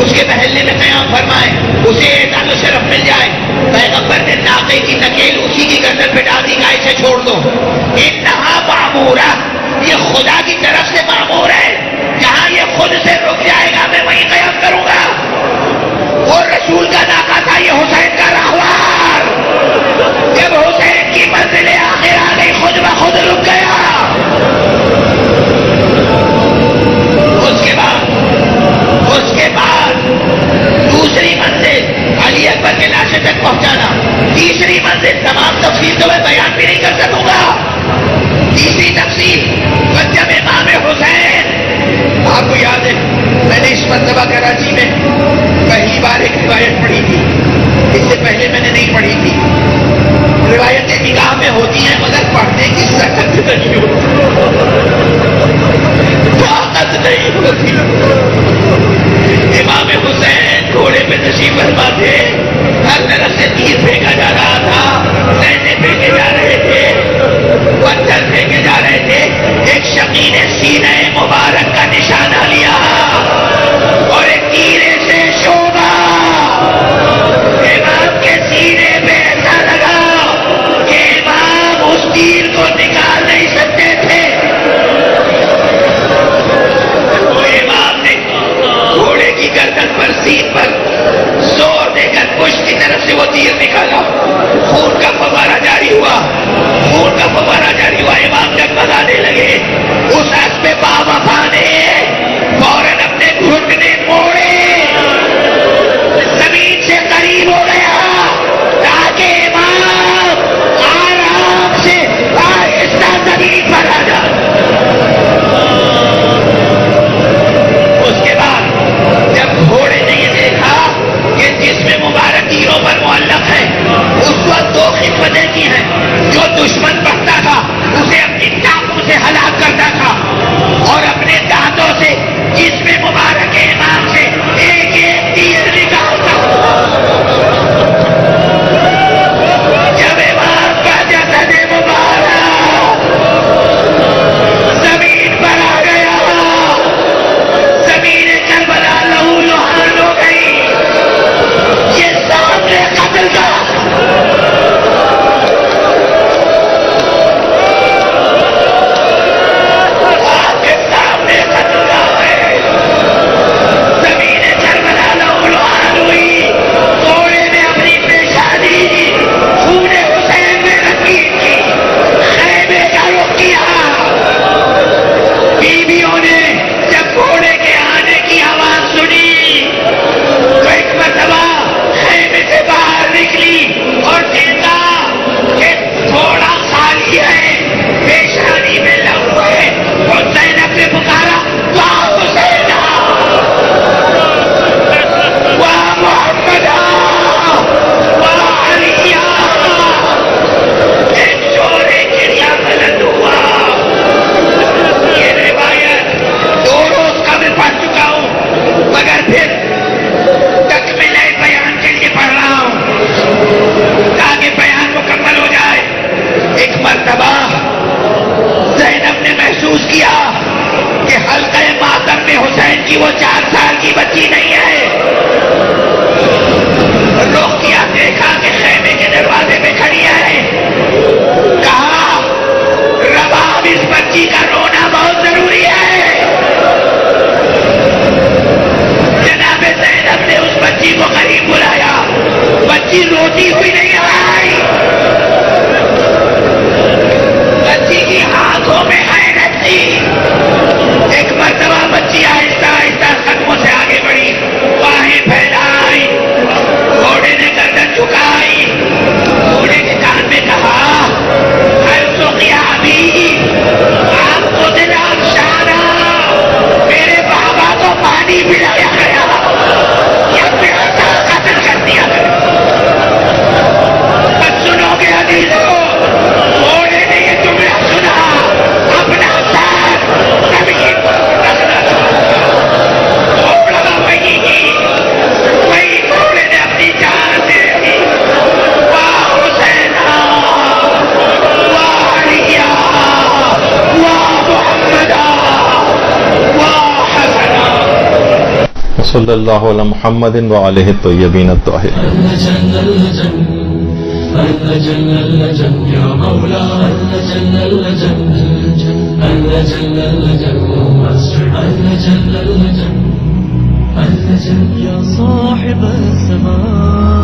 اس کے محلے میں قیام فرمائیں، اسے اعزاز و شرف مل جائے۔ پیغمبر نے ناقے کی نکیل اسی کی گردن پہ ڈال دی، کہا اسے چھوڑ دو۔ انہا معمورہ، یہ خدا کی طرف سے معمور ہے، جہاں یہ خود سے رک جائے گا میں وہیں قیام کروں گا۔ اور رسول کا ناقہ تھا یہ حسین کا راہوار، جب حسین کی منزل آخر آ گئی خود بخود رک گیا۔ اس کے بعد دوسری منزل علی اکبر کے لاشے تک پہنچانا، تیسری منزل تمام تفصیل تو میں بیان بھی نہیں کر سکوں گا۔ تیسری تفصیل جب امام حسین، آپ کو یاد ہے میں نے اس مرتبہ کراچی میں پہلی بار ایک روایت پڑھی تھی، اس سے پہلے میں نے نہیں پڑھی تھی۔ روایتیں نگاہ میں ہوتی ہیں مگر پڑھنے کی سخت نہیں ہوتی، طاقت نہیں ہوتی۔ امام حسین گھوڑے پہ تشریف فرما تھے، ہر طرف سے تیر پھینکا جا رہا تھا، سینے پھینکے جا رہے تھے، پتھر پھینکے جا رہے تھے۔ ایک شقی نے سینہ مبارک کا نشانہ باوفا نے فوراً اپنے گھٹنے موڑے، زمین سے قریب ہو گیا تاکہ امام آرام سے آہستہ زمین پر آ جائے۔ اس کے بعد جب گھوڑے نے یہ دیکھا کہ جسم مبارک تیروں پر معلق ہے، اس وقت دو خدمتیں کی ہیں، جو دشمن بڑھتا تھا اسے اپنی ٹانگوں سے ہلاک کرتا تھا اور اپنے دانتوں سے جسم مبارک امام سے ایک ایک تیر نکالتا۔ جب امام کا جسد مبارک زمین پر آ گیا، زمین کربلا لہو لہان ہو گئی۔ یہ سامنے قتل کا کہ وہ 4 سال کی بچی نہیں ہے۔ رخ کیا، دیکھا کہ خیمے کے دروازے پہ کھڑی ہے، کہا رب اب اس بچی کا رونا بہت ضروری ہے۔ جناب زینب نے اس بچی کو قریب بلایا، بچی روتی ہوئی نہیں آئی، بچی کی آنکھوں میں حیرت تھی۔ ایک مرتبہ بچی آہستہ آہستہ قدموں سے آگے بڑھی، باہیں پھیلائی، گھوڑے نے گردن جھکائی، گھوڑے کے کان میں کہا ابھی آپ کو دل افشانا، میرے بابا کو پانی پلایا گیا یا پیاسا قتل کر دیا گیا۔ بس سنو گے عزیزو، گھوڑے نے یہ جملہ سنا، اپنا ساتھ زمین پر رکھنا چاہتا، وہی گھوڑے نے اپنی جان دے دی۔ واہ حسین، واہ علی، واہ محمد، واہ حسن۔ صلی اللہ علیہ محمد وآلہ الطیبین الطاہرین۔ يا صاحب الزمان